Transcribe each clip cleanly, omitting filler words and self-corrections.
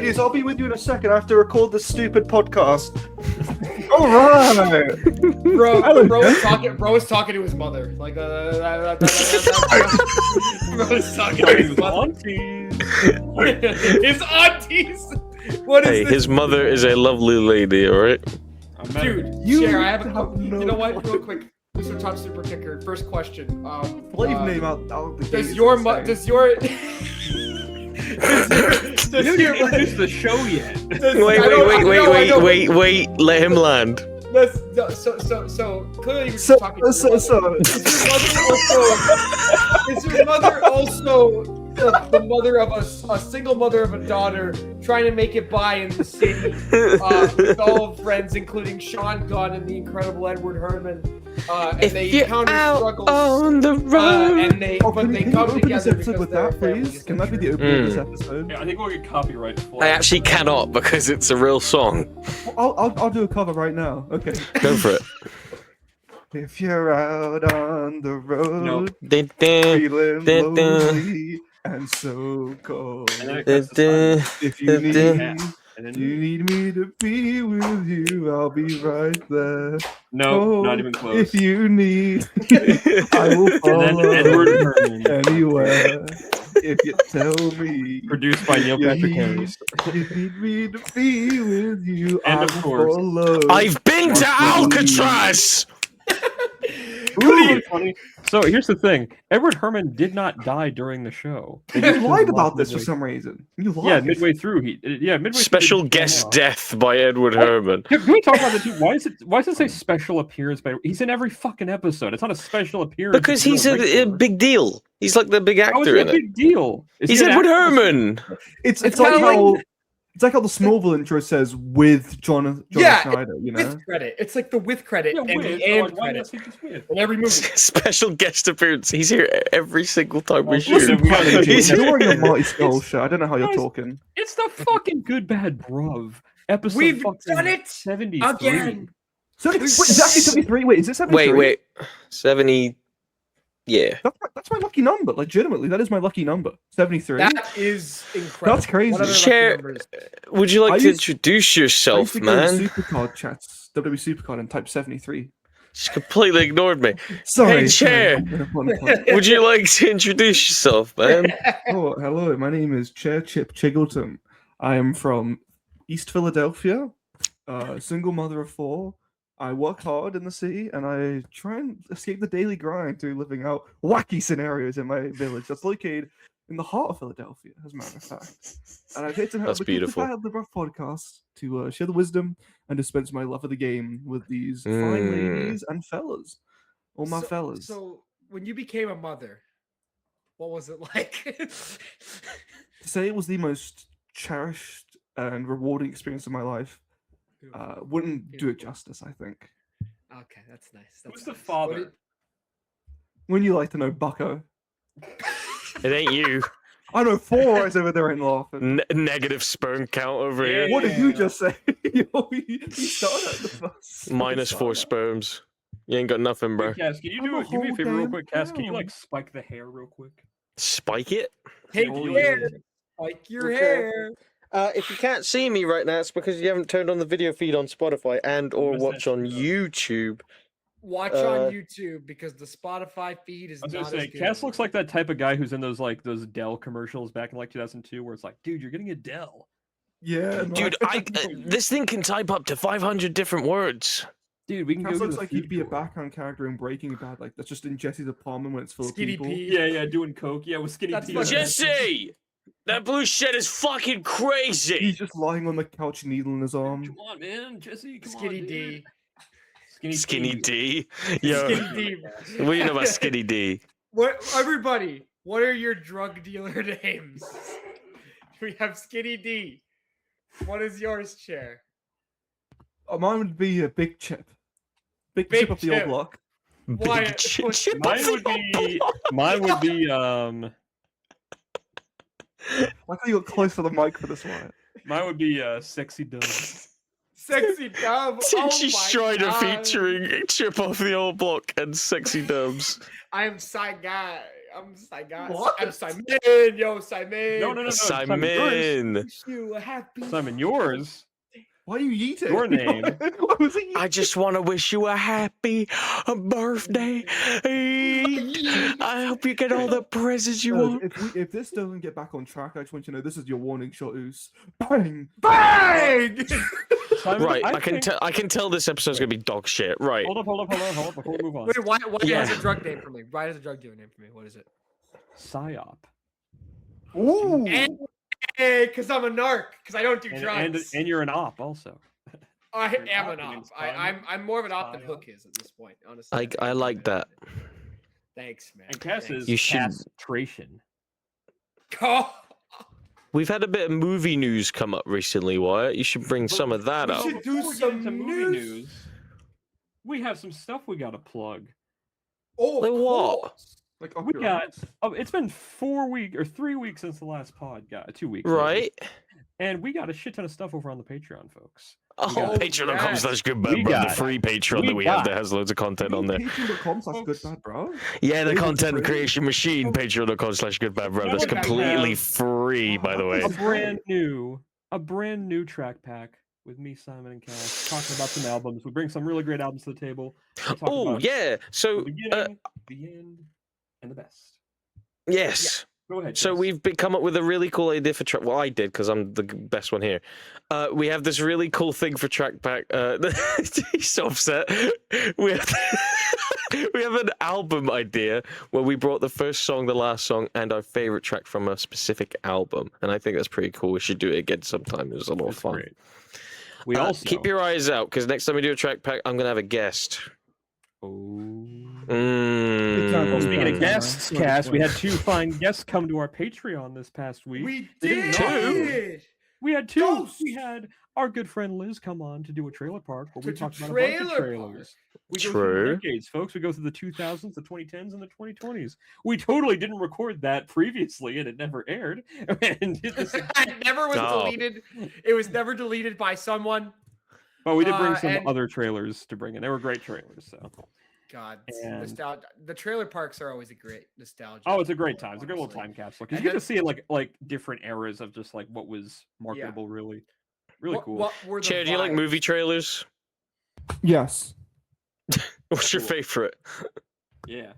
ladies. I'll be with you in a second. I have to record this stupid podcast. All right. Bro was talking to his mother. Like, bro was talking to his aunties. His aunties. What is this? His mother is a lovely lady, alright? Dude, Cher, I have a couple. You know what? Real quick, Mr. TopSuperKicker. First question. Flame name out the gate. Does your You didn't introduce the show yet. Wait, let him land. So clearly you're talking to your mother. Is your mother also the mother of a single mother of a daughter trying to make it by in the city with all friends, including Sean Gunn and the incredible Edward Herman, and they encounter struggles on the road, and they come together because with that, please. Can that be the opening of this episode? Yeah, I think we'll get copyright for it. I actually cannot because it's a real song. I'll do a cover right now. Okay. Go for it. If you're out on the road, feeling lonely and so cold, if you need me to be with you, I'll be right there. No, not even close. If you need, I will follow anywhere. If you tell me. Produced by Neil Patrick Harris. You need me to be with you, And I of will course, follow. I've been to Alcatraz! Ooh, funny. So here's the thing: Edward Herman did not die during the show. You lied about this for some reason. You lied. Yeah, midway through Special guest death by Edward Herman. Can we talk about the two? Why does it say special appearance by? He's in every fucking episode. It's not a special appearance. Because he's a big deal. He's like the big actor in a it. Big deal. He's Edward Herman. It's like how. It's like how the Smallville intro says with John Schneider, you know? With credit. It's like the with credit and the and credit in every movie. Special guest appearance. He's here every single time we shoot. Listen, you're wearing a Marty Skull shirt. I don't know how you're talking. It's the fucking Good Bad Bruv episode. We've done it 73. again. Wait, is it actually 73? Wait, is it 73? Wait. 70. Yeah. That's my lucky number. Legitimately, that is my lucky number. 73. That is incredible. That's crazy. Cher, would you like to introduce yourself, man? Supercard chats, WWE Supercard, and type 73. She completely ignored me. Sorry. Hey, Cher, would you like to introduce yourself, man? Oh, hello. My name is Chair Chip Chiggleton. I am from East Philadelphia, single mother of 4. I work hard in the city, and I try and escape the daily grind through living out wacky scenarios in my village that's located in the heart of Philadelphia, as a matter of fact. And I've here to help the Bad the Rough podcast to share the wisdom and dispense my love of the game with these fine ladies and fellas. All my fellas. So, when you became a mother, what was it like? To say it was the most cherished and rewarding experience of my life wouldn't do it justice, I think. Okay, that's nice. Who's the father? When you like to know, Bucko. It ain't you. I know 4 eyes over there ain't laughing. Negative sperm count over here. What did you just say? You started at the first. Minus 4 sperms. You ain't got nothing, bro. Hey, Cass, can you do me a favor real quick, Cass? Can you like spike the hair real quick? Spike it? Take hair. Spike your hair. If you can't see me right now, it's because you haven't turned on the video feed on Spotify and or watch on YouTube. Watch on YouTube because the Spotify feed is not as good. Cass looks like that type of guy who's in those Dell commercials back in like 2002 where it's like, dude, you're getting a Dell. Yeah. Dude, this thing can type up to 500 different words. Dude, we can Cass go looks like he'd be a background character in Breaking Bad, like that's just in Jesse's apartment when it's full Skinny of people. Pete. Yeah, doing coke. Yeah, with Skinny Pete. Jesse! That blue shit is fucking crazy! He's just lying on the couch, needle in his arm. Come on, man. Jesse, come Skinny on, D. Skinny D. Yo, Skinny D. what do you know about Skinny D? Everybody, what are your drug dealer names? We have Skinny D. What is yours, Chair? Mine would be a Big Chip. Big Chip of the old block. Why? Mine would be Like how you got close to the mic for this one. Mine would be Sexy Dub. Sexy Dub. Tinky Strider featuring Chip off the old block and Sexy Dubs. I'm Cy Guy. I'm What? Simon. Yo, Simon. No. Simon. Wish you a happy. Simon, yours. Why are you eating? Your name. What was he I just want to wish you a happy birthday. I hope you get all the presents you want. If this doesn't get back on track, I just want you to know this is your warning shot, Oos. Bang! Bang! Simon, Right, I think- can tell this episode's gonna be dog shit. Right. Hold up, before we move on. Wait, why Yeah. has a drug name for me? Why has a drug dealer name for me? What is it? Psyop. Ooh! Hey, because I'm a narc. Because I don't do drugs. And you're an op also. I Your am an op op. name's Simon. I'm more of an op than Psyop. Hook is at this point, honestly. I like that. Thanks, man. And Cass Thanks. is You should- castration. Oh, We've had a bit of movie news come up recently, Wyatt. You should bring some of that we up. should do Before we get some into movie news. we have some stuff we got to plug. Oh, Like of what? course. Like, We got. Oh, it's been 3 weeks since the last pod. 2 weeks. maybe. Right? And we got a shit ton of stuff over on the Patreon, folks. Oh, got- patreon.com/goodbad, We bro. The got- free Patreon we that we have got- that has loads of content on there. Patreon.com/goodbad, bro. Yeah, the Is it content free? creation machine, patreon.com/goodbad, bro. That's Goodbad, completely bro. free, by the way. A brand new track pack with me, Simon, and Cass talking about some albums. We bring some really great albums to the table. We talk Oh, about yeah. the So, beginning, the end, and the best. yes. Go ahead. So Cass. we've come up with a really cool idea for track. Well, I did because I'm the best one here. We have this really cool thing for track pack. He's so upset. We have, we have an album idea where we brought the first song, the last song, and our favorite track from a specific album. And I think that's pretty cool. We should do it again sometime. It was a lot of It's fun. great. We also Keep your eyes out because next time we do a track pack, I'm gonna have a guest. Oh. Speaking Speaking of guests, Cass, we had 2 fine guests come to our Patreon this past week. We They didn't did. We had 2. Ghosts! We had our good friend Liz come on to do a trailer park where we To talked about a bunch of trailer trailers. We go through True. the decades, folks. We go through the 2000s, the 2010s, and the 2020s. We totally didn't record that previously, and it never aired. And did this again. It never was No. deleted. It was never deleted by someone. But we did bring some and- other trailers to bring in. They were great trailers. So, God, And- nostalgia. The trailer parks are always a great nostalgia. oh, it's a great time. It's a good little honestly. time capsule because And you get then- to see like different eras of just like what was marketable. Really cool. What were the Chair, do you like vibes? movie trailers? Yes. What's your Cool. favorite? Yeah.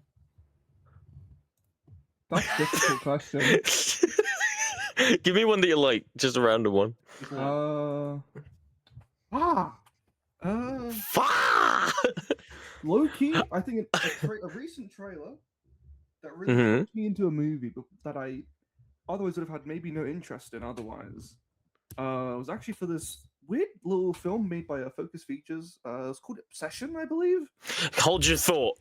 That's a difficult question. Give me one that you like, just a random one. Fuck! Low key, I think a recent trailer that really Mhm. pushed me into a movie that I otherwise would have had maybe no interest in otherwise. Was actually for this weird little film made by Focus Features. It's called Obsession, I believe. Hold your thought.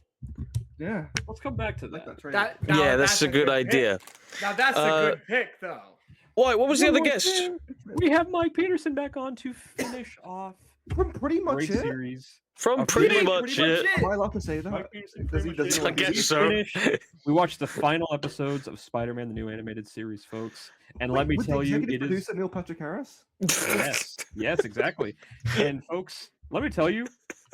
Yeah, Let's come back to I like that. that trailer. Now Yeah, that's a good pick. idea. Now that's a good pick, though. Why? What was the One other more guest? thing. We have Mike Peterson back on to finish off Pretty much great it. series. From Okay. pretty Pretty much much it. Am I allowed to say that? Mike Peterson, Does he- pretty does he much I guess we so. finished- We watched the final episodes of Spider-Man: The New Animated Series, folks, and let me With the tell you, executive it is producer Neil Patrick Harris. yes, exactly. And folks, let me tell you,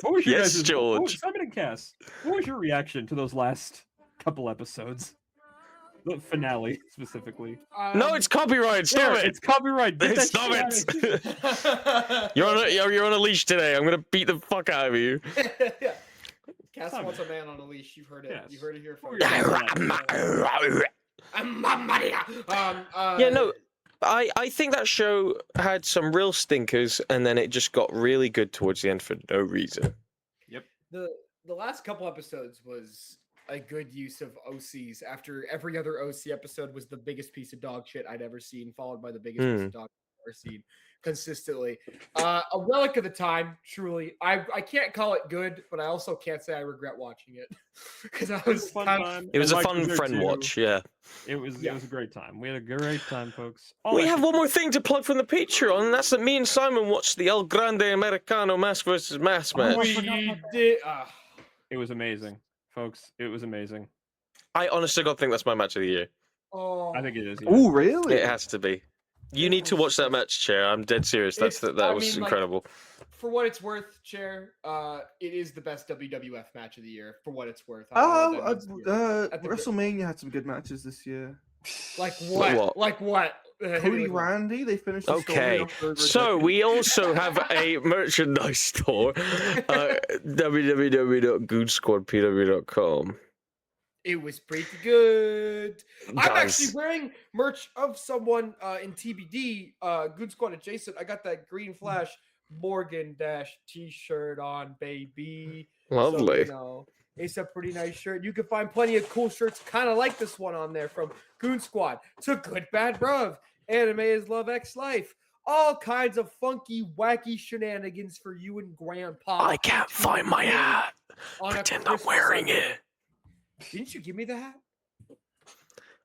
what was your Yes, guys' George. Simon and Cass, what was your reaction to those last couple episodes? The finale specifically. No, it's copyright. Stop There, it. It's copyright. Get that Stop shit out of here. You're on a leash today. I'm gonna beat the fuck out of you. Cass Simon. wants a man on a leash. You've heard it. Yes. You've heard it here What first. Yeah, no. I think that show had some real stinkers, and then it just got really good towards the end for no reason. The last couple episodes was a good use of OCs. After every other OC episode was the biggest piece of dog shit I'd ever seen, followed by the biggest piece of dog shit I've ever seen consistently. A relic of the time, truly. I can't call it good, but I also can't say I regret watching it because I was Fun kind time. It was And a Mike fun there friend too. watch, yeah. It was Yeah. a great time. We had a great time, folks. We have one more thing to plug from the Patreon, and that's that me and Simon watched the El Grande Americano Mask vs. Mask match. we did. It was amazing, folks. It was amazing. I honestly don't think that's my match of the year. Oh, I think it is. Yeah. Oh, really? It has to be. You need to watch that match, Chair. I'm dead serious. That was incredible. For what it's worth, Chair, it is the best WWF match of the year. For what it's worth. WrestleMania had some good matches this year. Like what? Like what? Cody Randy, they finished. Okay, so we also have a merchandise store, www.goonsquadpw.com. It was pretty good. Guys. I'm actually wearing merch of someone in TBD, Good Squad adjacent. I got that Green Flash Morgan Dash t-shirt on, baby. Lovely. So, it's a pretty nice shirt. You can find plenty of cool shirts kind of like this one on there, from Goon Squad to Good Bad Bruv. Anime is Love X Life. All kinds of funky, wacky shenanigans for you and Grandpa. I can't find my hat. Pretend I'm wearing it. Didn't you give me the hat?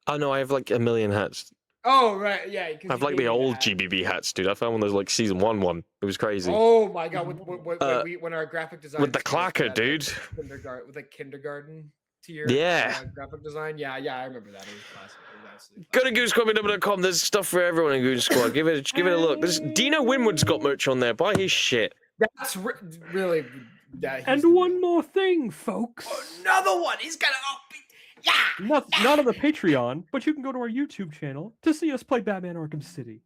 Oh no, I have like a million hats. Oh right, yeah. I have like the old GBB hats, dude. I found one of those like season 1. It was crazy. Oh my god, when our graphic design with the clacker, dude. With the kindergarten tier. Yeah. Graphic design. Yeah, I remember that. It was classic. Go to goonsquadpw.com. There's stuff for everyone in Goon Squad. Give it a look. Dino Winwood's got merch on there. Buy his shit. That's really. And one more thing, folks. Another one. He's gonna. Not on the Patreon, but you can go to our YouTube channel to see us play Batman Arkham City.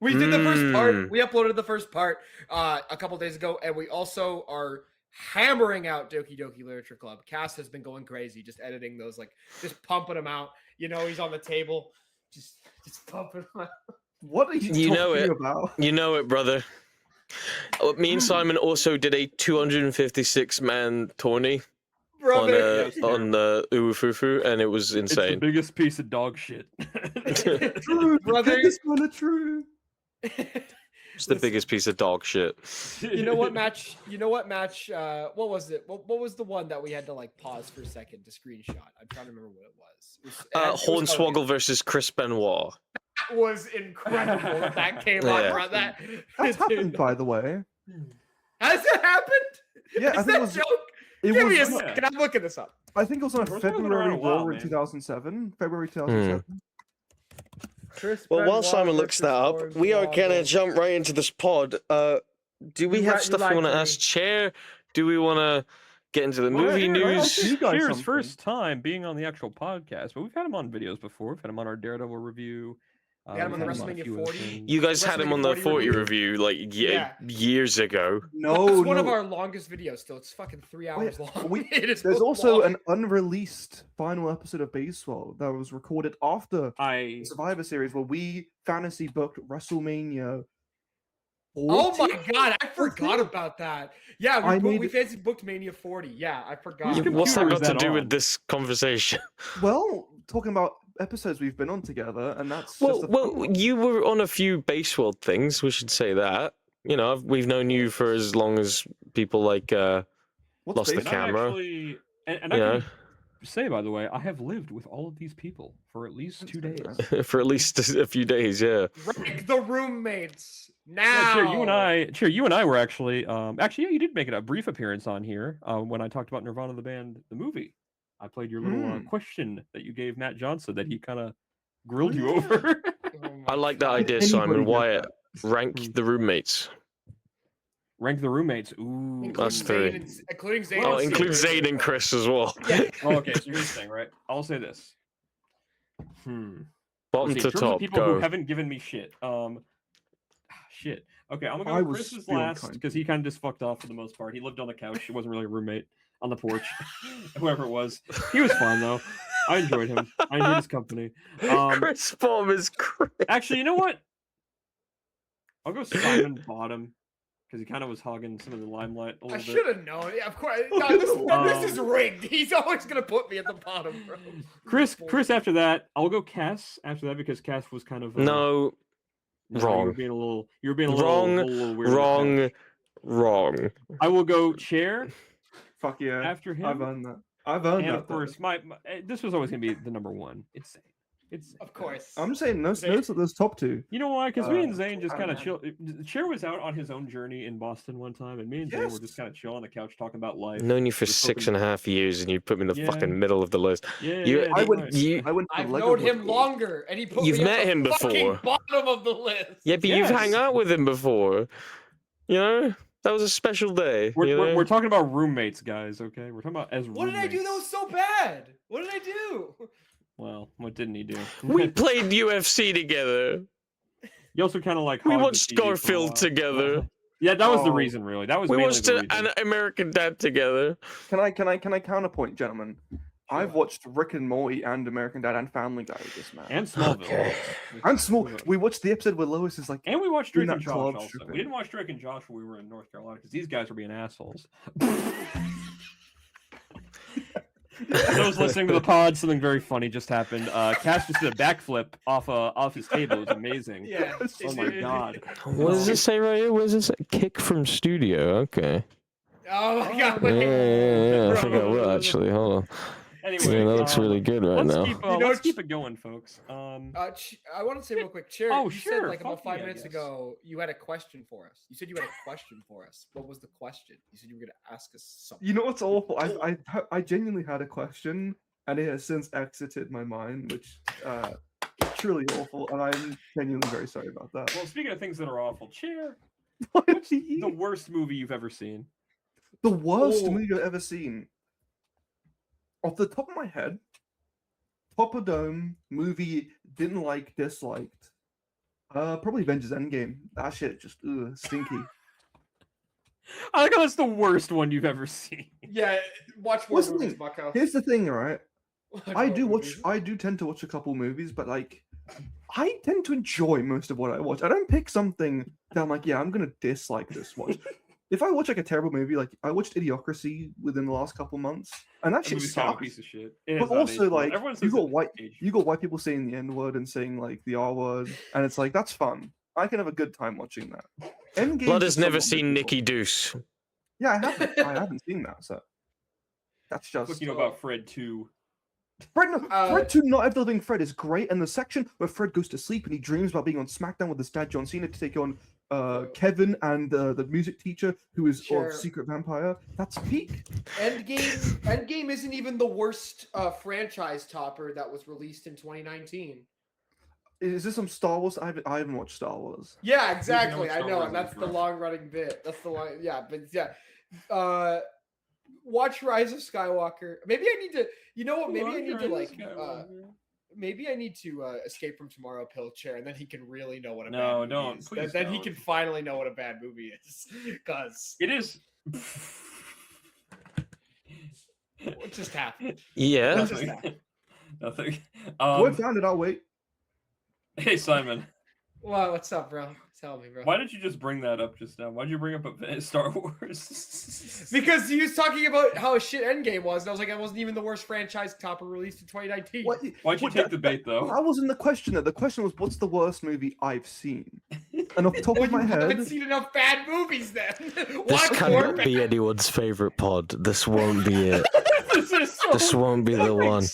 We did the first part. We uploaded the first part a couple days ago, and we also are hammering out Doki Doki Literature Club. Cass has been going crazy, just editing those, like just pumping them out. You know, he's on the table, just pumping them out. What are you talking about? You know it, brother. Me and Simon also did a 256-man tourney on the Uwufufu, and it was insane. It's the biggest piece of dog shit. True, brother. This one is true. It's the biggest piece of dog shit. You know what match? What was it? What was the one that we had to like pause for a second to screenshot? I'm trying to remember what it was. Hornswoggle versus Chris Benoit. That was incredible that came on. That's happened, by the way. Has it happened? Yeah, I think it was. Joke? Give me a second. I'm looking this up. I think it was on February War in 2007. February 2007. Well, while Simon looks that up, we are gonna jump right into this pod. Do we have stuff we want to ask Chair? Do we want to get into the movie news? Chair's first time being on the actual podcast, but we've had him on videos before. We've had him on our Daredevil review. We had him on the WrestleMania 40. You guys had him on the 40 review like years ago. No, it's one of our longest videos. Still, it's fucking 3 hours long. There's also an unreleased final episode of BasedWorld that was recorded after the Survivor Series, where we fantasy booked WrestleMania. 40? Oh my god, I forgot about that. Yeah, we fancy booked Mania 40. Yeah, I forgot. What's that got to do with this conversation? Well, talking about episodes we've been on together, and that's you were on a few BasedWorld things. We should say that. You know, we've known you for as long as people like Lost the Camera. Actually, and I can say, by the way, I have lived with all of these people for at least 2 days. For at least a few days, yeah. Rank the roommates now. Yeah, Chair, you and I were actually, you did make it a brief appearance on here when I talked about Nirvana the band, the movie. I played your little question that you gave Matt Johnson that he kind of grilled you over. I like that idea, Simon. Wyatt, rank the roommates. Rank the roommates. Ooh, that's 3. Including Zane. Oh, include Zane and Chris as well. Yeah. Okay, so here's the thing, right? I'll say this. Bottom to top. People who haven't given me shit. Shit. Okay, I'm gonna go Chris was last because he kind of just fucked off for the most part. He lived on the couch. He wasn't really a roommate. On the porch, whoever it was. He was fun though. I enjoyed him. I enjoyed his company. Chris Baum is great. Actually, you know what? I'll go Simon Bottom because he kind of was hogging some of the limelight a little bit. I should have known. Yeah, of course. No, this is rigged. He's always gonna put me at the bottom, bro. Chris. After that, I'll go Cass. After that, because Cass was kind of wrong. You were being a little wrong. I will go Chair. Fuck yeah! After him, I've earned that. I've earned that. Of course, this was always gonna be the number one. It's Zane. It's Of course. I'm saying those top two. You know why? Because me and Zane just I don't kind of chill. Chair was out on his own journey in Boston one time, and me and Zane were just kind of chill on the couch talking about life. I've known you for Just 6.5 years, and you put me in the fucking middle of the list. I went to I've the known Lego him longer, and he put You've me met at the him fucking before. bottom of the list. Yeah, but you've hung out with him before. You know, that was a special day. We're talking about roommates, guys. Okay, we're talking about as What roommates. did I do that was so bad? What did I do? Well, what didn't he do? We played UFC together. You also kind of like. We hogged the watched TV for a Garfield while. together. Yeah, that was the reason, really. That was We mainly watched the reason. an American Dad together. Can I counterpoint, gentlemen? I've watched Rick and Morty and American Dad and Family Guy with this man. And Smallville. Okay. And Small. We watched the episode where Lois is like. And we watched in Drake and that Josh club also. stripping. We didn't watch Drake and Josh when we were in North Carolina because these guys were being assholes. For those listening to the pod, something very funny just happened. Cass just did a backflip off his table. It was amazing. Yeah. Oh my god. What does it say right here? What does it say? Kick from studio. Okay. Oh my god. Yeah. I forgot what actually. Hold on. Anyway, Yeah, that looks really good right now. Let's keep it going, folks. I want to say real quick, Chair. Oh, you sure. said like about Fuck 5 me, I minutes guess. ago you had a question for us. You said you had a question for us. What was the question? You said you were going to ask us something. You know what's awful? I genuinely had a question, and it has since exited my mind, which is truly awful, and I'm genuinely very sorry about that. Well, speaking of things that are awful, Chair, What's what's the worst movie you've ever seen? The worst movie I've ever seen? Off the top of my head, top of dome movie didn't like, disliked. Probably Avengers Endgame. That shit just stinky. I think that's the worst one you've ever seen. Yeah, watch more What's the movies, thing? Bucko. Here's the thing, right? I Watch do tend to watch a couple movies, but like, I tend to enjoy most of what I watch. I don't pick something that I'm like, yeah, I'm gonna dislike this watch. If I watch like a terrible movie, like I watched Idiocracy within the last couple months, and that shit movie's kind of a sucks. piece of shit. But also, like, everyone you says got it's you got white people saying the N word and saying like the R word, and it's like that's fun. I can have a good time watching that. Endgame Blood is has never somewhat seen miserable. Nikki Deuce. Yeah, I haven't seen that, so that's just. What you know about Fred 2? Fred 2 Not Every Living Fred is great, and the section where Fred goes to sleep and he dreams about being on SmackDown with his dad John Cena to take on Kevin and the music teacher who is a secret vampire. That's peak. Endgame isn't even the worst franchise topper that was released in 2019. Is this some Star Wars? I haven't watched Star Wars. Yeah, exactly. I Star know, Wars and that's is the rough. long running bit. That's the one. Yeah, but yeah. Watch Rise of Skywalker. Maybe I need to. You know what? Maybe I need to like. Maybe I need to Escape from Tomorrow pill Chair, and then he can really know what a bad movie don't. is. Please Then he don't. can finally know what a bad movie is, because It is. what just happened? Yeah. Nothing. Nothing. Word found it. I'll wait. Hey Simon, Well, what's up, bro? Tell me, bro. why did you just bring that up just now? Why did you bring up Star Wars? Because he was talking about how shit Endgame was, and I was like, it wasn't even the worst franchise topper released in 2019. Why'd you take the bait though? That wasn't the question. The question was, what's the worst movie I've seen? And off the top Well, of my you haven't head, seen enough bad movies then. This Watch more cannot bad. be anyone's favorite pod. This won't be it. This is so This won't be the one.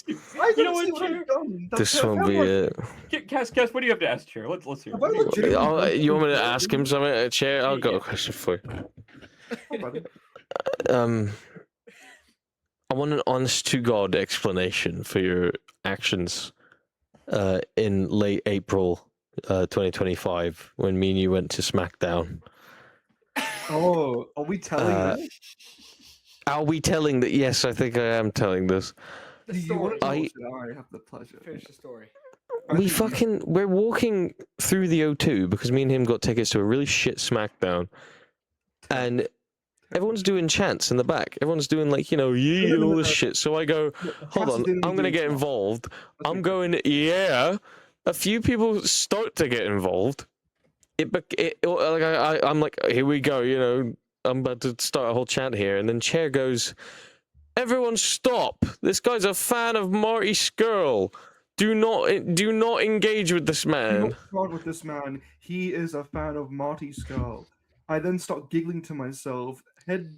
I You know don't what, see what Chair? I've done. This won't be it. Cass, what do you have to ask, Chair? Let's hear. Have I it. legitimately You want me to ask him something? Chair, I've got a question for you. I want an honest to God explanation for your actions in late April 2025 when me and you went to SmackDown. Oh, are we telling them? Are we telling that? Yes, I think I am telling this. The Do you want story. to know, or should I have the pleasure? Finish the story. We're walking through the O2 because me and him got tickets to a really shit SmackDown, and everyone's doing chants in the back. Everyone's doing like, yeah, and all this shit. So I go, hold on, I'm gonna get involved. I'm going, yeah. A few people start to get involved. I'm like, here we go, I'm about to start a whole chant here, and then Chair goes, everyone stop! This guy's a fan of Marty Skrull. Do not engage with this Do man. not start with this man. He is a fan of Marty Skrull. I then start giggling to myself, head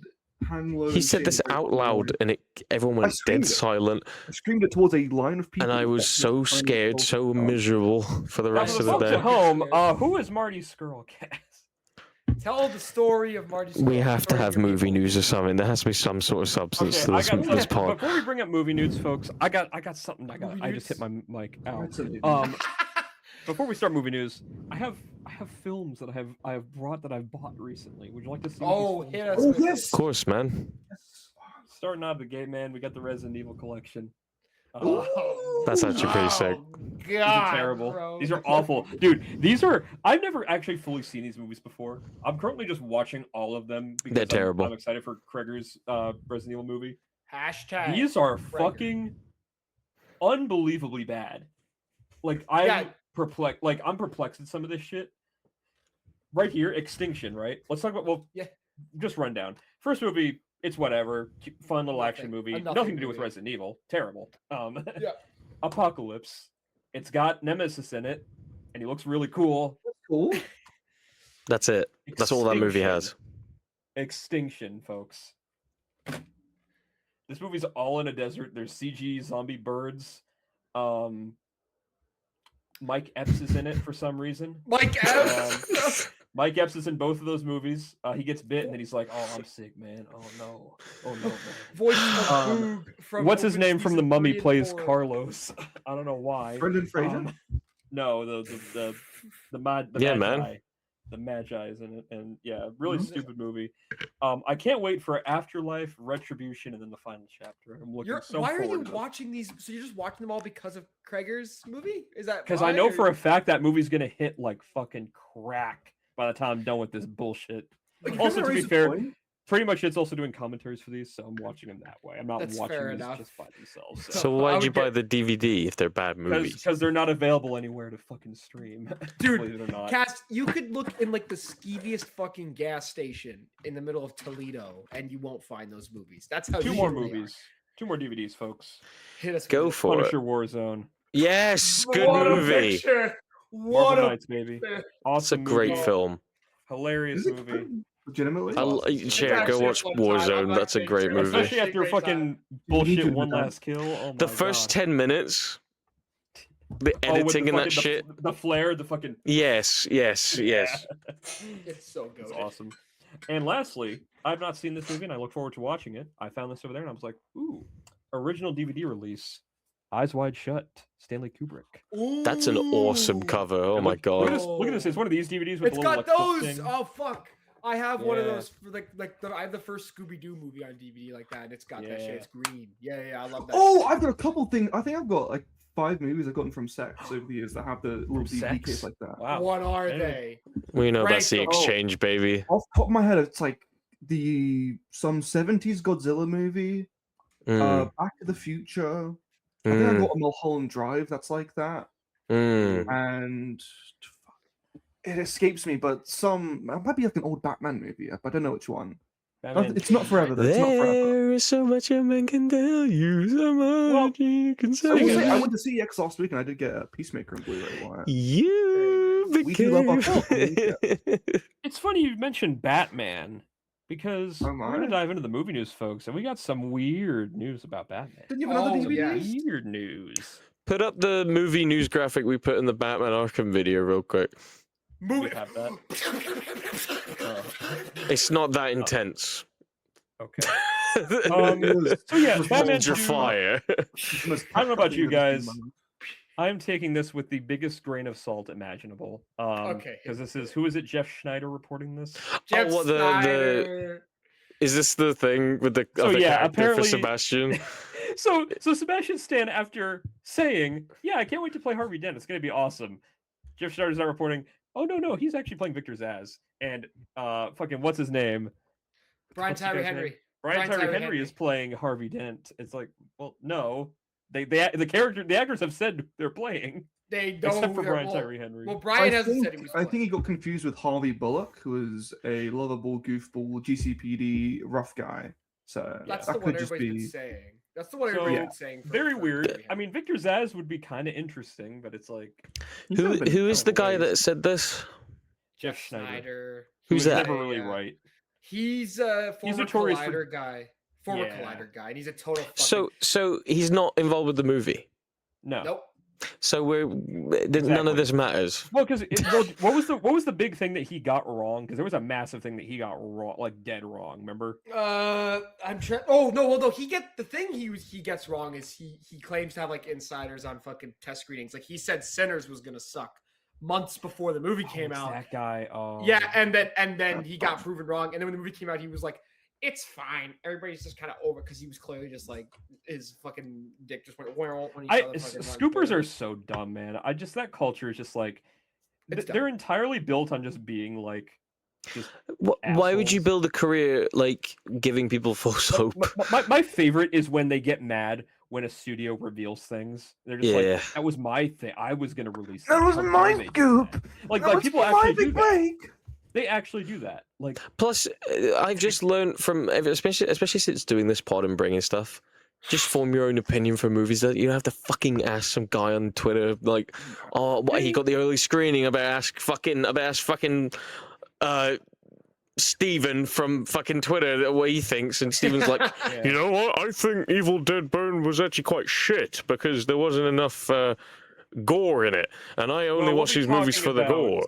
hand-loaded He said scene this of out Rachel loud, Line. and everyone went screamed dead it. silent, I screamed it towards a line of people. and I was so scared, so miserable for the Now, rest for of the the folks day. at home, who is Marty Skrull? Tell the story of Marty. We Skrull, have to story of have your movie people. news or something. There has to be some sort of substance Okay, to I this, got this pod. before we bring up movie news, folks. I got something. Movie I just hit news? my mic. Ow. That's a movie. Before we start movie news, I have films that I have brought that I've bought recently. Would you like to see? Oh, what these hit films us are? with yes. it. Of course, man. Starting out of the gate, man. We got the Resident Evil collection. That's actually pretty sick. Oh, These are God, terrible. bro. These are awful, dude. These are. I've never actually fully seen these movies before. I'm currently just watching all of them because They're terrible. I'm excited for Kreger's Resident Evil movie. Hashtag. These are Kreger. fucking unbelievably bad. Like I'm perplexed. Like I'm perplexed at some of this shit. Right here, Extinction. Right. Let's talk about just run down. First movie. It's whatever. Fun little action movie. Nothing to do with movie. Resident Evil. Terrible. Yeah. Apocalypse. It's got Nemesis in it, and he looks really cool. Cool. That's it. That's all that movie has. Extinction, folks. This movie's all in a desert. There's CG zombie birds. Mike Epps is in it for some reason. Mike Epps. Mike Epps is in both of those movies. He gets bit and then he's like, "Oh, I'm sick, man. Oh no, man." Voice of Boog from What's his Open name from The Season Mummy 3 and plays 4. Carlos? I don't know why. Brendan Fraser. No, the Yeah, Magi. man. The Magi is in it, and yeah, really stupid movie. I can't wait for Afterlife, Retribution, and then the final chapter. I'm looking so Why are you forward to it. watching these? So you're just watching them all because of Kreger's movie? Is that Because why, I know or- for a fact that movie's gonna hit like fucking crack by the time I'm done with this bullshit. Like, Also, to be raise a fair, point. pretty much it's also doing commentaries for these, so I'm watching them that way. I'm not That's watching fair these enough. just by themselves. So I why'd would you buy get- the DVD if they're bad movies? Because they're not available anywhere to fucking stream. Dude, Believe it or not. Cass, you could look in like the skeeviest fucking gas station in the middle of Toledo, and you won't find those movies. That's how Two more shitty they are. movies. 2 more DVDs, folks. Hit us. Go with it. for it. Punisher Warzone. Yes, good What a movie. picture. What Marvel a Knights, baby. picture. It's Awesome a great movie. film. Hilarious Is it movie. good? Legitimately. Share, go actually watch a fun time. I'm Warzone. not That's a kidding. great movie. Especially after Great fucking You need bullshit to one do that. last kill. Oh The my first God. 10 minutes, the Oh, with editing the and that fucking- shit. The flare, the fucking. Yes. It's so good. It's awesome. And lastly, I've not seen this movie and I look forward to watching it. I found this over there and I was like, ooh, original DVD release. Eyes Wide Shut, Stanley Kubrick. That's an awesome Ooh. cover. Oh And my look at god. this. Look at this. It's one of these DVDs with It's a little got like, those. thing. Oh fuck! I have one of Yeah. those for I have the first Scooby Doo movie on DVD like that, and it's got that shit. Yeah. It's green. Yeah, I love that. Oh, shit. I've got a couple things. I think I've got like 5 movies I've gotten from Sex over the years that have the little DVD Sex? case like that. Wow. What are Maybe. they? We know Rank that's the them. exchange, baby. Off the top of my head, it's like some 70s Godzilla movie, Mm, Back to the Future. I think I mm, got a Mulholland Drive that's like that, mm. and it escapes me, but it might be like an old Batman movie, but I don't know which one. Batman. It's not forever. Though. It's not forever. There is so much a man can tell you, so much you can say. I will say, I of- went to see X last week, and I did get a Peacemaker and Blu-ray. Wire. You We do love our became. It's funny you mentioned Batman because Oh, we're gonna my. dive into the movie news, folks, and we got some weird news about Batman. Didn't you have another Oh, DVD? yeah. Weird news. Put up the movie news graphic we put in the Batman Arkham video real quick. Movie. We have that. It's not that intense. Okay. So yeah, Batman Hold your 2 fire. I don't know about you guys. I'm taking this with the biggest grain of salt imaginable. Okay. Because this is who is it? Jeff Schneider reporting this. Jeff what, the- Snyder. Is this the thing with the So, other yeah, character for apparently- Sebastian? So Sebastian Stan, after saying, "Yeah, I can't wait to play Harvey Dent. It's gonna be awesome," Jeff Schneider's now reporting, "Oh no, he's actually playing Victor Zsasz." And fucking what's his name? Brian What's the Tyree guy's name? Henry. Brian Tyree Henry is playing Harvey Dent. It's like, well, no, the actors have said they're playing, They don't. except for Brian well, Tyree Henry. Well, Brian hasn't think, said he was. I think playing. he got confused with Harvey Bullock, who is a lovable, goofball, GCPD rough guy. So That's that the one could just everybody's been be. saying. That's the one So, everybody's been saying. Very for weird. Tyree I mean, Victor Zsasz would be kind of interesting, but it's like Who He's who is the guy hilarious. that said this? Jeff Henry. Schneider. Snyder. Who's He was that? never really Yeah. right. He's a former notorious for- Collider guy. Former Yeah. Collider guy, and he's a total fucking... So he's not involved with the movie. No. Nope. So none Exactly. of this matters. Well, because what was the big thing that he got wrong? Because there was a massive thing that he got wrong, like dead wrong. Remember? I'm trying. Oh no, well no, he gets wrong is he claims to have like insiders on fucking test screenings. Like he said, Sinners was gonna suck months before the movie came It's out. That guy. Oh. Yeah, and then he got proven wrong. And then when the movie came out, he was like, "It's fine." Everybody's just kind of over because he was clearly just like his fucking dick just went when he saw the fucking Scoopers are so dumb, man. That culture is just like they're entirely built on just being like. Just Why would you assholes. build a career like giving people false hope? My favorite is when they get mad when a studio reveals things. They're just Yeah. like, "That was my thing. I was gonna release That it. was How dare my they do scoop. that?" Like people my actually do big that. break. They actually do that. Like Plus, I've just learned from, especially since doing this pod and bringing stuff, just form your own opinion for movies. That you don't have to fucking ask some guy on Twitter like, "Oh, what, he got the early screening." I better ask fucking Steven from fucking Twitter what he thinks, and Steven's like, Yeah. "You know what? I think Evil Dead Bone was actually quite shit because there wasn't enough gore in it, and I only Well, watch these movies for the gore."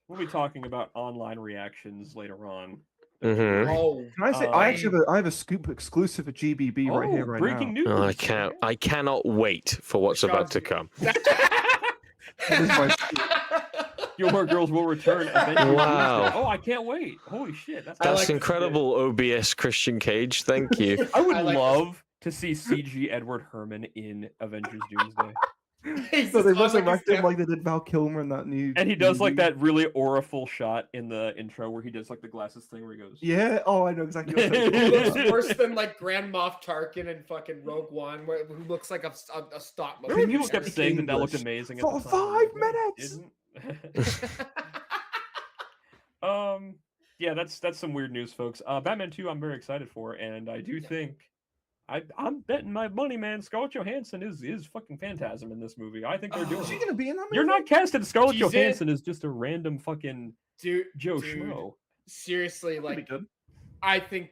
We'll be talking about online reactions later on. Mhm. Oh, Can I say I have a scoop exclusive at GBB right here, right breaking now. news! Oh, I cannot wait for what's about to come. This is my scoop. Gilmore Girls will return. Eventually. Wow. Oh, I can't wait! Holy shit, that's That's like this incredible, OBS Christian Cage. Thank you. I would I like love to see CG Edward Herman in Avengers Doomsday. So they resurrect him like they did Val Kilmer in that new. And he does like movie. that really auriful shot in the intro where he does like the glasses thing where he goes. Yeah. Oh, I know exactly. What He you're looks talking about. worse than like Grand Moff Tarkin and fucking Rogue One, who looks like a stop motion. People kept speak saying that looked English amazing for at the time. 5 but it minutes? didn't. Yeah, that's some weird news, folks. Batman 2 I'm very excited for, and I do think I'm betting my money, man. Scarlett Johansson is fucking Phantasm in this movie. I think they're doing Is she it. gonna be in that movie? You're not casting Scarlett She's in- Johansson as just a random fucking dude, Joe dude, Schmo. Seriously, That'd be like good. I think,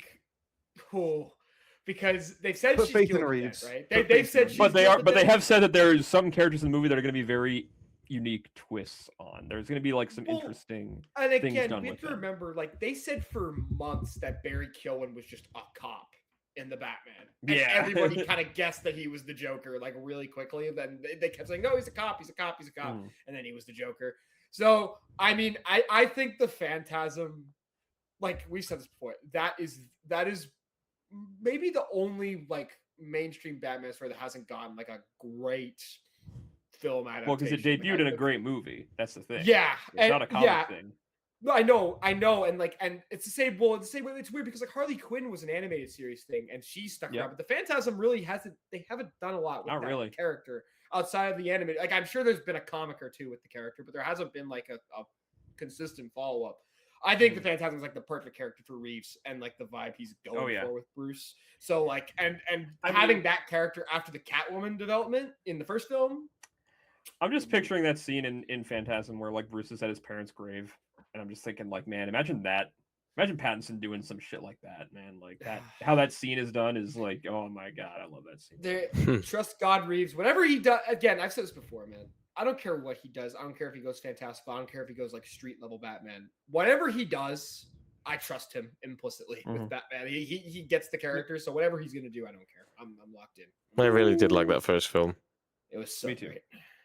because they've said Put she's faith in Gilligan, Reeves. right? Put They've faith said in she's But they Gilligan. have said that there's some characters in the movie that are going to be very unique twists on. There's going to be like some Well, interesting. And things again, done we with have to them. remember, like they said for months that Barry Keoghan was just a cop in the Batman. And Yeah. everybody kind of guessed that he was the Joker, like really quickly. And then they kept saying, "No, he's a cop. He's a cop. He's a cop." Mm. And then he was the Joker. So I mean, I think the Phantasm, like we've said this before, that is maybe the only like mainstream Batman story that hasn't gotten like a great film adaptation. Well, because it debuted in a great movie. That's the thing. Yeah, It's not a comic yeah. thing. No, I know, and it's the same. Well, it's the same way. It's weird because like Harley Quinn was an animated series thing, and she stuck Yep. around. But the Phantasm really hasn't. They haven't done a lot with Not that really. character outside of the animated. Like I'm sure there's been a comic or two with the character, but there hasn't been like a consistent follow up. I think the Phantasm is like the perfect character for Reeves and like the vibe he's going yeah. for with Bruce. So like, and I having mean- that character after the Catwoman development in the first film. I'm just picturing that scene in Phantasm where like Bruce is at his parents' grave, and I'm just thinking like, man, imagine that. Imagine Pattinson doing some shit like that, man. Like that, how that scene is done is like, oh my god, I love that scene. Trust God Reeves. Whatever he does, again, I've said this before, man. I don't care what he does. I don't care if he goes fantastic. I don't care if he goes like street level Batman. Whatever he does, I trust him implicitly with Batman. He gets the character, so whatever he's gonna do, I don't care. I'm locked in. I really did like that first film. It was so Me too. great.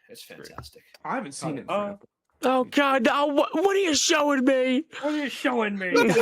It's fantastic. I haven't seen it. Oh god, no, what are you showing me? What are you showing me? Man.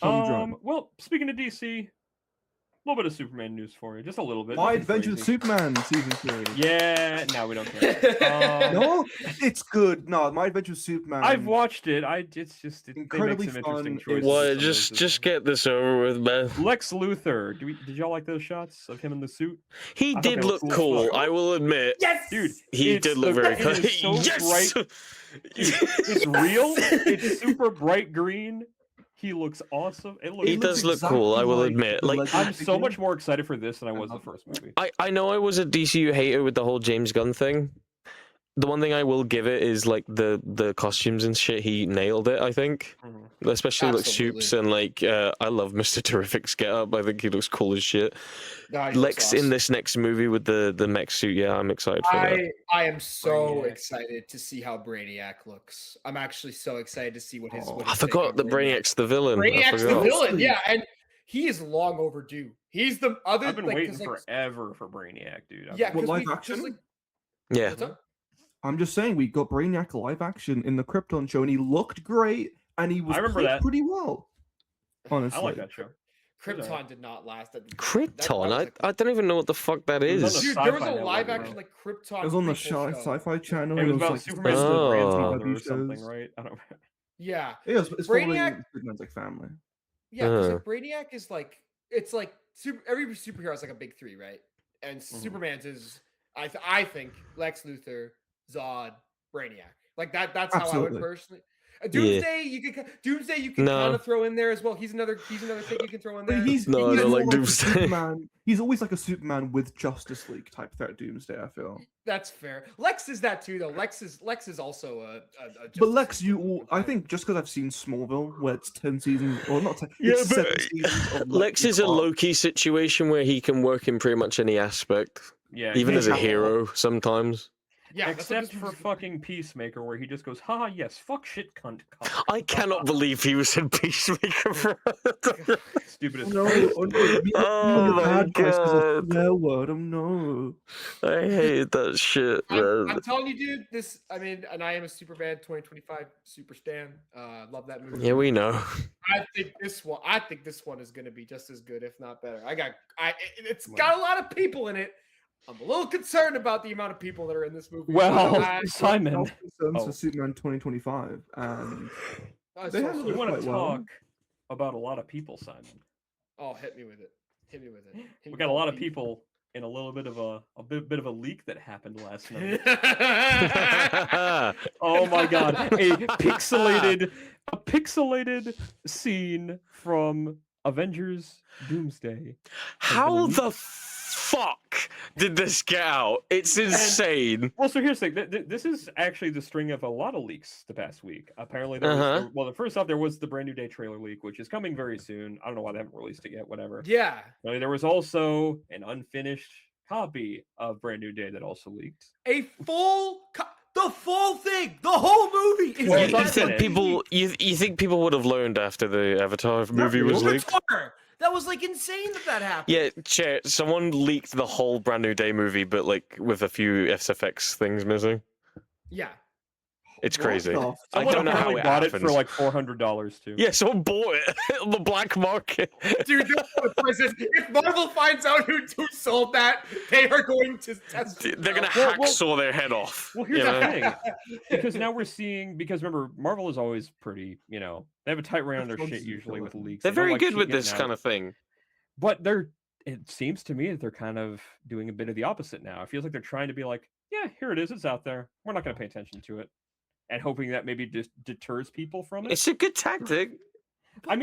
I'm drunk. Well, speaking of DC, a little bit of Superman news for you, just a little bit. My nothing Adventures of crazy. Superman season 3. Yeah, no, we don't care. No, it's good. No, My Adventures of Superman. I've watched it. It's just Incredibly they make some fun. interesting It's- choices. What? in some Just places. get this over with, man. Lex Luthor. Did y'all like those shots of him in the suit? He I thought did they look looked cool as cool. fuck. I will admit. Yes, Dude, He it's did look the- very it cool. is so Yes. bright. It's real. It's super bright green. He looks awesome. He does look cool, I will admit. Like, I'm so much more excited for this than I was the first movie. I know I was a DCU hater with the whole James Gunn thing. the one thing I will give it is like the costumes and shit. He nailed it, I think. Especially like Soups and like I love Mr. Terrific's get up. I think he looks cool as shit. Lex in this next movie with the mech suit. Yeah, I'm excited for that. I am so excited to see how Brainiac looks. I'm actually so excited to see what his. I forgot that Brainiac's the villain. Brainiac's the villain. Yeah, and he is long overdue. He's the other. I've been waiting forever for Brainiac, dude. What, live action? Yeah. I'm just saying, we got Brainiac live action in the Krypton show, and he looked great, and he was played pretty well. Honestly, I like that show. Krypton did not last. Krypton? I don't even know what the fuck that is. Dude, there was a live action like Krypton. It was on the Sci-Fi Channel. It was about like Superman's grandfather or something, right? I don't know. Yeah. It's Brainiac. Superman's like family. Yeah, because like Brainiac is like every superhero has like a big three, right? And Superman's is I think Lex Luthor, Zod, Brainiac. Like that's how I would personally. Doomsday, you can kind of throw in there as well. He's another thing you can throw in there. He's I don't like Doomsday. Superman. He's always like a Superman with Justice League type threat. Doomsday, I feel. That's fair. Lex is that too, though. Lex is also a but Lex, I think just because I've seen Smallville, where it's 10 seasons, or not 10, it's 7 seasons. Of Lex is a low-key situation where he can work in pretty much any aspect. Yeah, even as a hero sometimes. Yeah, except for fucking Peacemaker, where he just goes, "Ha, yes, fuck shit, cunt." I cannot believe he was in Peacemaker. Stupidest. Oh my god! Swear word, no. I hate that shit. I'm telling you, dude. And I am a Superman 2025 super stan. Love that movie. Yeah, we know. I think this one is gonna be just as good, if not better. It's got a lot of people in it. I'm a little concerned about the amount of people that are in this movie. Well, Simon, for Superman 2025, and you want to talk about a lot of people, Simon? Oh, hit me with it. We got a lot of people in a little bit of a bit of a leak that happened last night. Oh my god, a pixelated scene from Avengers Doomsday. How the fuck did this get out? It's insane. Well, so here's the thing. This is actually the string of a lot of leaks the past week. Apparently, first off, there was the Brand New Day trailer leak, which is coming very soon. I don't know why they haven't released it yet. Whatever. Yeah. There was also an unfinished copy of Brand New Day that also leaked. The full thing, the whole movie. You think people would have learned after the Avatar movie was leaked? That was like insane that happened. Yeah, someone leaked the whole Brand New Day movie, but like with a few SFX things missing. Yeah. It's crazy. I don't know how it bought it for like $400 too. Yeah, someone bought it on the black market. Dude, if Marvel finds out who sold that, they are going to test. They're gonna hacksaw their head off. Well, here's the thing, because now we're seeing. Because remember, Marvel is always pretty. They have a tight rein on their shit usually with leaks. They're very good with this kind of thing. But it seems to me that they're kind of doing a bit of the opposite now. It feels like they're trying to be like, yeah, here it is, it's out there. We're not going to pay attention to it. And hoping that maybe just deters people from it. It's a good tactic. Well,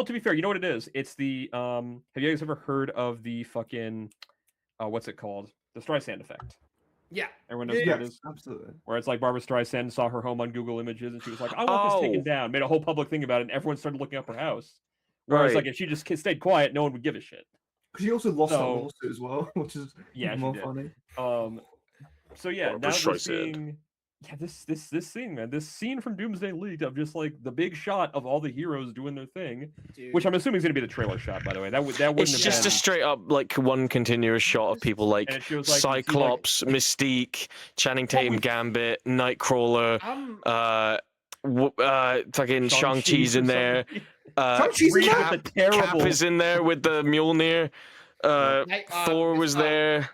to be fair, you know what it is? It's the have you guys ever heard of the fucking what's it called? The Streisand effect. Yeah. Everyone knows what it is? Absolutely. Where it's like Barbara Streisand saw her home on Google Images and she was like, I want this taken down, made a whole public thing about it, and everyone started looking up her house. Whereas like if she just stayed quiet, no one would give a shit. She also lost that lawsuit as well, which is more funny. So yeah, now we're seeing this scene, man. This scene from Doomsday leaked of just like the big shot of all the heroes doing their thing, which I'm assuming is going to be the trailer shot. By the way, that wouldn't. It's just a straight up like one continuous shot of people like Cyclops, Mystique, Channing Tatum, Gambit, Nightcrawler, fucking Shang-Chi's in there. Cap is in there with the Mjolnir. Thor was there.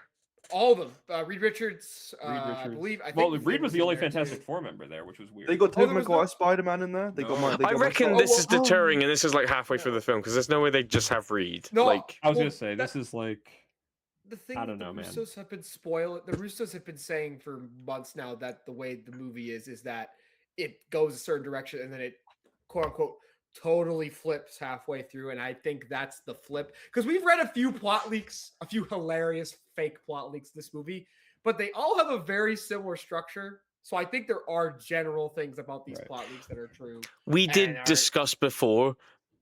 All of them. Reed Richards. I think Reed was the only Fantastic Four member there, which was weird. They got Tobey Maguire Spider-Man in there. I reckon this is deterring, and this is like halfway through the film because there's no way they just have Reed. No, I was gonna say this is like. The thing I don't know, man. The Russos have been spoiled. The Russos have been saying for months now that the way the movie is that it goes a certain direction and then it, quote unquote, totally flips halfway through, and I think that's the flip because we've read a few plot leaks, a few hilarious fake plot leaks this movie, but they all have a very similar structure. So I think there are general things about these plot leaks that are true. We did discuss before,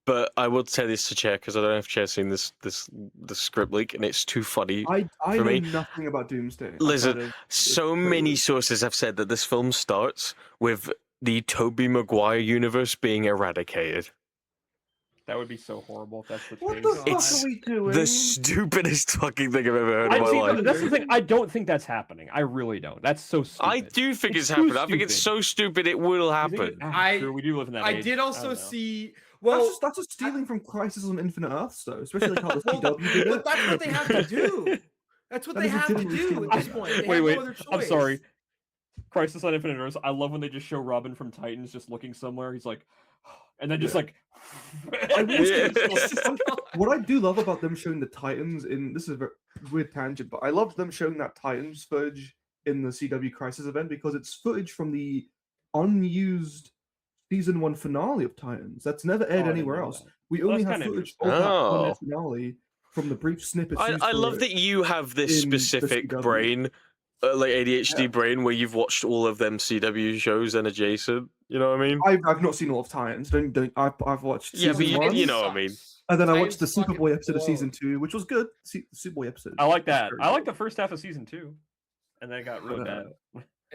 but I will say this to Chair because I don't know if Chair's seen the script leak, and it's too funny I for me. know nothing about Doomsday. Listen, so many sources have said that this film starts with the Tobey Maguire universe being eradicated. That would be so horrible if that's the What case. the fuck It's are we doing? the stupidest fucking thing I've ever heard in my life. That's the thing. I don't think that's happening. I really don't. That's so stupid. I do think it's too happening. I think it's so stupid it will happen. Sure, we do live in that I age. did also don't know. see. Well, that's just stealing from Crisis on Infinite Earths, though. Especially like how the CW did it. but that's what they have to do. That's what That they is have to legitimately do at this stealing. point. They Wait, have no other choice. I'm sorry. Crisis on Infinite Earths. I love when they just show Robin from Titans just looking somewhere. He's like, and then just like. What I do love about them showing the Titans in this is a very weird tangent, but I love them showing that Titans footage in the CW Crisis event because it's footage from the unused season 1 finale of Titans that's never aired anywhere else. We only have footage of that one finale from the brief snippets. I love that you have this specific brain, like ADHD brain, where you've watched all of them CW shows and adjacent. You know what I mean? I've not seen all of Titans. I've watched. Yeah, but season 1, you know what I mean. And then I watched the Superboy episode of season 2, which was good. The Superboy episode. I like that. I like the first half of season 2, and then it got really bad.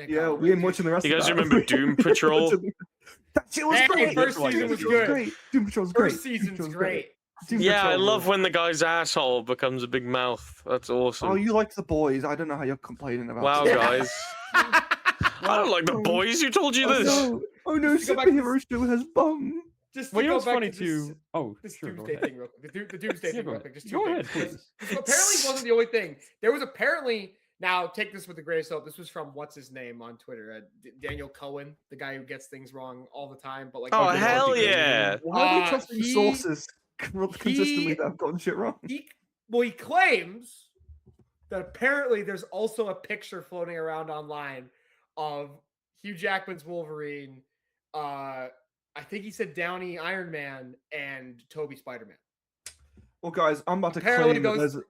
Yeah, we ain't watching the rest. You guys of that. remember Doom Patrol? That shit was great. First season was good. Great. Doom Patrol's great. First season's great. Yeah, I love when the guy's asshole becomes a big mouth. That's awesome. Oh, you like the boys? I don't know how you're complaining about. Wow, it. guys. I don't like the boys. Who told you this? Oh no, superhero show has bum. Just Well, you know go what's back funny to too? Oh, this sure, go Doomsday ahead. thing real quick. The Doomsday thing real quick. Just Go ahead, things. please. This apparently wasn't the only thing. There was apparently, now take this with a grain of salt. This was from what's his name on Twitter, Daniel Cohen, the guy who gets things wrong all the time. But like, Oh hell yeah! Why are we trusting sources consistently that have gotten shit wrong? He claims that apparently there's also a picture floating around online of Hugh Jackman's Wolverine. I think he said Downey Iron Man and Toby Spider-Man. Well, guys, I'm about to Apparently claim.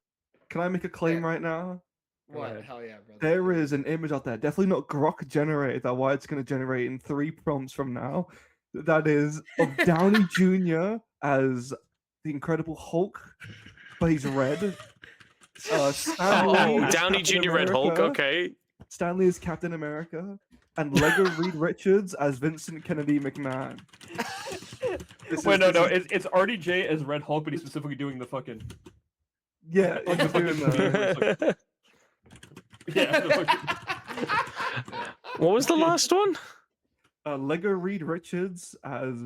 Can I make a claim right now? What? Hell yeah, brother. There is an image out there, definitely not Grok generated, that why it's going to generate in 3 prompts from now. That is of Downey Jr. as the Incredible Hulk, but he's red. Downey Jr. Red Hulk, okay. Stanley is Captain America, and Lego Reed Richards as Vincent Kennedy McMahon. Wait, no, it's RDJ as Red Hulk, but he's specifically doing the fucking. Yeah, I'm doing that. What was the last one? Lego Reed Richards as.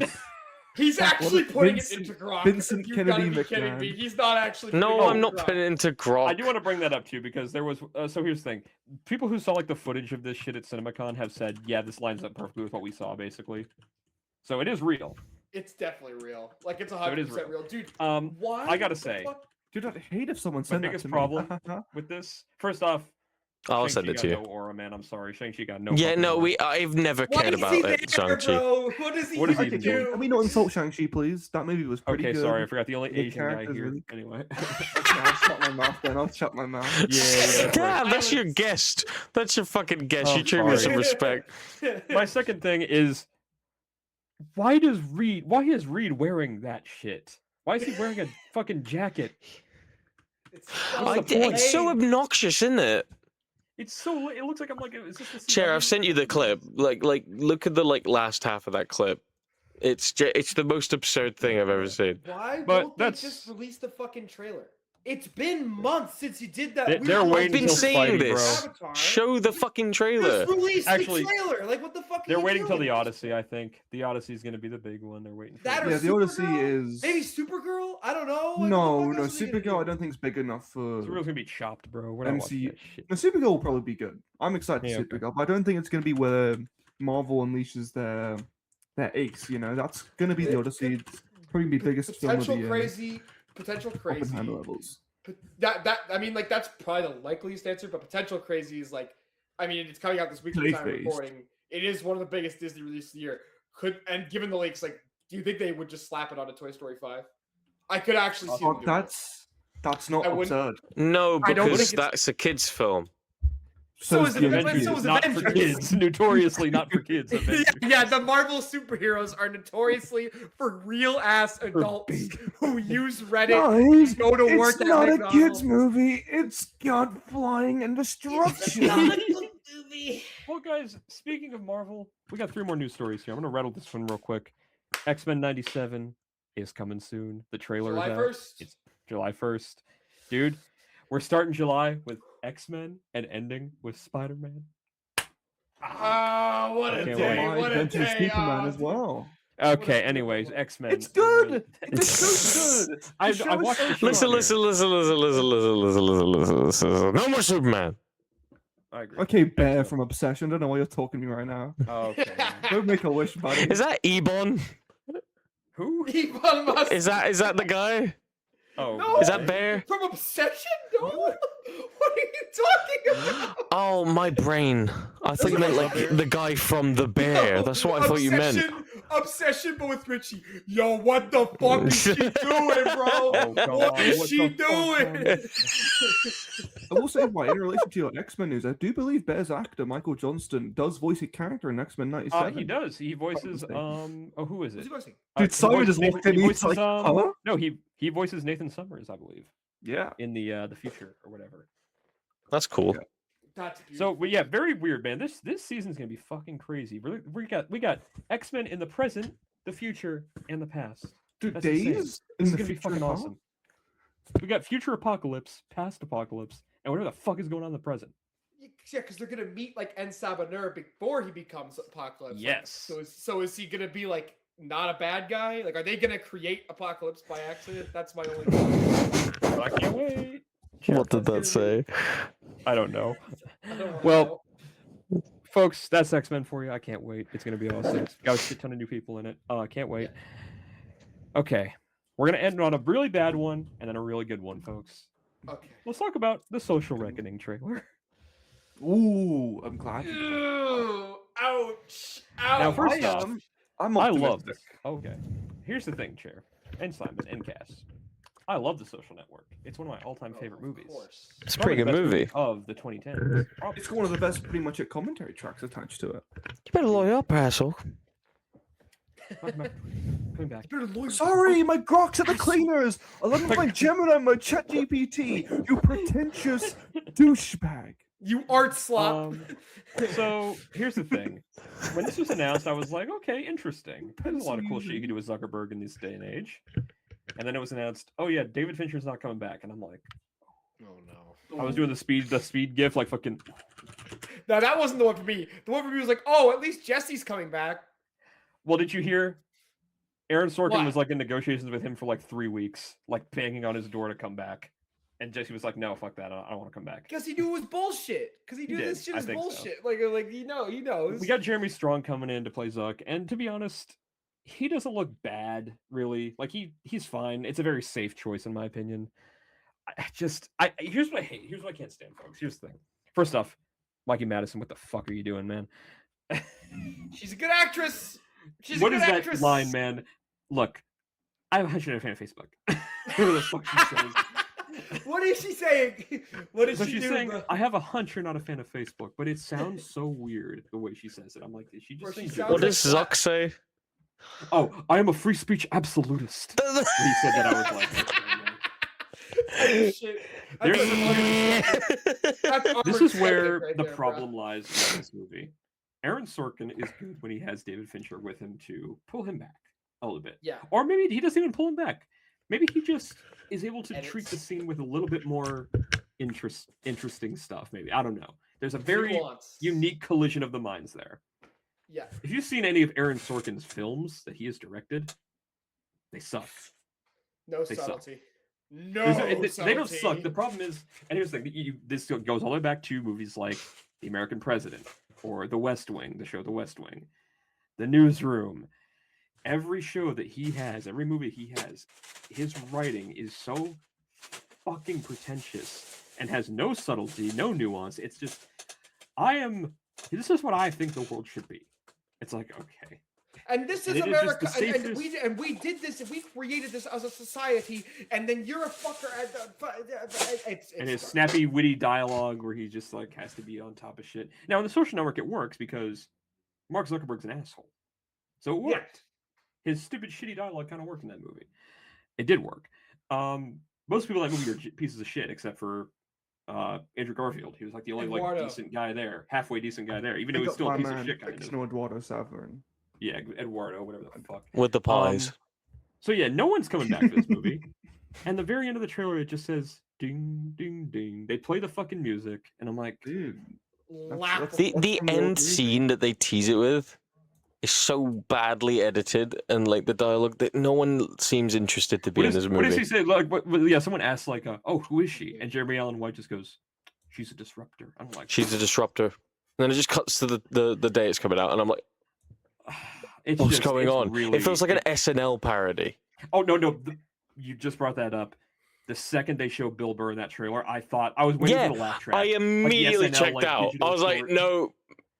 He's actually putting it into Grok. Vincent You've Kennedy gotta be kidding McMahon. me. He's not actually. No, I'm not putting it into Grok. I do want to bring that up too because there was. So here's the thing: people who saw like the footage of this shit at CinemaCon have said, "Yeah, this lines up perfectly with what we saw, basically." So it is real. It's definitely real. Like it's 100% real, dude. Why? I gotta say, dude, I'd hate if someone my said that biggest to me. problem with this. First off, I'll send it to you. No aura, man. I'm sorry, Shang-Chi got no. Yeah, no, aura. I've never What cared is about he it, there, Shang-Chi. bro? What does he even do? Can we not insult Shang-Chi, please? That movie was pretty Okay, good. sorry, I forgot the only The Asian guy character's here. really- Anyway. Okay, I'll shut my mouth then. I'll shut my mouth. Yeah. Damn, that's your guest. That's your fucking guest. Oh, You treat me with some sorry. respect. My second thing is, why is Reed wearing that shit? Why is he wearing a fucking jacket? It's so obnoxious, isn't it? It's so. It looks like I'm like. Is this the Chair, I've sent you the clip. Like, look at the last half of that clip. It's the most absurd thing I've ever seen. Why But don't they that's- just release the fucking trailer? It's been months since you did that. They're weird waiting I've been until saying Spidey, this. bro. Avatar. Show the fucking trailer. Just release Actually, the trailer. Like what the fuck? They're are you waiting till doing? the Odyssey. I think the Odyssey is going to be the big one. They're waiting for That it. or Yeah, the Odyssey Supergirl? is. Maybe Supergirl. I don't know. Like, No, what the fuck else are they gonna Supergirl. I do? don't think is big enough for. Supergirl's gonna be chopped, bro. We're not watching MCU. that shit. No, Supergirl will probably be good. I'm excited Yeah, for okay. Supergirl, but I don't think it's going to be where Marvel unleashes their ace. You know, that's going to be the Odyssey. It's probably be biggest film of the Potential year. crazy. Potential crazy. Oppenheimer levels. That I mean, like that's probably the likeliest answer. But potential crazy is like, I mean, it's coming out this week. At the time of Clayface. recording. It is one of the biggest Disney releases of the year. Given the leaks, like, do you think they would just slap it on a Toy Story 5? I could actually see. them doing it. That's not I wouldn't- absurd. No, I don't because think it's- that's a kids' film. So is the Avengers. So is not for Avengers. kids. Notoriously not for kids. Yeah, the Marvel superheroes are notoriously for real ass adults who use Reddit Guys, to go to work it's at not a McDonald's. kids movie. It's got flying and destruction. Well, guys, speaking of Marvel, we got 3 more news stories here. I'm gonna rattle this one real quick. X-Men '97 is coming soon. The trailer July is out. 1st. It's July 1st. Dude, we're starting July with X-Men and ending with Spider-Man. Ah, what a Okay, day! well, What a Adventures day! Superman Oh, as well. Okay, anyways, X-Men. It's good. It's so good. I The show is watched so the show. Listen, here. listen. No more Superman. I agree. Okay, Bear from Obsession. Don't know why you're talking to me right now. Okay. Don't make a wish, buddy. Is that Ebon? Who? Elon Musk. Is that the guy? Oh, No. Is that Bear? From Obsession? No. What are you talking about? Oh, my brain. I thought you meant like the guy from The Bear. No, That's what I thought you meant. Obsession, but with Richie. Yo, what the fuck is she doing, bro? Oh, God, What is what she the fuck, doing? I will say, why, in relation to your X-Men news, I do believe Bear's actor, Michael Johnston, does voice a character in X-Men 97. He does. He voices who is Who's it? he voicing? Dude, He Simon voices just walked in, he he's voices, like, huh? No, he voices Nathan Summers, I believe, Yeah. in the future or whatever. That's cool. That's So, beautiful. but yeah, very weird, man. This season's gonna be fucking crazy. We got X-Men in the present, the future, and the past. Dude, That's insane. Days This is in the gonna be future, fucking huh? awesome. We got future apocalypse, past apocalypse, and whatever the fuck is going on in the present. Yeah, because they're gonna meet like En Sabanur before he becomes Apocalypse. Like, Yes. so is he gonna be like not a bad guy? Like, are they gonna create Apocalypse by accident? That's my only question. But I can't wait. What did that say? I don't know. I don't Well, know. folks, that's X-Men for you. I can't wait. It's gonna be awesome. It's got a shit ton of new people in it. I can't wait. Okay, we're gonna end on a really bad one and then a really good one, folks. Okay. Let's talk about the Social Reckoning trailer. Ooh, I'm glad. Ew, ouch. Ouch. Now, first off, I'm I optimistic. love this. Okay, here's the thing, Chair and Simon and Cass. I love The Social Network. It's one of my all-time favorite movies. Of course. It's a Probably pretty the good best movie. of the 2010s. Probably. It's one of the best, pretty much, commentary tracks attached to it. You better lawyer up, asshole. Coming back. Sorry, my grok's at the cleaners. I love my Gemini, my ChatGPT. You pretentious douchebag. You art slop. So here's the thing. When this was announced, I was like, okay, interesting. There's a lot of cool shit you can do with Zuckerberg in this day and age. And then it was announced, oh yeah, David Fincher's not coming back. And I'm like, Oh no. I was doing the speed gif like fucking. No, that wasn't the one for me. The one for me was like, oh, at least Jesse's coming back. Well, did you hear? Aaron Sorkin What? was like in negotiations with him for like 3 weeks, like banging on his door to come back. And Jesse was like, no, fuck that. I don't want to come back. Because he knew it was bullshit. Because he knew He did. this shit I is think so. bullshit. Like he knows. We got Jeremy Strong coming in to play Zuck, and to be honest, he doesn't look bad, really. Like he's fine. It's a very safe choice in my opinion. Here's what I hate. Here's what I can't stand, folks. Here's the thing. First off, Mikey Madison, what the fuck are you doing, man? She's a good actress. She's What a is good that actress. line, man? Look, I'm a fan of Facebook. Whatever the fuck she says. What is she saying? What is So she she's doing? saying, bro? I have a hunch you're not a fan of Facebook, but it sounds so weird the way she says it. I'm like, is she Bro, just she saying sounds What like does Zuck say? Oh, I am a free speech absolutist. When he said that, I was like, Oh, shit. There's That's this awkward is shit where right the there, bro. problem lies with this movie. Aaron Sorkin is good when he has David Fincher with him to pull him back a little bit. Yeah. Or maybe he doesn't even pull him back. Maybe he just is able to treat the Edits. scene with a little bit more interesting stuff. Maybe. I don't know. There's a very Nuance. unique collision of the minds there. Yeah. If you've seen any of Aaron Sorkin's films that he has directed, they suck. No They suck. subtlety. No They don't suck. subtlety. The problem is, and here's the thing: this goes all the way back to movies like The American President or The West Wing, the show The West Wing, The Newsroom. Every show that he has, every movie he has, his writing is so fucking pretentious and has no subtlety, no nuance. It's just, this is what I think the world should be. It's like, okay. And this is And it is just America, the and we did this, and we created this as a society, and then you're a fucker. And his snappy, witty dialogue where he just like has to be on top of shit. Now, in the Social Network, it works because Mark Zuckerberg's an asshole, so it worked. His stupid, shitty dialogue kind of worked in that movie. It did work. Most people in that movie are pieces of shit, except for Andrew Garfield. He was like the only like decent guy there, halfway decent guy there, even though he's still a piece of shit. Kind of. Eduardo Saverin. Yeah, Eduardo, whatever the fuck. With the pies. So yeah, no one's coming back for this movie. And the very end of the trailer, it just says ding, ding, ding. They play the fucking music, and I'm like, dude. The end scene that they tease it with is so badly edited, and like the dialogue that no one seems interested to be in this movie. What does he say? Like, yeah, someone asks like, "Oh, who is she?" And Jeremy Allen White just goes, "She's a disruptor." I'm like, "She's a disruptor." And then it just cuts to the day it's coming out, and I'm like, "What's going on?" Really, it feels like an SNL parody. Oh no, you just brought that up. The second they show Bill Burr in that trailer, I was waiting for the laugh track. I immediately checked out. I was like, no.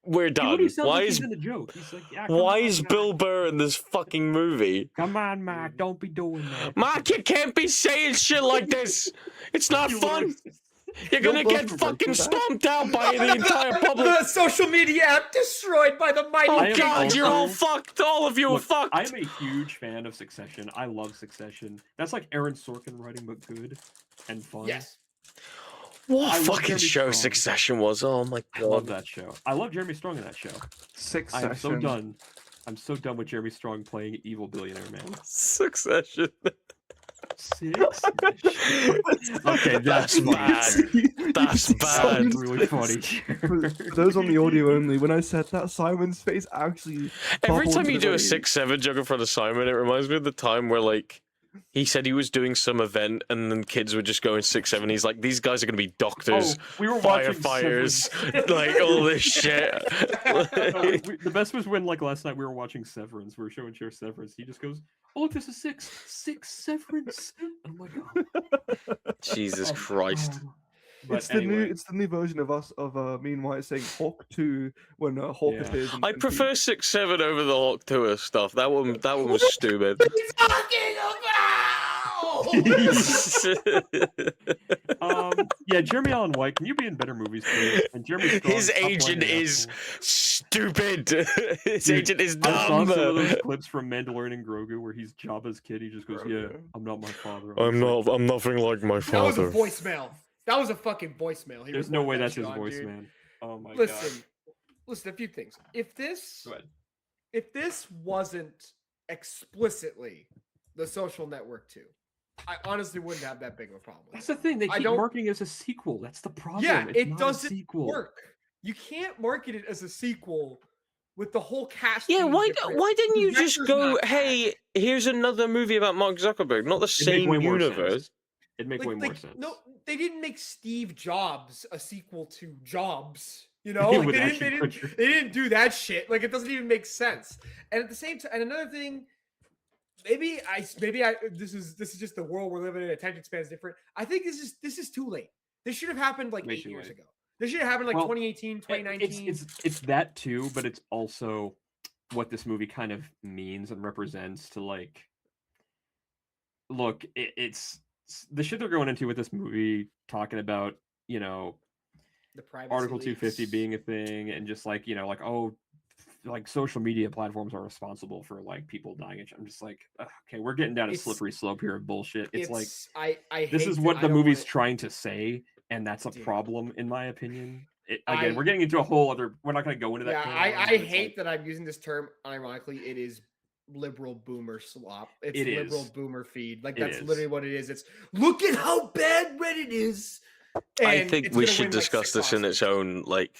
We're done. Why is Bill Burr in this fucking movie? Come on, Mark, don't be doing that. Mark, you can't be saying shit like this. It's not fun. You're gonna get fucking stomped out by the entire public. The social media app destroyed by the mighty. Oh God, you're all fucked. All of you are fucked. I'm a huge fan of Succession. I love Succession. That's like Aaron Sorkin writing, but good and fun. Yes. What a fucking show Succession was. Oh my God. I love that show. I love Jeremy Strong in that show. Succession. I'm so done. I'm so done with Jeremy Strong playing evil billionaire man. Succession. Okay, that's bad. That's bad. Really funny. For those on the audio only, when I said that, Simon's face actually. Every time you do a 6-7 joke in front of Simon, it reminds me of the time where like he said he was doing some event and then kids were just going 6-7. He's like, these guys are gonna be doctors, firefighters, like all this shit. The best was when like last night we were watching Severance. We were showing Cher Severance. He just goes, "Oh, look, this is six Severance." I'm like, oh. Jesus Christ. It's the new version of us me and White saying Hawk 2 when Hawk appears. I prefer 6-7 over the Hawk 2 stuff. That one was stupid. Yeah, Jeremy Allen White, can you be in better movies, please? And Jeremy Strong, his agent is stupid. His agent is dumb. I saw some of those clips from Mandalorian and Grogu where he's Jabba's kid. He just goes, "Yeah, I'm not my father. I'm nothing like my father." That was a voicemail. That was a fucking voicemail. There's no way that's his voice, dude. Man. Oh my God. Listen, a few things. If this wasn't explicitly The Social Network 2, I honestly wouldn't have that big of a problem with That's the thing. They keep marketing it as a sequel. That's the problem. Yeah, it doesn't work. You can't market it as a sequel with the whole cast. Yeah, why didn't you just go, "Hey, here's another movie about Mark Zuckerberg, not the same universe"? It'd make way more sense. No, they didn't make Steve Jobs a sequel to Jobs. You know, like they didn't do that shit. Like it doesn't even make sense. And at the same time, and another thing, maybe this is just the world we're living in. Attention span is different. I think this is too late. This should have happened like 8 years ago. This should have happened like 2018, 2019. It's that too, but it's also what this movie kind of means and represents to like. Look, it's the shit they're going into with this movie, talking about, you know, the privacy Article 250 being a thing, and just like, you know, like, oh, like social media platforms are responsible for like people dying. I'm just like, okay, we're getting down a slippery slope here of bullshit. It's like this is what the movie's trying to say, and that's a problem in my opinion. Again, we're getting into a whole other. We're not going to go into that. Yeah, I hate that I'm using this term. Ironically, it is liberal boomer slop. It's liberal boomer feed. Like that's literally what it is. It's look at how bad Reddit is. I think we should discuss this in its own like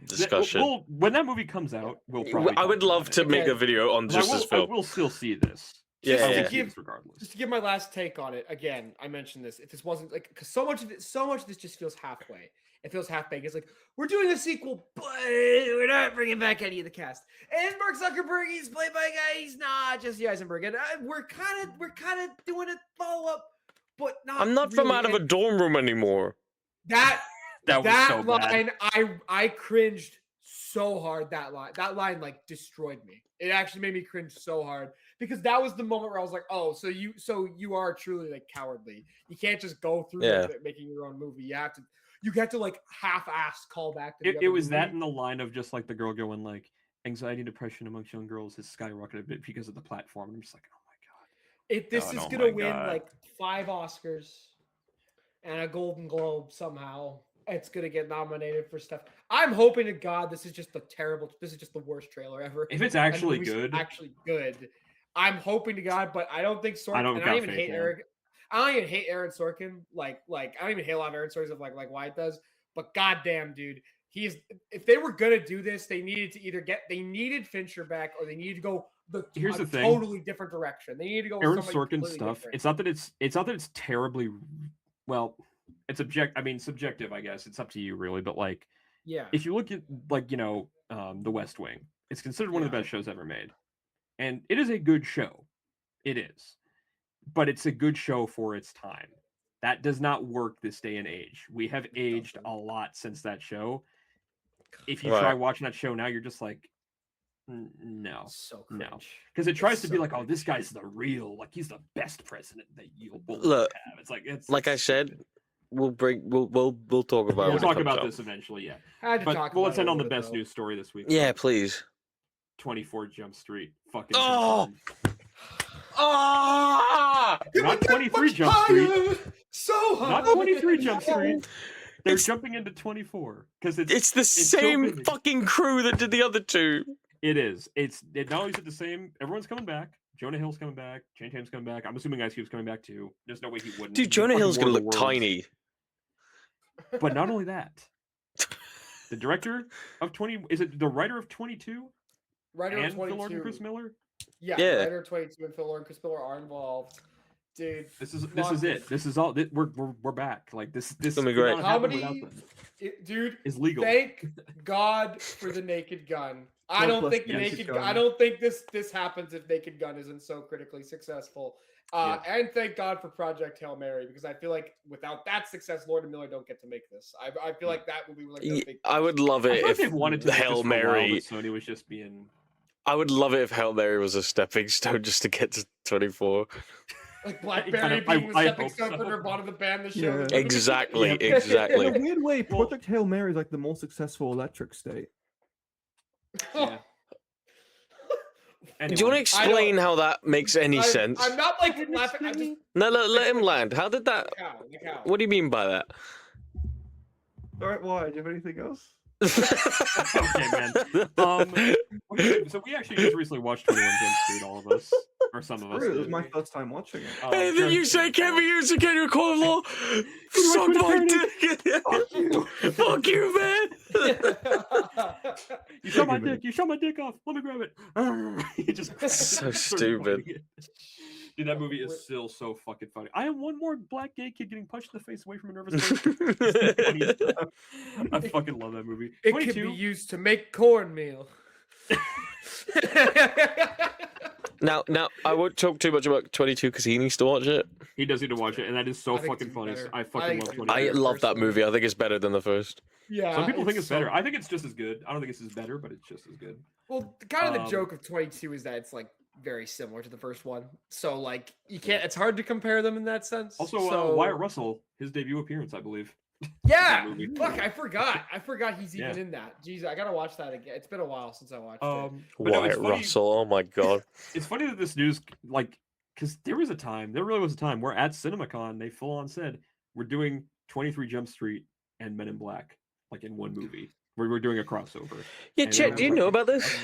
discussion. When that movie comes out, we'll probably. I would love to make a video on just this film. We'll still see this. Yeah. Regardless. Just to give my last take on it. Again, I mentioned this. If this wasn't like, because so much of this just feels halfway. It feels half-baked. It's like, we're doing a sequel, but we're not bringing back any of the cast. And Mark Zuckerberg, he's played by a guy, he's not Jesse Eisenberg. And we're kind of doing a follow-up, but not I'm not really. from out of a dorm room anymore. That was so line, bad. I cringed so hard that line. That line like destroyed me. It actually made me cringe so hard because that was the moment where I was like, "Oh, so you are truly like cowardly. You can't just go through with it, making your own movie. You have to like half-ass call back to it was movie. That in the line of just like the girl going like anxiety and depression amongst young girls has skyrocketed a bit because of the platform. And I'm just like, oh my god. This is gonna win like 5 Oscars and a Golden Globe somehow. It's gonna get nominated for stuff. I'm hoping to God this is just the worst trailer ever. If it's actually good, I'm hoping to God, but I don't think Sorkin. I don't even hate Aaron Sorkin. Like I don't even hate a lot of Aaron Sorkin of like Wyatt does. But goddamn, dude, if they were gonna do this, they needed Fincher back, or they needed to go Here's the thing. Totally different direction. They need to go Aaron Sorkin stuff. Different. It's not that it's terribly well. It's subjective, I guess. It's up to you, really. But like, yeah, if you look at like The West Wing, it's considered one of the best shows ever made, and it is a good show. It is, but it's a good show for its time. That does not work this day and age. We have aged a lot since that show. If you try watching that show now, you're just like, no, because it tries to be like, oh, this guy's the real, like he's the best president that you'll have. It's like I said. We'll talk about. We'll talk about this eventually. Yeah, but let's end on the best news story this week. Yeah, please. 24 Jump Street. Fucking. Oh. Not 23 Jump Street. So high. Not 23 Jump Street. They're jumping into 24 because it's the same fucking crew that did the other 2. It is. It not only is it the same. Everyone's coming back. Jonah Hill's coming back. Channing Tatum's coming back. I'm assuming Ice Cube's coming back too. There's no way he wouldn't. Dude, Jonah Hill's gonna look tiny. But not only that, the director of 20 is it the writer of 22? Writer and of 22. Phil Lord and Chris Miller? Yeah, writer of 22 and Phil Lord and Chris Miller are involved. Dude, this is it. This is all. We're back. Like this gonna be great. Comedy, dude, is legal. Thank God for the Naked Gun. I don't think I don't think this happens if Naked Gun isn't so critically successful. And thank God for Project Hail Mary, because I feel like without that success, Lord and Miller don't get to make this. I feel like that would be like a big. I would love it if they wanted to Hail Mary. Sony was just being. I would love it if Hail Mary was a stepping stone just to get to 24. Like Blackberry being the stepping stone for Nirvana the band, the show. Yeah. Exactly. In a weird way, Project Hail Mary is like the more successful Electric State. Yeah. Anyway, do you want to explain how that makes any sense? I'm not like laughing. I'm just... No, let him land. How did that? The cow. What do you mean by that? All right, why? Do you have anything else? Okay, man. So we actually just recently watched 21 Jump Street, all of us, or some of us. It was my first time watching it. Hey, then you say can't be used to get your court of law. Suck my dick. Fuck you, man. You shot my dick. You shot my dick off. Let me grab it. He just so stupid. Dude, that movie is still so fucking funny. I am one more black gay kid getting punched in the face away from a nervous person. I fucking love that movie. It can be used to make cornmeal. Now, I won't talk too much about 22 because he needs to watch it. He does need to watch it, and that is so fucking funny. I fucking love 22. I love that movie. I think it's better than the first. Yeah, some people think it's better. I think it's just as good. I don't think it's as better, but it's just as good. Well, kind of the joke of 22 is that it's like very similar to the first one, so like you can't. It's hard to compare them in that sense. Also, Wyatt Russell, his debut appearance, I believe. Yeah, fuck, I forgot he's even in that. Jeez, I gotta watch that again. It's been a while since I watched it. Wyatt Russell, oh my god. It's funny that this news, like, because there really was a time where at CinemaCon they full on said we're doing 23 Jump Street and Men in Black like in one movie. We're doing a crossover. Yeah, Chet, do you know about this?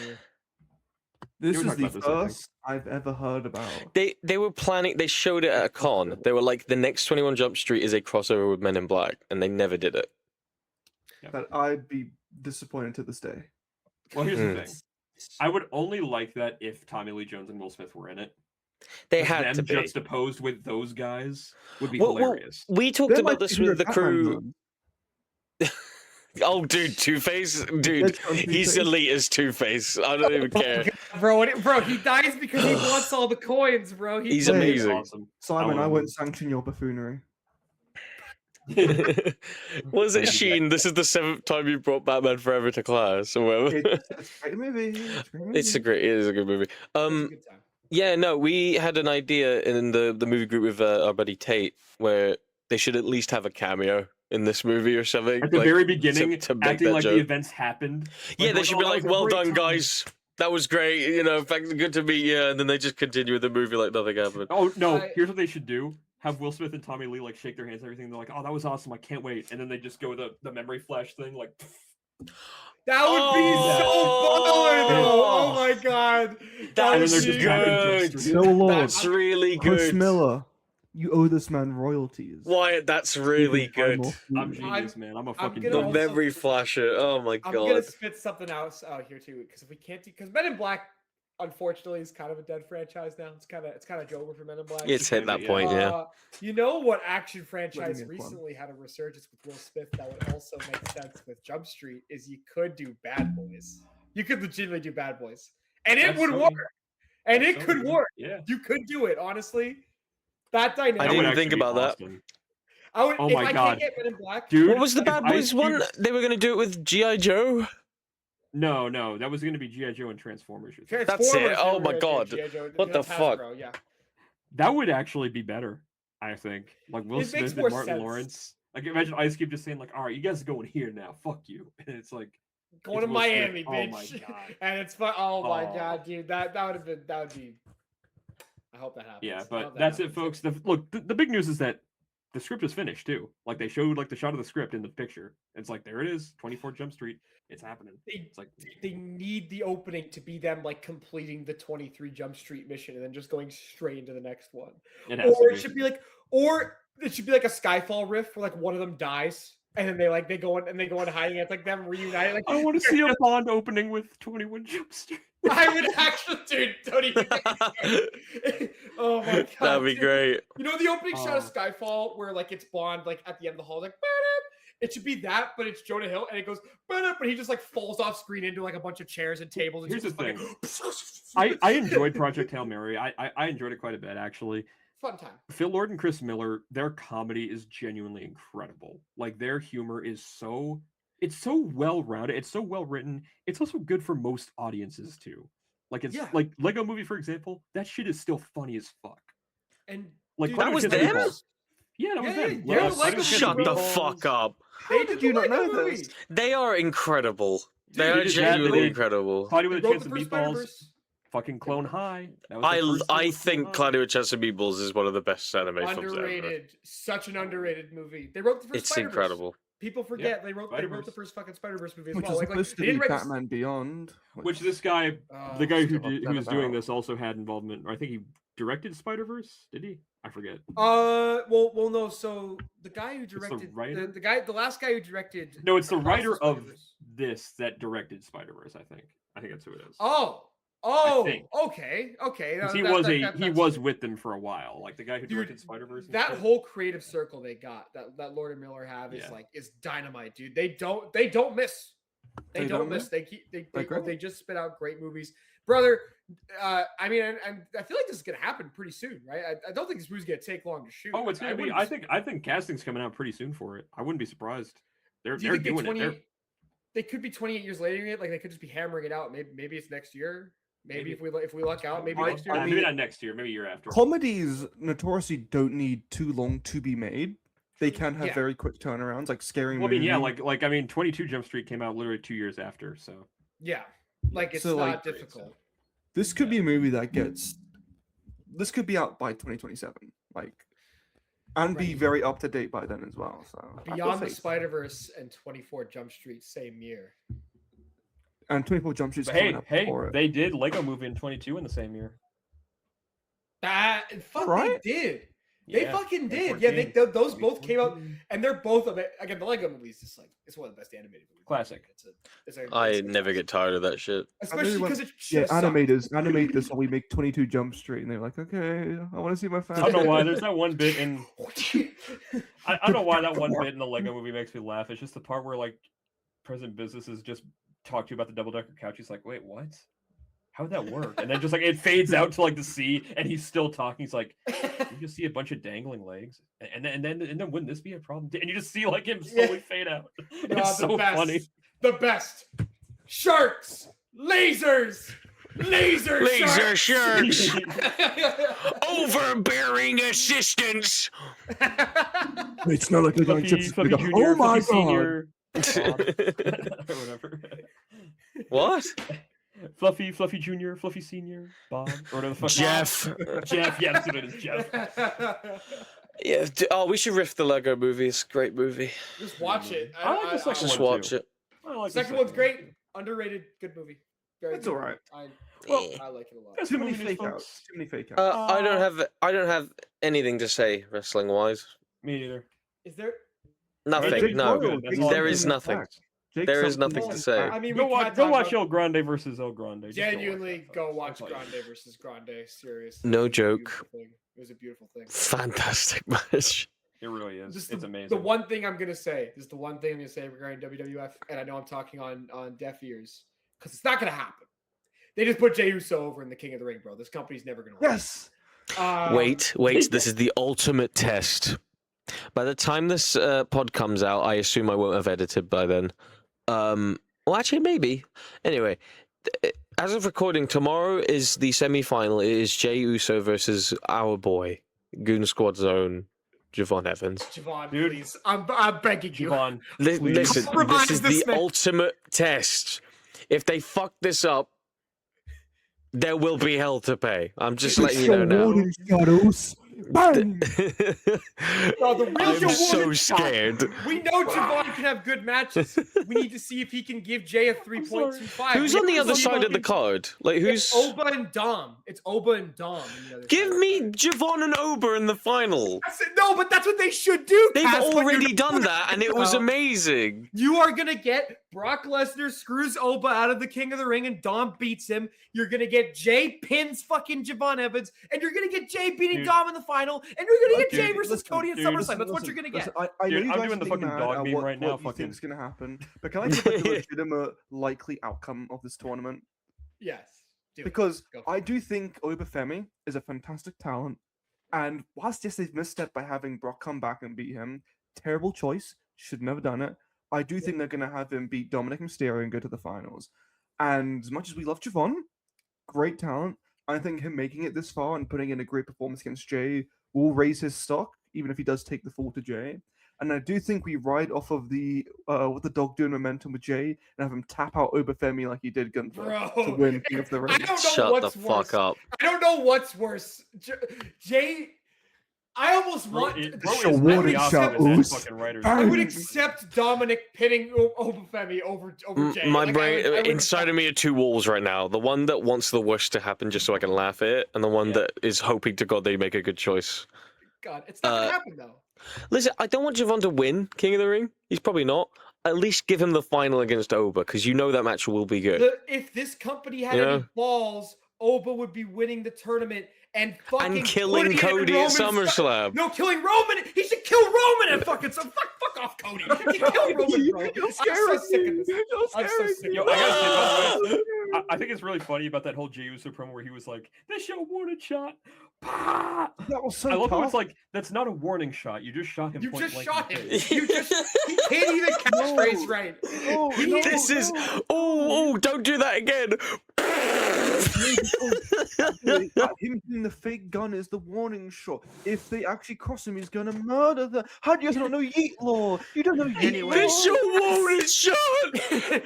This is the first I've ever heard about. They were planning. They showed it at a con. They were like, the next 21 Jump Street is a crossover with Men in Black, and they never did it. But I'd be disappointed to this day. Well, here's the thing. I would only like that if Tommy Lee Jones and Will Smith were in it. They had to be juxtaposed with those guys would be hilarious. We talked about this with the crew. Oh, dude, Two-Face, dude, he's elite as Two-Face. I don't even care, bro. He dies because he wants all the coins, bro. He's amazing. Awesome. Simon, I won't sanction your buffoonery. Was it Sheen? This is the 7th time you brought Batman Forever to class, or whatever. It's a great movie. It's a great movie. It is a good movie. It's a good time. Yeah, no, we had an idea in the movie group with our buddy Tate where they should at least have a cameo in this movie or something. At the very beginning, to make acting that like joke. the events happened. Yeah, they should be like, well done, time. guys. That was great. You know, thanks, good to meet you. And then they just continue with the movie like nothing happened. Oh, no. Here's what they should do. Have Will Smith and Tommy Lee, like, shake their hands and everything. They're like, oh, that was awesome. I can't wait. And then they just go with the memory flash thing, like... That would be so baller, though. Oh my god. That's good. No Lord. That's really good. Chris Miller, you owe this man royalties. Wyatt, that's really good. I'm genius, man. I'm a fucking gonna The genius. also- memory flasher. Oh my I'm god. gonna spit something else out here too, because if we can't do, because Men in Black, unfortunately, is kind of a dead franchise now. It's kind of over for Men in Black. It's hit that point, yeah. You know what action franchise Living in fun. recently had a resurgence with Will Smith that would also make sense with Jump Street is you could do Bad Boys. You could legitimately do Bad Boys, and it would work. And it could work. Yeah. You could do it, honestly. That dynamic. I didn't even think about that. I would, Oh if my I God. can't get Men in Black, Dude, What was the if Bad Ice Boys one? Cube- They were going to do it with G.I. Joe? No, that was going to be G.I. Joe and Transformers. That's it. Oh my Transformers, God. G.I. Joe, What the that's fuck? Hasbro, yeah. That would actually be better, I think. Like Will It makes Smith more and Martin sense. Lawrence. Like imagine Ice Cube just saying like, "All right, you guys are going here now. Fuck you." And it's like Going it's to Will Smith. Miami, Oh bitch. my God. And it's fun. Oh my Oh. god, dude. That would be. I hope that happens. Yeah, I hope but that that's it, happens. folks. The big news is that the script is finished too. Like they showed like the shot of the script in the picture. It's like there it is, 24 Jump Street. It's happening. It's like They need the opening to be them like completing the 23 Jump Street mission and then just going straight into the next one. it has Or to it be. should be like, or it should be like a Skyfall riff where like one of them dies and then they go into hiding. It's like them reunited. Like I want to see a Bond opening with 21 Jump Street. I would actually, dude. Don't even. Oh my god, That'd be dude. great. You know the opening shot of Oh. Skyfall where like it's Bond like at the end of the hall like. "Ba-da." It should be that, but it's Jonah Hill, and it goes, "Ba-da," but he just like falls off screen into like a bunch of chairs and tables. And Here's just the fucking- I enjoyed Project Hail Mary. I enjoyed it quite a bit actually. Fun time. Phil Lord and Chris Miller, their comedy is genuinely incredible. Like their humor is so well rounded. It's so well written. It's also good for most audiences too. Like it's Yeah. like Lego Movie, for example. That shit is still funny as fuck. And Like dude, That Cloudy was with Chance and them? Meatballs. Yeah, that was Yeah, them. yeah, Lego Lego Cloudy with Chance and Shut the Meatballs. fuck up. they did did you the not Lego know movie. this? They are incredible. They Dude, are it is that, genuinely they- incredible. Cloudy They with wrote Chance the and first Meatballs. Spider-Verse. Fucking Clone High. That was the first I one with think Clone Cloudy with Chance and Meatballs is one of the best anime films ever. Underrated. Such an underrated movie. They wrote the first It's Spider-Verse. incredible. People forget they wrote the Spider-Verse. first fucking Spider-Verse movie as Which well. is Like supposed to they be didn't write Batman Beyond. Which this guy, Oh, the guy still who upset was doing about. this also had involvement. Or I think he directed Spider-Verse. Did he? I forget. well, no. So the guy who the directed writer? the last guy who directed. No, it's the Across writer of Spider-Verse. this that directed Spider-Verse. I think that's who it is. Oh, think. okay. 'Cause he That's- was with them for a while. Like the guy who Dude, directed Spider-Verse. and That shit. whole creative circle they got that Lord and Miller have is Yeah. like is dynamite, dude. They don't miss. They don't miss. They keep They're great. they just spit out great movies, brother. I mean, and I feel like this is gonna happen pretty soon, right? I don't think this movie's gonna take long to shoot. Oh, it's gonna be. wouldn't- I think casting's coming out pretty soon for it. I wouldn't be surprised. They're Do you think doing it. they could be 28 years later yet? Like they could just be hammering it out. Maybe it's next year. Maybe Maybe. if we luck out, maybe I- next year. I Maybe mean- not next year. Maybe year after. Comedies notoriously don't need too long to be made. They can have Yeah. very quick turnarounds, like Scary Well, I mean, Movie. yeah, like I mean, 22 Jump Street came out literally 2 years after. So Yeah, like it's So, not like- difficult. This could be a movie that gets. This could be out by 2027, like, and be Right. very up to date by then as well. So I feel Beyond the faith. Spider-Verse and 24 Jump Street same year. And 24 Jump Street's but coming up hey, before it. they did Lego Movie in 22 in the same year. Fuck, Right? they did. They Yeah, fucking did. Yeah, 2014. those both came out, and they're both of it. Again, the Lego movie is just like it's one of the best animated movies. Classic. I never get tired of that shit. especially want- because it's Yeah, just animators animate this while we make 22 Jump Street, and they're like, okay, I want to see my I family. don't know why. There's that one bit in. I don't know why that one bit in the Lego Movie makes me laugh. It's just the part where like President Business is just talk to you about the double decker couch. He's like, wait, what? how would that work? And then just like it fades out to like the sea, and he's still talking. He's like, you just see a bunch of dangling legs, and then wouldn't this be a problem? And you just see like him slowly fade out. It's so funny. The best. Sharks, lasers, laser sharks, overbearing assistants. It's not like they're going chips. Fluffy Go, Junior, oh my Fluffy god! Senior, or whatever. What? Fluffy Junior, Fluffy Senior, Bob, or whatever the fuck. Jeff. Jeff, yeah, that's what it is, Jeff. Yeah. Oh, we should riff the Lego movie. It's a great movie. Just watch it. I like the second Just one watch too. it. I like Second one's great. Underrated. Good movie. Very It's good. alright. I like it a lot. Too many fake outs. Too many fake outs. I don't have anything to say wrestling wise. Me neither. Is there? Nothing. Jake No, Royal, That's Jake all there something is in nothing. fact. Jake There is something nothing in to say. fact. I mean, Go we watch, can't go talk watch about- El Grande versus El Grande. Just go watch Genuinely, that go stuff. watch That's all you Grande need. versus Grande. Seriously. No It was a joke. beautiful thing. It was a beautiful thing. Fantastic match. It really is. Just It's the amazing. one thing I'm gonna say. This is the one thing I'm gonna say regarding WWF, and I know I'm talking on deaf ears because it's not gonna happen. They just put Jey Uso over in the King of the Ring, bro. This company's never gonna win. Yes. Wait. This is the ultimate test. By the time this pod comes out, I assume I won't have edited by then. Well, actually, maybe. Anyway, as of recording, tomorrow is the semi-final. It is Jey Uso versus our boy, Goon Squad's own Javon Evans. Javon, Dude. please. I'm begging you. Javon, Listen, Compromise this is this the man. ultimate test. If they fuck this up, there will be hell to pay. I'm just letting you know now. Warning shadows. Bang! Bro, the real I'm Javon so is shot. scared. We know Javon can have good matches. We need to see if he can give Jay a 3.25. Who's on the other side of the card? Like, It's who's? Oba and Dom. It's Oba and Dom. on the other Give side. me Javon and Ober in the final. I said, no, but that's what they should do. They've Cass, but you're already not done doing that, and it it. was No. amazing. You are gonna get Brock Lesnar screws Oba out of the King of the Ring, and Dom beats him. You're gonna get Jay pins fucking Javon Evans, and you're gonna get Jay beating Dude. Dom in the final, and you're gonna get Dude, Jay versus listen, Cody at dude, SummerSlam. That's what you're gonna get. I know Dude, you I'm guys doing the are fucking mad dog at meme what, right now, what you fucking- think's gonna happen, but can I give like a legitimate, likely outcome of this tournament? Yes. Do it. Because Go for I it. do think Obafemi is a fantastic talent, and whilst yes they've misstepped by having Brock come back and beat him, terrible choice, should never done it. I do think they're gonna have him beat Dominic Mysterio and go to the finals. And as much as we love Javon, great talent, I think him making it this far and putting in a great performance against Jay will raise his stock, even if he does take the fall to Jay. And I do think we ride off of the what the dog doing momentum with Jay and have him tap out Obafemi like he did Gunther to Bro, win King of the I Ring. don't know Shut the what's fuck worse. up. I don't know what's worse. Jay, I almost want. Bro Show is warning the opposite of shows. that fucking writers. I would Bang. accept Dominic pinning Obafemi over Jay. My Like, brain, I would inside accept of me are two walls right now. The one that wants the worst to happen just so I can laugh at it, and the one Yeah. that is hoping to God they make a good choice. God, it's not gonna happen though. Listen, I don't want Javon to win King of the Ring. He's probably not. At least give him the final against Oba, because you know that match will be good. If this company had You any know? balls, Oba would be winning the tournament and fucking And killing putting it in Cody at Roman's SummerSlam. No, killing Roman. He should kill Roman and fucking fuck off Cody. He should kill Roman, bro. I'm so sick of this. I'm so sick Yo, of I gotta this. say, by the way, I think it's really funny about that whole Jey Uso promo where he was like, "This show warning shot." Pah! That was so I love how tough. it's like that's not a warning shot. You just shot him. You point just blank shot in the him. face. You just he can't even catchphrase right. No, no, This is no. oh, don't do that again. Him hitting the fake gun is the warning shot. If they actually cross him, he's gonna murder them. How do you guys not know Yeet Law? You don't know Yeet Anyway. Law. This your warning shot.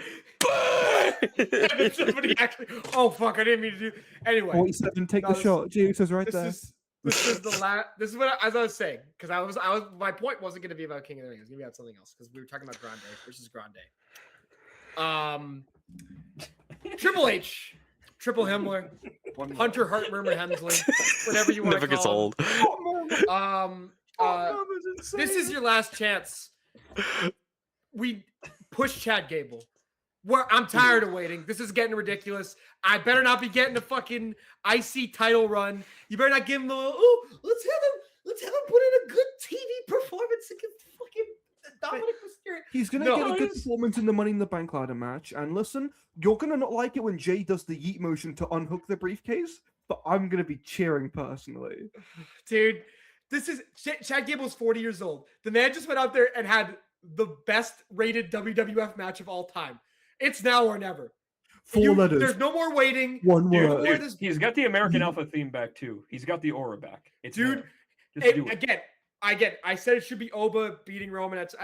And somebody actually. Oh fuck! I didn't mean to do. Anyway, 47, take No, the this- shot. Jesus right this there. is the last. This is what as I was saying because I was my point wasn't going to be about King of the Ring. It was going to be about something else because we were talking about Grande versus Grande. Triple H, Triple Himmler, Hunter Hart, Murmur Hemsley, whatever you want Never to gets call old. him. This is your last chance. We push Chad Gable. I'm tired of waiting. This is getting ridiculous. I better not be getting a fucking IC title run. You better not give him the let's have him put in a good TV performance against fucking Dominic Mysterio. He's gonna No, get a good he's- performance in the Money in the Bank ladder match. And listen, you're gonna not like it when Jay does the yeet motion to unhook the briefcase, but I'm gonna be cheering personally. Dude, this is Chad Gable's 40 years old. The man just went out there and had the best rated WWF match of all time. It's now or never. Four letters. There's no more waiting. One Dude, word. dude, he's got the American Alpha theme back too. He's got the aura back. It's Dude, there. Just do it. Again, I said it should be Oba beating Roman at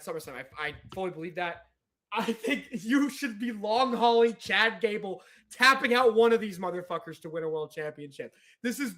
SummerSlam. I fully believe that. I think you should be long hauling Chad Gable, tapping out one of these motherfuckers to win a world championship. This is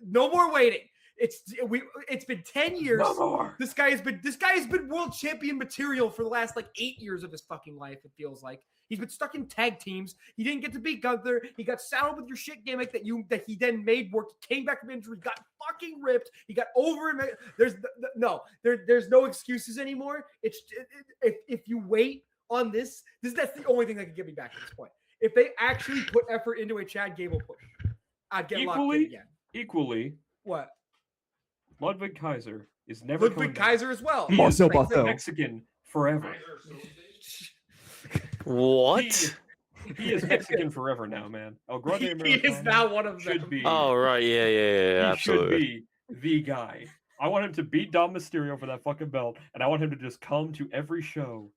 no more waiting. It's been 10 years. No more. This guy has been world champion material for the last like 8 years of his fucking life. It feels like he's been stuck in tag teams. He didn't get to beat Gunther. He got saddled with your shit gimmick that he then made work. He came back from injury, got fucking ripped. He got over him. There's no excuses anymore. If you wait on that's the only thing that can get me back to this point. If they actually put effort into a Chad Gable push, I'd get locked in again. Equally, What? Ludwig Kaiser is never Ludwig Kaiser as well. Marcel He is Barthel. Mexican forever. What? He is Mexican forever now, man. El Grande He is Americano now one of them. should be. Oh right, yeah, he absolutely. should be the guy. I want him to beat Dom Mysterio for that fucking belt, and I want him to just come to every show,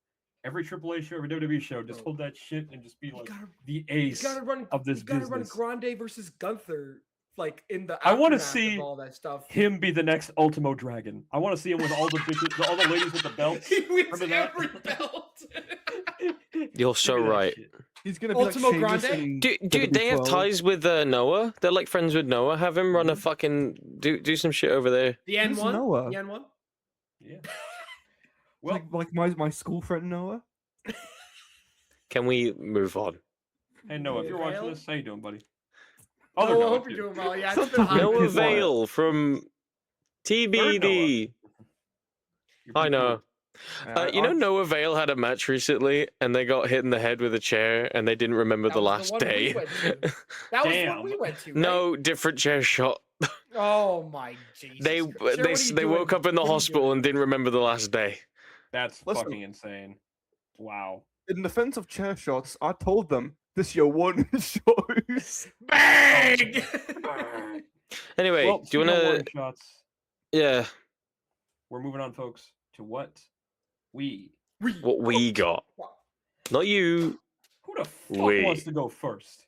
every AAA show, every WWE show, just hold that shit and just be like the ace of this gotta business. run Grande versus Gunther, like in the. I want to aftermath see of all that stuff. him be the next Ultimo Dragon. I want to see him with all the bitches, all the ladies with the belts. He wins Remember that? every belt. You're so Give me that right. shit. He's gonna be Ultimo like Sheamus Grande? in Dude, they have WWE12. ties with Noah. They're like friends with Noah. Have him run a fucking do some shit over there. The Who's N1. Noah? The N1. Yeah. Well, Like my school friend Noah. Can we move on? hey Noah, if you're Vale? watching this, how you doing, buddy? Oh, Other I Noah, hope too. you're doing well. Yeah, it's Sometimes been hot. Noah his wife. Vale from TBD. You're I pretty know. cool. You know, Noah Vale had a match recently, and they got hit in the head with a chair, and they didn't remember That the was last one we day. went to. That was Damn. what we went to. Right? No, different chair shot. Oh my Jesus. They Christ. Jared, what are you they woke doing? up in the What are you hospital doing? and didn't remember the last day. That's Listen. fucking insane. Wow. In defense of chair shots, I told them this your one shows. Bang! Anyway, Well, do you speaking of wanna? warning shots, Yeah, we're moving on, folks, to what what we got? Not you. Who the fuck We. wants to go first?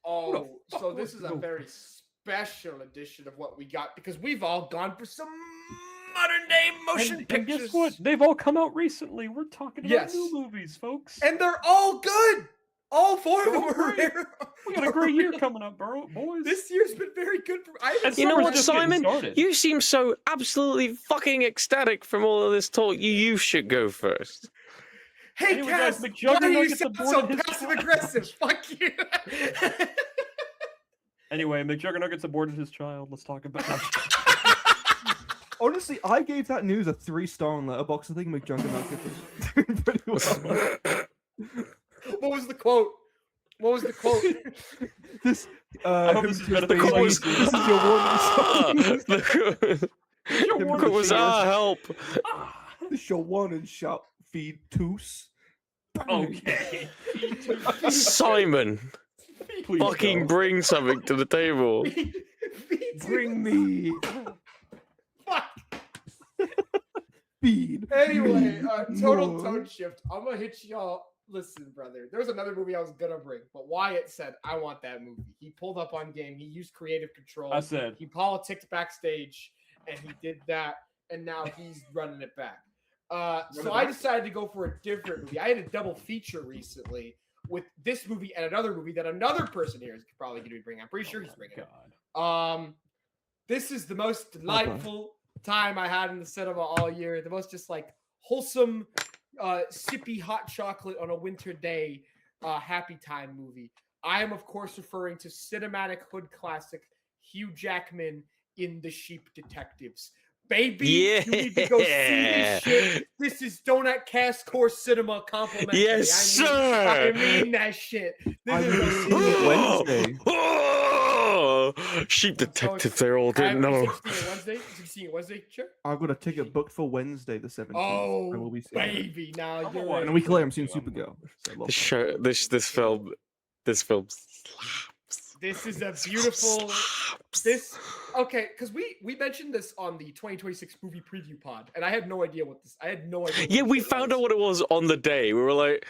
Oh, fuck so this wants is to a go very first? special edition of what we got because we've all gone for some modern day motion And pictures. guess what? They've all come out recently. We're talking about Yes. new movies, folks. And they're all good. All four of them They're all are great. rare. We got a great year coming up, boys. This year's been very good for. And You know summer's what, just getting Simon? started. You seem so absolutely fucking ecstatic from all of this talk. You should go first. Hey, Anyway, guys, Cass, why McJuggernaut do you gets sound aboard so his passive truck. aggressive? Fuck you. Anyway, McJuggernaut gets aborted his child. Let's talk about that. Honestly, I gave that news a 3-star on Letterboxd. I think McJuggernaut is doing pretty well. What was the quote? What was the quote? This, I hope him this is just better being than like, Legacy. this is your one and The Your Him warning quote was, shot. help. this is your one and shout feed toos. Okay. Simon, Please fucking go. bring something to the table. Bring me Fuck. feed. Anyway, total more. tone shift. I'm gonna hit y'all. Listen, brother. There was another movie I was gonna bring, but Wyatt said I want that movie. He pulled up on game. He used creative control. I said, He politicked backstage, and he did that, and now he's running it back. So I decided to go for a different movie. I had a double feature recently with this movie and another movie that another person here is probably going to be bringing. I'm pretty sure he's bringing it. God. This is the most delightful time I had in the cinema all year. The most just like wholesome, sippy hot chocolate on a winter day, happy time movie. I am of course referring to cinematic hood classic Hugh Jackman in The Sheep Detectives. Baby, Yeah. you need to go see this shit. This is Donut Cast Course Cinema complimentary. Yes, I sir. mean that shit. This I'm is gonna a- see it Wednesday. Oh! Sheep so detective, they're all didn't you know. said you're seeing it Wednesday? You seeing it Wednesday? Sure. I've got a ticket booked for Wednesday the 17th. I will Oh, be seeing it. baby! Now I'm you're away. And a week later, I'm Yeah, seeing Supergirl. So love This that. show, this film slaps. This is a beautiful. This okay, because we mentioned this on the 2026 movie preview pod, and I had no idea what this. I had no idea. What Yeah, this we shit found was. out what it was on the day. We were like,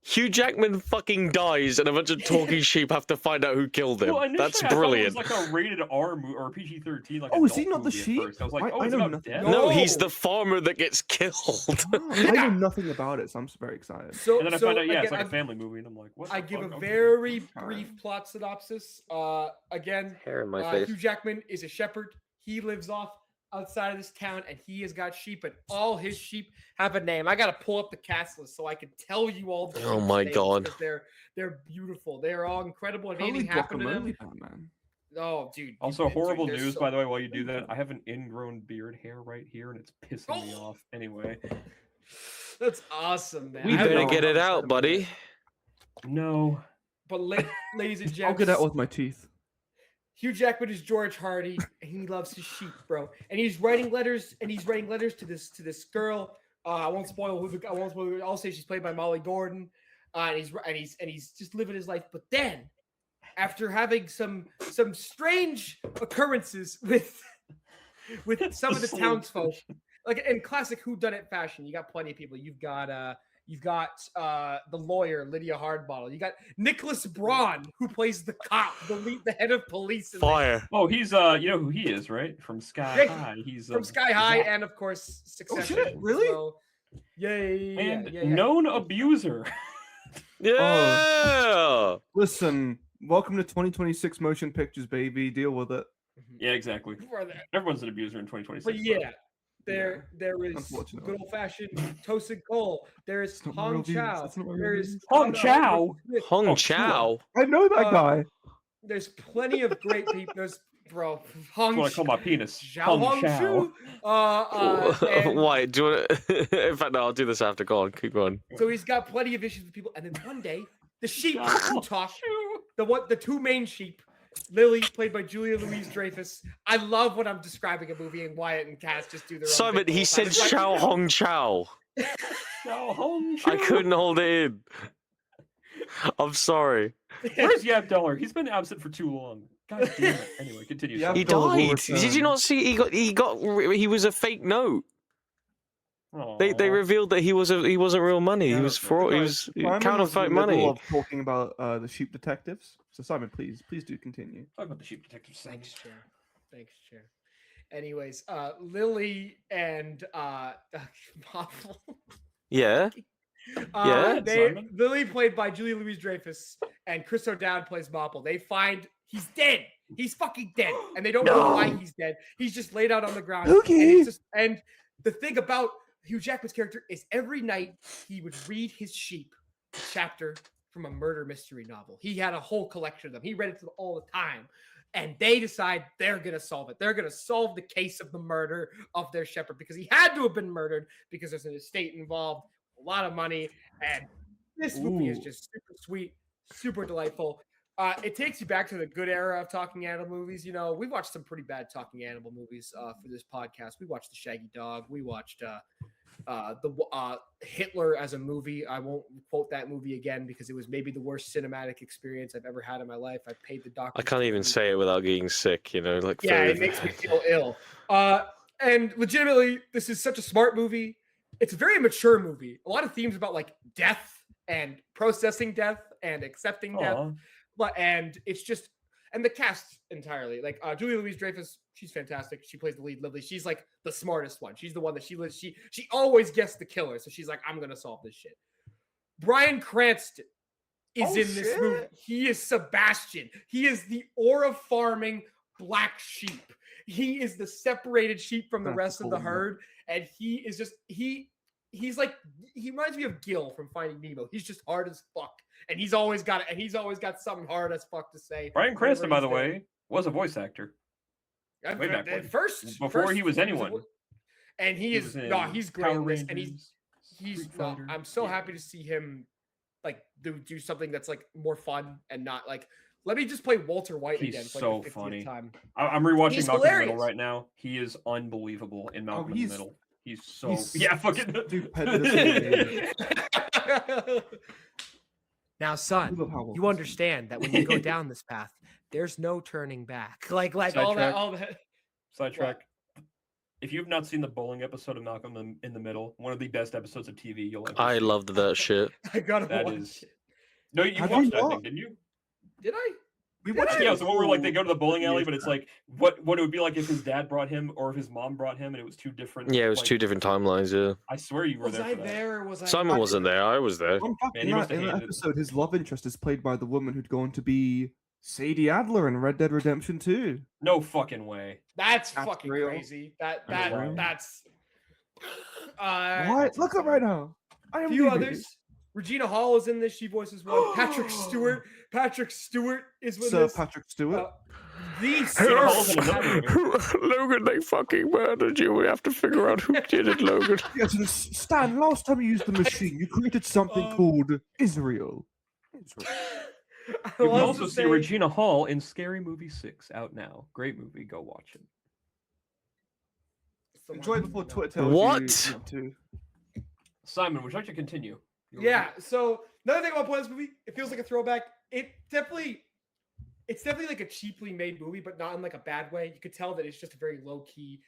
Hugh Jackman fucking dies, and a bunch of talking sheep have to find out who killed him. Well, initially, That's I thought brilliant. it was like a rated R movie or PG-13. Like Oh, is he adult not the movie at sheep? first. I was like, I oh, it's know about nothing. death? No, he's No. the farmer that gets killed. I know nothing about it, so I'm very excited. So, And then I so found out, yeah, it's again, like a family movie, and I'm like, what? I the give fuck? a Okay. very brief plot synopsis. Again, Hair in my face. Hugh Jackman is a shepherd. He lives off outside of this town, and he has got sheep, and all his sheep have a name. I gotta pull up the cast list so I can tell you all the. Oh sheep's my names, God. 'cause they're beautiful. They're all incredible. If Holy anything happened to them, guacamole, Batman. oh, dude. Also, horrible they're news, so- by the way, while you do that. I have an ingrown beard hair right here, and it's pissing me Oh! off. Anyway, That's awesome, man. We I don't better know get how it much out, better buddy. no. But ladies and I'll gents, get out with my teeth. Hugh Jackman is George Hardy, and he loves his sheep, bro. And he's writing letters, to this girl. I won't spoil I won't spoil. I'll say she's played by Molly Gordon, and he's just living his life. But then, after having some strange occurrences with some of the townsfolk, like in classic whodunit fashion, you got plenty of people. You've got the lawyer Lydia Hardbottle. You got Nicholas Braun, who plays the cop, the head of police. In Fire. Oh, he's you know who he is, right? From Sky Yeah, High. He's from Sky High, Zach. and of course Succession. shit, really? So, and yeah. known abuser. Yeah. Listen, welcome to 2026 motion pictures, baby. Deal with it. Yeah, exactly. For that. Everyone's an abuser in 2026. But yeah, there is Unfortunately. good old fashioned Toasted Cole. There is It's not my Hong real views. Chow. It's not my real There views. is Hong Chow? Hong Oh, Chow. I know that Uh, guy. There's plenty of great people. There's bro That's Hong what I call my penis. Xiao Hong Hong Chow. Chu. And Why? Do you want to... In fact, no, I'll do this after. Go on, keep going. so he's got plenty of issues with people. And then one day, the sheep who talk, the two main sheep, Lily, played by Julia Louis-Dreyfus. I love when I'm describing a movie and Wyatt and Cass just do their own Simon, thing he all the time. said It's like, Chow Hong Chow. Chow Hong I Chow. couldn't hold it in. I'm sorry. Where's Yab Deller? He's been absent for too long. God damn it. Anyway, continue. Yeah, Sorry. He Dollar will died. Did you return. not see? He was a fake note. They Aw. revealed that he wasn't real money. He was fraud. He was Simon counterfeit in the middle money. of talking about the sheep detectives. So Simon, please do continue. Talk about the sheep detectives. Thanks, Chair. Thanks, Chair. Anyways, Lily and Waffle. Yeah. Yeah, Simon. Lily, played by Julia Louis-Dreyfus, and Chris O'Dowd plays Mopple. They find he's dead. He's fucking dead, and they don't know why he's dead. He's just laid out on the ground. Okay. And the thing about Hugh Jackman's character is every night he would read his sheep a chapter from a murder mystery novel. He had a whole collection of them. He read it to them all the time. And they decide they're going to solve it. They're going to solve the case of the murder of their shepherd because he had to have been murdered because there's an estate involved, a lot of money. And this movie is Ooh. just super sweet, super delightful. It takes you back to the good era of talking animal movies. You know, we watched some pretty bad talking animal movies for this podcast. We watched The Shaggy Dog. We watched Hitler as a movie. I won't quote that movie again because it was maybe the worst cinematic experience I've ever had in my life. I paid the doctor. I can't even say it without getting sick. You know, like Yeah, it makes me feel ill. And legitimately, this is such a smart movie. It's a very mature movie. A lot of themes about like death and processing death and accepting death. Aw. And it's just, and the cast entirely, like Julia Louis-Dreyfus, she's fantastic. She plays the lead, Lily. She's like the smartest one. She's the one that she always guessed the killer. So she's like, I'm gonna solve this shit. Bryan Cranston is in this movie. He is Sebastian. He is the aura farming black sheep. He is the separated sheep from the That's rest of the cool. herd, and he is just he's like, he reminds me of Gil from Finding Nemo. He's just hard as fuck. And he's always got something hard as fuck to say. Bryan Cranston, by the whenever he's way, was a voice actor. there. way back when. Before he was anyone. And he is was in he's great Power in this, and Rangers, he's Street Fighter. I'm so Yeah. happy to see him like do something that's like more fun and not like Let me just play Walter White He's again for so like the 50th funny. time. I'm rewatching He's Malcolm in the Middle hilarious. right now. He is unbelievable in Malcolm in the he's- Middle. He's so fucking stupendously Now, son, you understand that when you go down this path, there's no turning back. Like all that. Sidetrack. If you've not seen the bowling episode of Malcolm in the Middle, one of the best episodes of TV you'll ever see. I loved that shit. I gotta That watch is. it. No, you Have watched you that not? thing, didn't you? Did I? We watched Yeah, so the one where like they go to the bowling alley, years but it's back. like what it would be like if his dad brought him or if his mom brought him, and it was two different. Yeah, it was like, 2 different timelines. Yeah, I swear you were Was there I for that. there or was I? Simon wasn't there. I was there. Fun fact, Man, in you must that, have in that hated it. episode, his love interest is played by the woman who'd go on to be Sadie Adler in Red Dead Redemption 2. No fucking way. That's That's fucking real. crazy. That's What? that's Look up right now. I A am few others. Regina Hall is in this. She voices one. Patrick Stewart is with Sir this. Patrick Stewart. Regina Hall's in another movie. Logan, they fucking murdered you. We have to figure out who did it, Logan. Yes, and Stan, last time you used the machine, you created something called Israel. You can also see Regina Hall in Scary Movie 6 out now. Great movie. Go watch it. Enjoy before Twitter tells What? you not to. Simon, would you like to continue? Yeah. So another thing about this movie, it feels like a throwback. It's definitely like a cheaply made movie, but not in like a bad way. You could tell that it's just a very low key.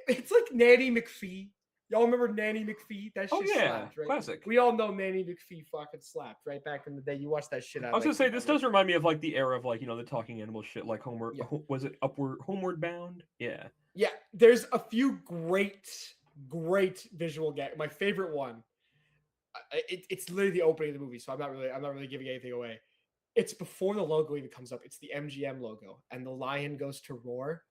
It's like Nanny McPhee. Y'all remember Nanny McPhee? That shit slapped, right? Classic. We all know Nanny McPhee fucking slapped, right? Back in the day, you watched that shit out. I was gonna say this does remind me of like the era of like the talking animal shit, like Homeward. Yeah. Was it Homeward Bound? Yeah. Yeah, there's a few great visual gags. My favorite one, it's literally the opening of the movie, so I'm not really giving anything away. It's before the logo even comes up. It's the MGM logo, and the lion goes to roar,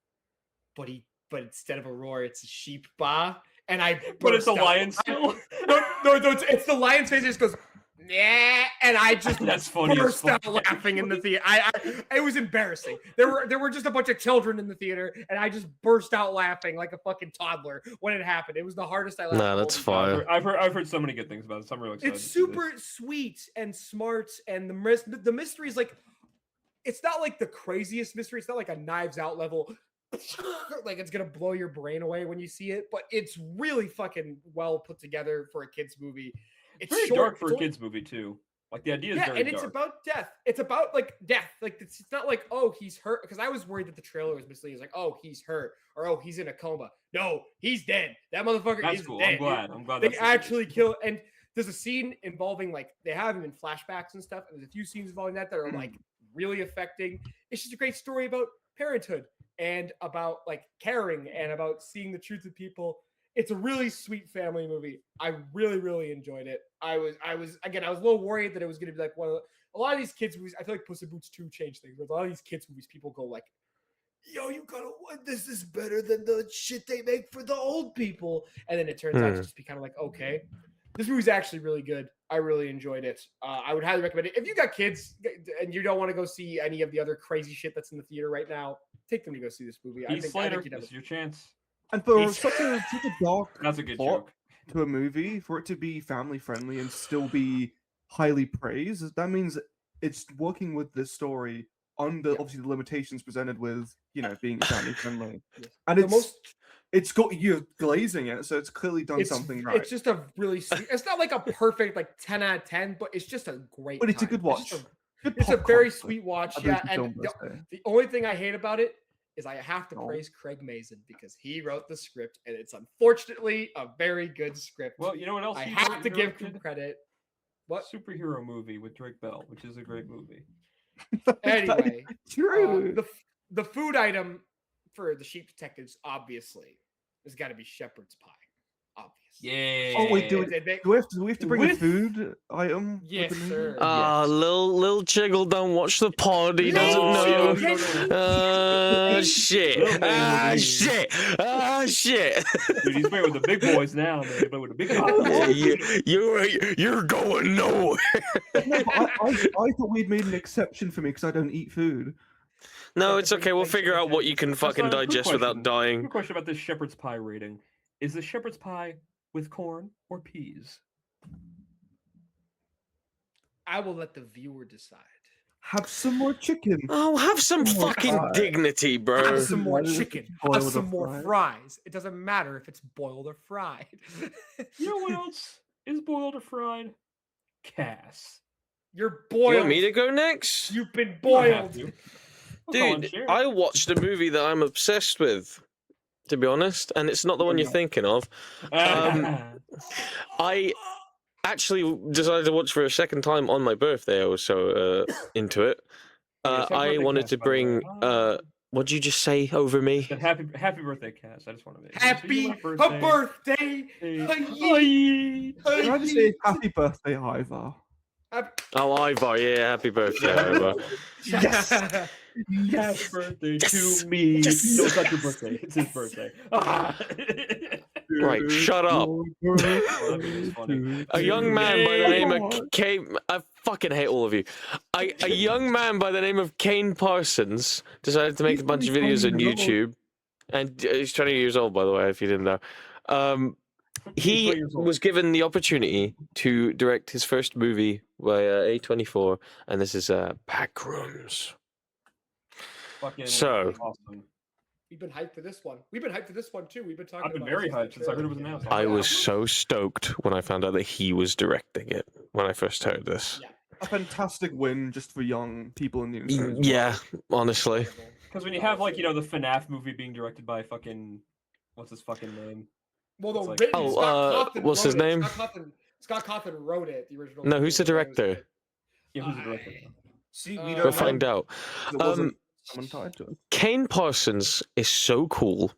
but instead of a roar, it's a sheep ba. And but it's a lion still. No, it's the lion's face. It just goes, yeah, and I just That's funny. burst out laughing in the theater. It was embarrassing. There were just a bunch of children in the theater, and I just burst out laughing like a fucking toddler when it happened. It was the hardest I laughed. Nah, that's fine. I've heard so many good things about it. So I'm really excited. It's super sweet and smart, and the mystery is like, it's not like the craziest mystery. It's not like a Knives Out level. Like it's gonna blow your brain away when you see it, but it's really fucking well put together for a kids movie. It's very short, dark for a kids movie too. Like the idea is very it's dark. about death. It's about like death. Like it's not like, oh, he's hurt, because I was worried that the trailer was misleading. It's like, oh, he's hurt, or oh, he's in a coma. No, he's dead. That motherfucker That's is cool. dead. I'm glad. They that's the actually case. kill. And there's a scene involving like they have him in flashbacks and stuff. And there's a few scenes involving that are like really affecting. It's just a great story about parenthood and about like caring and about seeing the truth of people. It's a really sweet family movie. I really enjoyed it. I was a little worried that it was going to be like a lot of these kids movies. I feel like Puss in Boots 2 changed things. With a lot of these kids movies, people go like, yo, you gotta, this is better than the shit they make for the old people. And then it turns out to just be kind of like, okay, this movie's actually really good. I really enjoyed it. I would highly recommend it. If you got kids and you don't want to go see any of the other crazy shit that's in the theater right now, take them to go see this movie. I think this is your chance. And for such a dark That's a good plot joke. to a movie, for it to be family friendly and still be highly praised, that means it's working with this story under obviously the limitations presented with being family friendly. And it's got you glazing it, so it's clearly done something right. It's just a really sweet. It's not like a perfect like 10 out of 10, but it's just a great. But it's a time. good watch. It's a very sweet watch. Yeah, and the the only thing I hate about it is I have to praise Craig Mazin because he wrote the script, and it's unfortunately a very good script. Well, you know what else? I have to give him credit. What? Superhero movie with Drake Bell, which is a great movie. Anyway, true. The food item for the Sheep Detectives obviously has got to be shepherd's pie. Obviously. Yeah. Oh wait, do we have to bring a food item? Yes, sir. Lil Chiggle don't watch the pod. He doesn't know. Shit. Shit. Dude, he's playing with the big boys now, man. He's playing with the big guys. You're going nowhere. No, I thought we'd made an exception for me because I don't eat food. No, it's okay. We'll figure out what you can fucking digest without dying. Quick question about this shepherd's pie rating. Is the shepherd's pie with corn or peas? I will let the viewer decide. Have some more chicken. Oh, have some Oh my fucking God. dignity, bro. Have some more Why does it chicken. boil Have or some more fried? fries. It doesn't matter if it's boiled or fried. You know what else is boiled or fried? Cass. You're You want boiled. me to go next? You've been You don't have boiled. to. We'll call and Dude, share. I watched a movie that I'm obsessed with, to be honest, and it's not the one you're thinking of. I actually decided to watch for a second time on my birthday. I was so into it. Yes, happy I birthday, wanted Cass, to by the way. bring. What'd you just say over me? Said happy birthday, Cass. I just want to make Happy birthday. birthday. Hey. Can I just say happy birthday, Ivar? Oh, Ivar, yeah, happy birthday, Ivar. Yes. Happy birthday to me. Yes. No, it's not your birthday. It's his birthday. Right, shut up. A young man by the name of Kane. I fucking hate all of you. A young man by the name of Kane Parsons decided to make a bunch of videos on YouTube, and he's 20 years old, by the way, if you didn't know. He was given the opportunity to direct his first movie by A24, and this is Backrooms. So, awesome. We've been hyped for this one. We've been hyped for this one too. We've been talking. I've been about very it hyped since I heard it was announced. I was so stoked when I found out that he was directing it when I first heard this. Yeah. A fantastic win just for young people in the industry. Yeah, honestly. Because when you have like the FNAF movie being directed by fucking what's his fucking name? Well, the It's like- written Scott Cawthon what's his wrote it. name? Scott Cawthon wrote it. The original. No, who's the director? Yeah, who's the director? See, we we don't Go don't find out. It wasn't someone tied to it. Kane Parsons is so cool,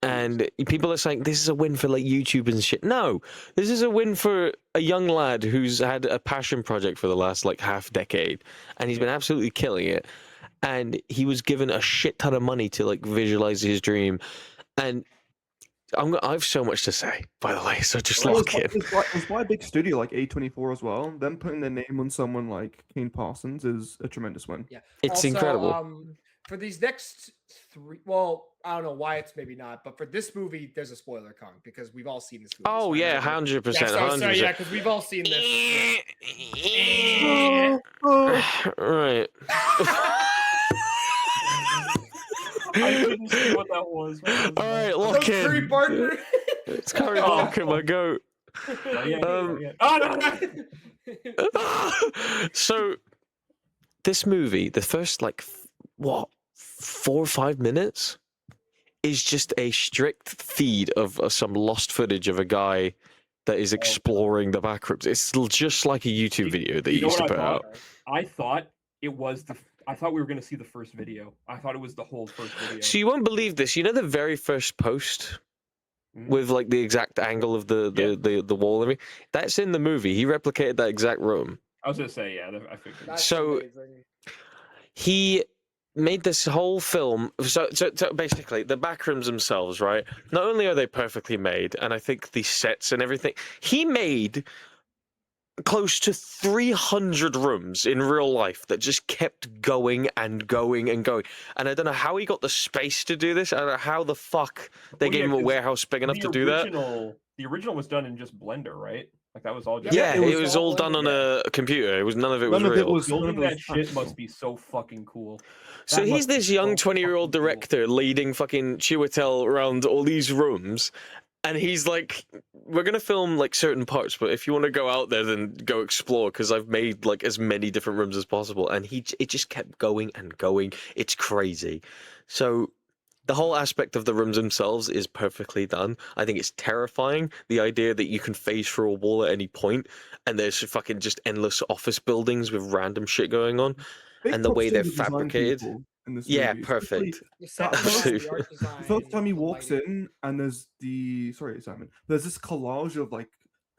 and people are saying this is a win for like YouTube and shit. No, this is a win for a young lad who's had a passion project for the last like half decade, and he's been absolutely killing it. And he was given a shit ton of money to like visualize his dream, and I have so much to say, by the way, so just lock in. It's by a big studio like A24 as well. Them putting their name on someone like Kane Parsons is a tremendous win. Yeah, It's also, incredible. For these next three, well, I don't know why it's maybe not, but for this movie, there's a spoiler, Kong, because we've all seen this movie. Oh so yeah, 100%, so yeah, because we've all seen this. Right. I didn't see what that was. All right, So lock Curry in. Barker. It's Curry Barker, my goat. Oh no! So, this movie, the first like 4 or 5 minutes, is just a strict feed of some lost footage of a guy that is exploring the backrooms. It's just like a YouTube video that you used to put out. I thought it was I thought we were going to see the first video. I thought it was the whole first video. So you won't believe this. You know the very first post with like the exact angle of the wall and everything? That's in the movie. He replicated that exact room. I was going to say, yeah, I figured. That's So amazing. he made this whole film. So basically, the backrooms themselves, right? Not only are they perfectly made, and I think the sets and everything, he made close to 300 rooms in real life that just kept going and going and going. And I don't know how he got the space to do this. I don't know how the fuck they gave him a warehouse big enough to do that. The original was done in just Blender, right? Like that was all just Yeah, it was all done on a computer. It was none of it was real. Building that shit must be so fucking cool. So he's this young 20-year-old director leading fucking Chiwetel around all these rooms. And he's like, we're going to film like certain parts, but if you want to go out there, then go explore, because I've made like as many different rooms as possible. And it just kept going and going. It's crazy. So the whole aspect of the rooms themselves is perfectly done. I think it's terrifying, the idea that you can phase through a wall at any point and there's fucking just endless office buildings with random shit going on. And the way they're fabricated. Yeah, perfect. The first time he walks in, and there's there's this collage of like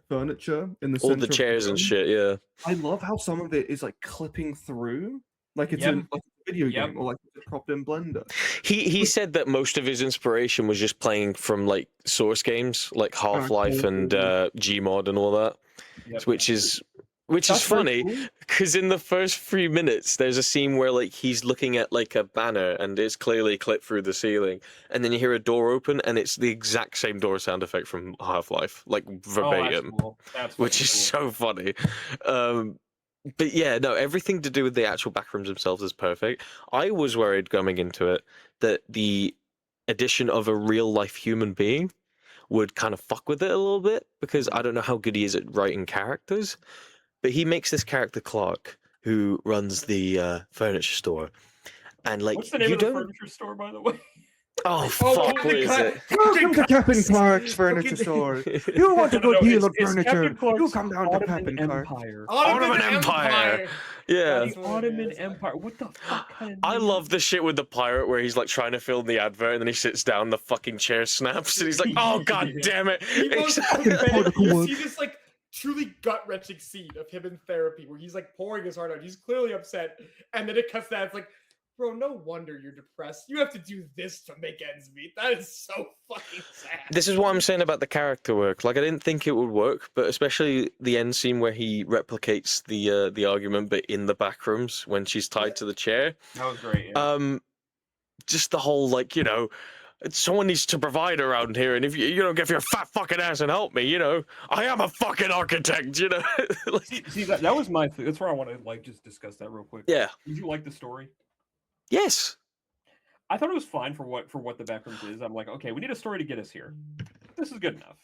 furniture in the all center the chairs and shit. Yeah, I love how some of it is like clipping through, like it's in like a video game or like it's propped in Blender. He said that most of his inspiration was just playing from like source games like Half-Life and Gmod and all that, which is funny because in the first 3 minutes there's a scene where like he's looking at like a banner and it's clearly clipped through the ceiling, and then you hear a door open and it's the exact same door sound effect from Half-Life, like verbatim, that's which is so funny. But yeah, no, everything to do with the actual backrooms themselves is perfect. I was worried coming into it that the addition of a real life human being would kind of fuck with it a little bit, because I don't know how good he is at writing characters, but he makes this character Clark, who runs the furniture store, and like what's the name of the furniture store, by the way? Oh fuck! What is it? Welcome to Captain Clark's furniture store. You want a good deal of furniture? You come down to Captain Clark's. Ottoman Empire. Yeah. The Ottoman Empire. What the fuck? I love the shit with the pirate where he's like trying to film the advert and then he sits down, the fucking chair snaps, and he's like, "Oh god damn it!" You see this like truly gut-wrenching scene of him in therapy where he's like pouring his heart out. He's clearly upset, and then it cuts that. It's like, bro, no wonder you're depressed. You have to do this to make ends meet. That is so fucking sad. This is what I'm saying about the character work. Like, I didn't think it would work, but especially the end scene where he replicates the argument, but in the back rooms when she's tied to the chair. That was great. Yeah. Just the whole, like, you know, someone needs to provide around here, and if you don't get your fat fucking ass and help me, you know, I am a fucking architect, you know. Like, see that was my thing. That's where I want to like just discuss that real quick. Yeah. Did you like the story? Yes. I thought it was fine for what the backrooms is. I'm like, okay, we need a story to get us here. This is good enough.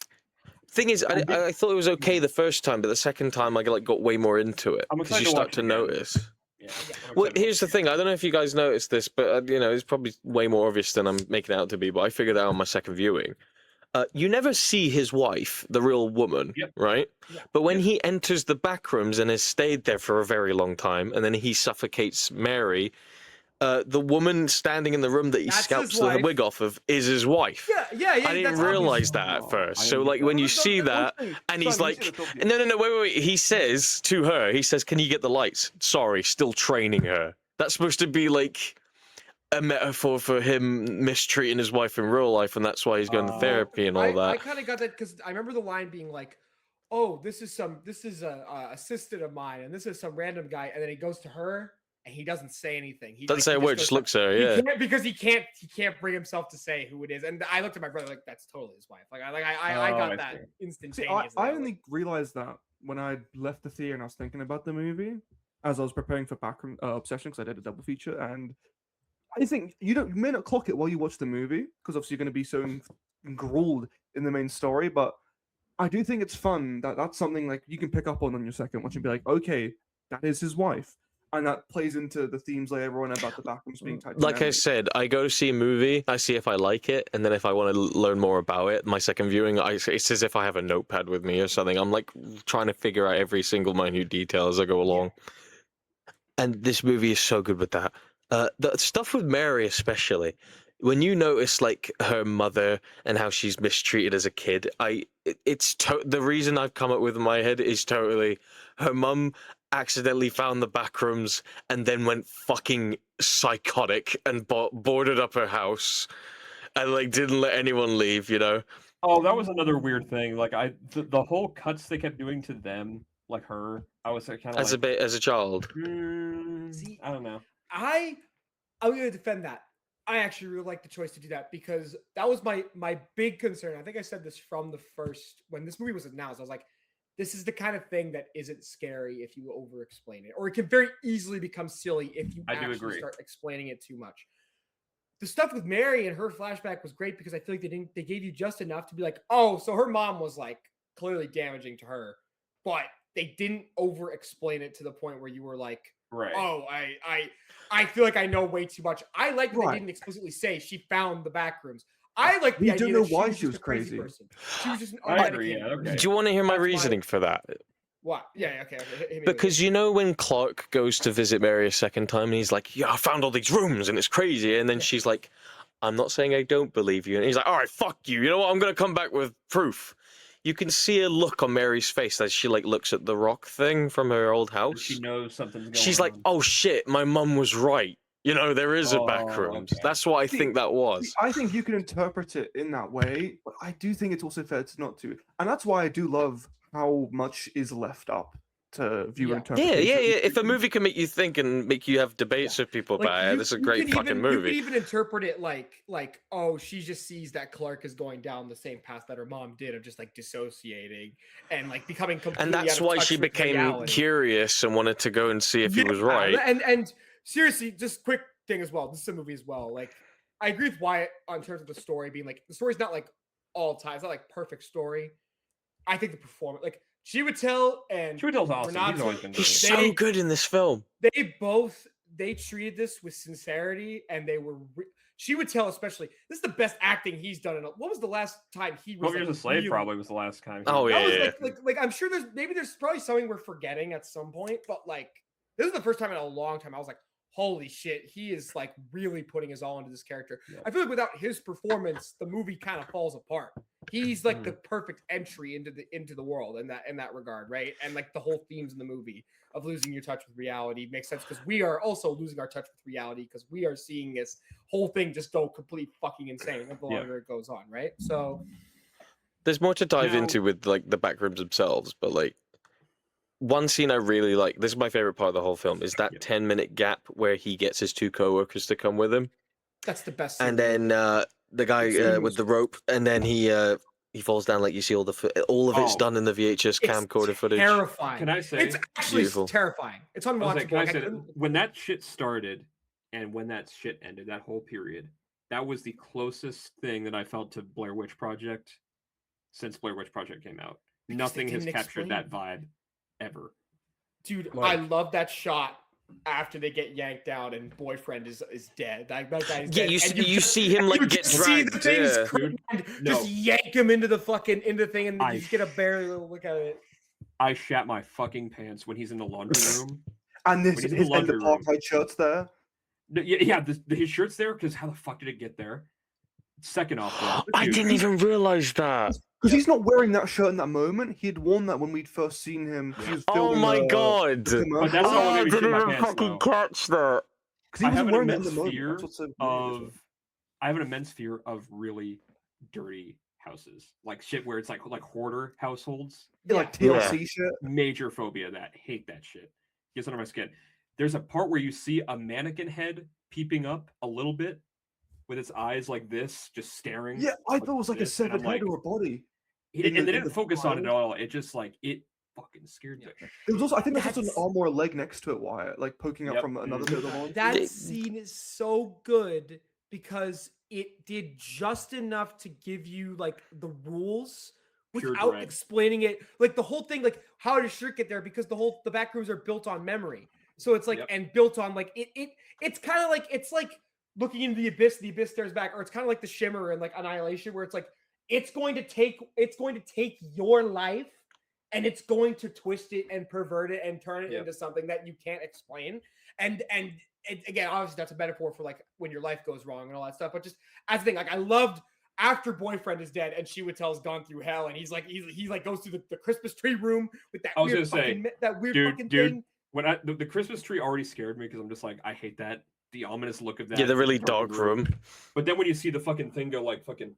Thing is, I thought it was okay the first time, but the second time I got way more into it because you start to notice. Yeah. Well, here's the thing. I don't know if you guys noticed this, but you know, it's probably way more obvious than I'm making it out to be. But I figured out on my second viewing. You never see his wife, the real woman, right? Yeah. But when he enters the backrooms and has stayed there for a very long time, and then he suffocates Mary. The woman standing in the room that he scalps the wig off of is his wife. Yeah. I didn't realize that at first. So, like, when you see that, and he's like, no, wait. He says to her, "Can you get the lights?" Sorry, still training her. That's supposed to be like a metaphor for him mistreating his wife in real life, and that's why he's going to therapy and all that. I kind of got that because I remember the line being like, "Oh, this is a assistant of mine, and this is some random guy," and then he goes to her. And he doesn't say anything. He doesn't say a word, just looks at her. Yeah, because he can't bring himself to say who it is. And I looked at my brother like, that's totally his wife. I got that instantaneously. I only realized that when I left the theater and I was thinking about the movie as I was preparing for Backroom Obsession, because I did a double feature. And I think you may not clock it while you watch the movie because obviously you're going to be so enthralled in the main story. But I do think it's fun that that's something like you can pick up on your second watch and be like, okay, that is his wife. And that plays into the themes later on about the backrooms being tied. Like I said, I go to see a movie, I see if I like it, and then if I want to learn more about it, my second viewing, it's as if I have a notepad with me or something. I'm like trying to figure out every single minute detail as I go along. And this movie is so good with that. The stuff with Mary, especially, when you notice like her mother and how she's mistreated as a kid, the reason I've come up with in my head is totally her mum accidentally found the backrooms and then went fucking psychotic and boarded up her house and like didn't let anyone leave, you know. Oh, that was another weird thing. Like the whole cuts they kept doing to them, like her, I was kind of as a child. See, I don't know. I'm gonna defend that. I actually really like the choice to do that because that was my big concern. I think I said this from the first when this movie was announced. I was like, this is the kind of thing that isn't scary if you over-explain it, or it can very easily become silly if you actually start explaining it too much. The stuff with Mary and her flashback was great because I feel like they gave you just enough to be like, oh, so her mom was like clearly damaging to her, but they didn't over-explain it to the point where you were like, oh, I feel like I know way too much. I like that they didn't explicitly say she found the back rooms. I like the idea that why she was crazy. Person. She was just an unmedicated person. Do you want to hear my reasoning for that? What? Yeah, okay. Because you know when Clark goes to visit Mary a second time and he's like, yeah, I found all these rooms and it's crazy. And then she's like, I'm not saying I don't believe you. And he's like, all right, fuck you. You know what? I'm going to come back with proof. You can see a look on Mary's face as she like looks at the rock thing from her old house. She knows something's going on. She's like, oh shit, my mum was right. You know, there is a back rooms. Okay. That's what I think that was. I think you can interpret it in that way, but I do think it's also fair to not to. And that's why I do love how much is left up to viewer Yeah. interpretation. Yeah. If a movie can make you think and make you have debates with people Like, about it, this is a great fucking movie. You can even interpret it like, oh, she just sees that Clark is going down the same path that her mom did of just like dissociating and like becoming completely And that's out of why touch she with became reality. curious and wanted to go and see if he was right. And seriously, just quick thing as well. This is a movie as well. Like, I agree with Wyatt on terms of the story being like, the story's not like all time. It's not like perfect story. I think the performance, like Chiwetel and Chiwetel's awesome. Renata, He's always been He's great. so good in this film. They treated this with sincerity, and they were Chiwetel especially. This is the best acting he's done. What was the last time he was? 12 Years a Slave probably was the last time. Oh yeah, that was like I'm sure there's probably something we're forgetting at some point, but like this is the first time in a long time I was like, holy shit, he is like really putting his all into this character. Yeah. I feel like without his performance, the movie kind of falls apart. He's like the perfect entry into the world in that regard, right? And like the whole themes in the movie of losing your touch with reality makes sense because we are also losing our touch with reality because we are seeing this whole thing just go complete fucking insane the longer it goes on, right? So there's more to dive into with like the backrooms themselves, but like one scene I really like, this is my favorite part of the whole film, is that 10-minute gap where he gets his two co-workers to come with him. That's the best scene. And then the guy with the rope, and then he falls down, like you see all of it's done in the VHS camcorder footage. Terrifying. Can I say it's actually terrifying. It's unwatchable. Can I say when that shit started and when that shit ended, that whole period, that was the closest thing that I felt to Blair Witch Project since Blair Witch Project came out. Because nothing has captured that vibe ever. Dude, like, I love that shot after they get yanked out and boyfriend is dead. That guy's dead. You see him like get dragged. Just yank him into the thing, and you just get a barely little look at it. I shat my fucking pants when he's in the laundry room. And his apartheid shirt's there. His shirt's there because how the fuck did it get there? Second off, I didn't even realize that. Because he's not wearing that shirt in that moment. He had worn that when we'd first seen him. He was filming, my god! I didn't even fucking catch that. Because he wasn't wearing it in the moment. I have an immense fear of really dirty houses, like shit where it's like hoarder households. Like TLC shit. Major phobia of that. Hate that shit. Gets under my skin. There's a part where you see a mannequin head peeping up a little bit with its eyes like this, just staring. Yeah, I thought it was like a severed head or a body. And they didn't focus on it at all. It just like it fucking scared me. It was also, I think there's also an arm or a leg next to it, Wyatt, like poking up from another bit of the lawn. That scene is so good because it did just enough to give you like the rules without explaining it. Like the whole thing, like how did Shirk get there? Because the back rooms are built on memory. So it's like and built on like it's kind of like it's like looking into the abyss stares back, or it's kind of like the Shimmer and like Annihilation, where it's like it's going to take your life and it's going to twist it and pervert it and turn it into something that you can't explain. And again, obviously that's a metaphor for like when your life goes wrong and all that stuff. But just as a thing, like I loved after boyfriend is dead and Chiwetel's gone through hell and he's like goes through the Christmas tree room with that weird fucking thing. When the Christmas tree already scared me because I'm just like, I hate that. The ominous look of that. Yeah, the really dark room. But then when you see the fucking thing go like fucking,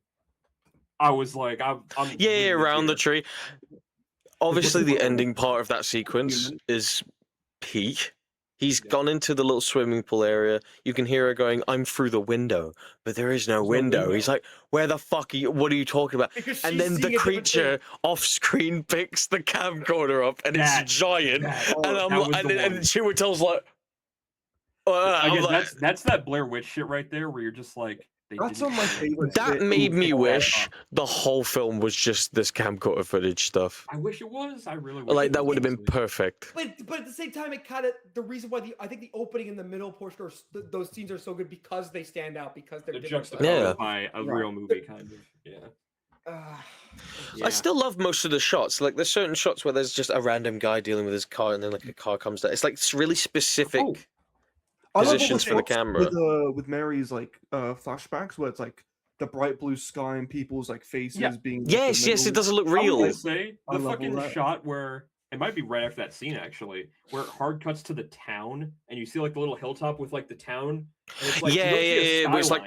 I was like, I'm around the tree. Obviously, the ending part of that sequence is peak. He's gone into the little swimming pool area. You can hear her going, "I'm through the window," but there is no window. He's like, "Where the fuck are you? What are you talking about?" And then the creature off screen picks the camcorder up, and it's giant. And Chiwetel's like. That's that Blair Witch shit right there, where you're just like, that's on my favorite. That made me wish the whole film was just this camcorder footage stuff. I wish it was. I really wish like that would have been perfect. But at the same time, it kind of the reason why I think the opening and the middle portion or those scenes are so good because they stand out because they're juxtaposed by a real movie kind of. I still love most of the shots. Like there's certain shots where there's just a random guy dealing with his car, and then like a car comes down. It's like it's really specific. Positions for the camera with Mary's like flashbacks where it's like the bright blue sky and people's like faces being yes it doesn't look real. I say the fucking shot where it might be right after that scene actually where it hard cuts to the town and you see like the little hilltop with like the town and it's like it was like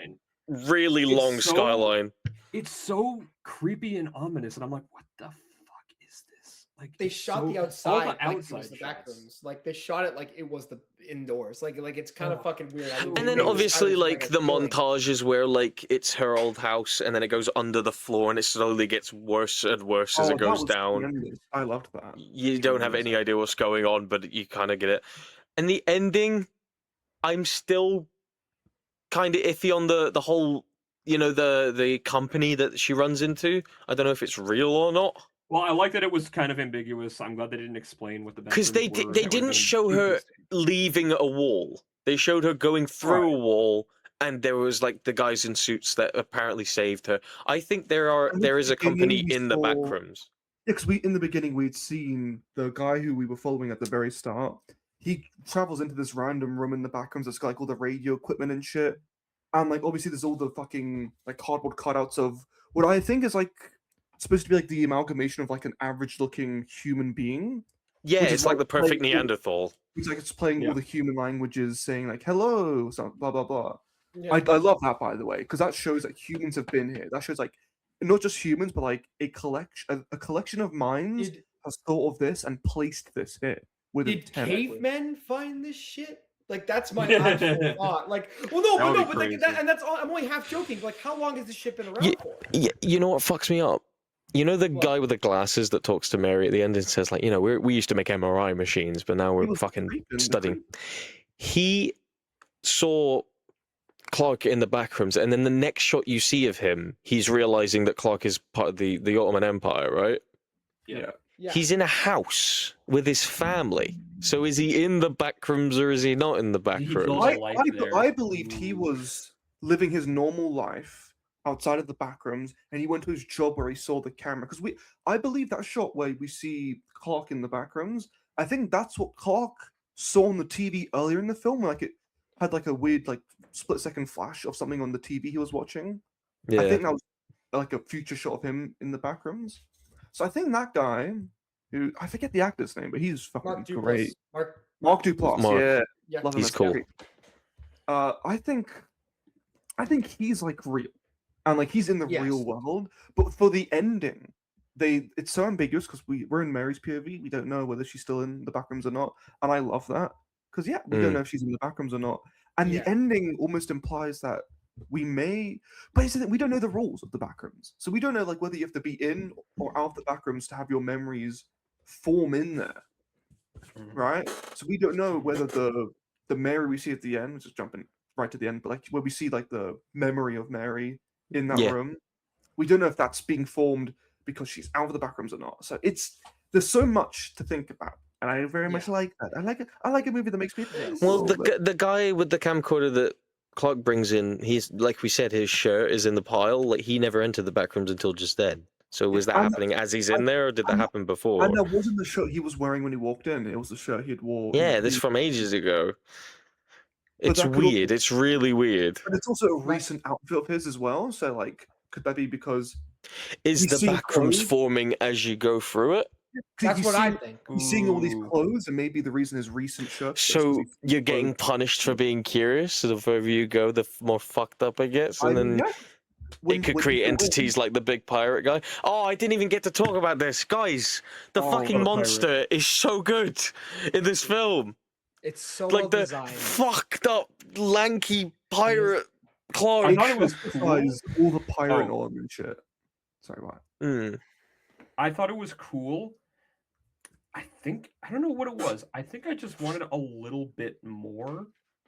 really long skyline. It's so creepy and ominous and I'm like, what the fuck is this? like they it's shot so- the all outside, the like it outside was the back shots. rooms. Like they shot it like it was the indoors. Like it's kind of Oh. fucking weird. I mean, And they then made the obviously, silence like, like a the feeling. montages where, like, it's her old house, and then it goes under the floor, and it slowly gets worse and worse as it that goes was down. tremendous. I loved that. You don't have any idea what's going on, but you kind of get it. And the ending, I'm still kind of iffy on the whole, you know, the company that she runs into. I don't know if it's real or not. Well, I like that it was kind of ambiguous. I'm glad they didn't explain what the Because bathrooms they were. they That would've didn't been show her interesting. leaving a wall. They showed her going through a wall, and there was like the guys in suits that apparently saved her. I think there is a company in the back rooms. Yeah, because in the beginning we'd seen the guy who we were following at the very start. He travels into this random room in the back rooms that's got like all the radio equipment and shit. And like obviously there's all the fucking like cardboard cutouts of what I think is like supposed to be like the amalgamation of like an average looking human being. Yeah, Which is it's like like the perfect playing- Neanderthal. It's like it's playing Yeah. all the human languages, saying like "hello," so blah blah blah. Yeah. I love that, by the way, because that shows that humans have been here. That shows like not just humans, but like a collection of minds Did, has thought of this and placed this here with did intent. cavemen find this shit? Like that's my actual thought. Like, well, no, That but would no, be but like crazy. that, and that's all. I'm only half joking. But like, how long has this shit been around Ye- for? You know what fucks me up? You know the What? guy with the glasses that talks to Mary at the end and says like, you know, we used to make MRI machines, but now He we're was fucking creeping, the studying. creep. He saw Clark in the back rooms, and then the next shot you see of him, he's realizing that Clark is part of the Ottoman Empire, right? Yeah. Yeah. He's in a house with his family. So is he in the back rooms or is he not in the back He rooms? built a life I there. believed he Ooh. was living his normal life outside of the back rooms, and he went to his job where he saw the camera. Because I believe that shot where we see Clark in the back rooms. I think that's what Clark saw on the TV earlier in the film. Like it had like a weird like split-second flash of something on the TV he was watching. Yeah. I think that was like a future shot of him in the back rooms. So I think that guy, who I forget the actor's name, but he's fucking Mark Duplass. great. Mark. Mark Duplass, Mark. yeah, Yeah. love him He's as cool. Gary. I think he's like real, and like he's in the Yes. real world. But for the ending, it's so ambiguous because we're in Mary's POV. We don't know whether she's still in the back rooms or not, and I love that because we don't know if she's in the back rooms or not. And Yeah. the ending almost implies that we may, but it's the thing, we don't know the rules of the back rooms, so we don't know like whether you have to be in or out of the back rooms to have your memories form in there, right? So we don't know whether the Mary we see at the end, just jumping right to the end, but like where we see like the memory of Mary in that Yeah. room, we don't know if that's being formed because she's out of the back rooms or not. So there's so much to think about, and I very much like that. I like a movie that makes me think. Well, a little bit. the guy with the camcorder that Clark brings in, he's like we said, his shirt is in the pile. Like he never entered the back rooms until just then. So was that And- happening as he's in there, or did that and- happen before? And that wasn't the shirt he was wearing when he walked in. It was the shirt he had wore. in Yeah, the this is from ages ago. But It's that could also- weird. It's really weird. But it's also a recent outfit of his as well. So like, could that be because Is He's the seen back rooms clothes. forming as you go through it? That's he's what I seeing- think. He's seeing all these Ooh. clothes, and maybe the reason his recent shirt. fits is So he's seen you're getting clothes. punished for being curious. So the further you go, the more fucked up it gets, and then Yeah. it could create entities like the big pirate guy. Oh, I didn't even get to talk about this, guys. The Oh, fucking what a pirate. monster is so good in this film. It's so Like well the designed. fucked up lanky pirate I Clark. thought it was cool. Emphasize all the pirate Oh. element shit. Sorry, what? I thought it was cool. I don't know what it was. I think I just wanted a little bit more,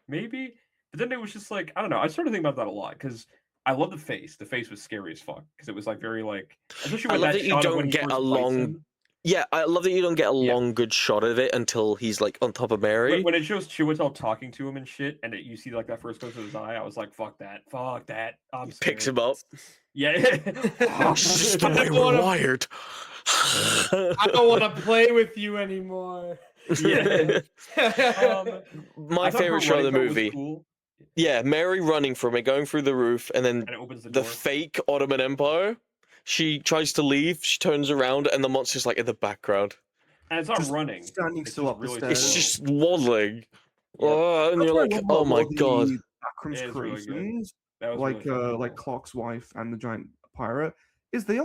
maybe. But then it was just like, I don't know. I started thinking about that a lot because I love the face. The face was scary as fuck because it was like very like, especially I with love that that you shot of don't when he get first a fights long- him. Yeah, I love that you don't get a Yeah. long, good shot of it until he's like on top of Mary. When it shows Chiwetel talking to him and shit, and you see like that first close of his eye, I was like, fuck that. I'm Picks scared. him up. Yeah. This is the way we're wired. I don't want to play with you anymore. Yeah. My I thought her favorite shot of the running part was movie. cool, Yeah, Mary running from it, going through the roof, and then and it opens the the door. fake Ottoman Empire. She tries to leave, she turns around, and the monster's like in the background. And it's not Just running. standing It's still just up the really stairs. It's slow. just waddling. Yeah. Oh, and That's you're what I like, love oh about my all the god. Backrooms It is really good. creations, That was like really fucking like cool. Clark's wife and the giant pirate, is they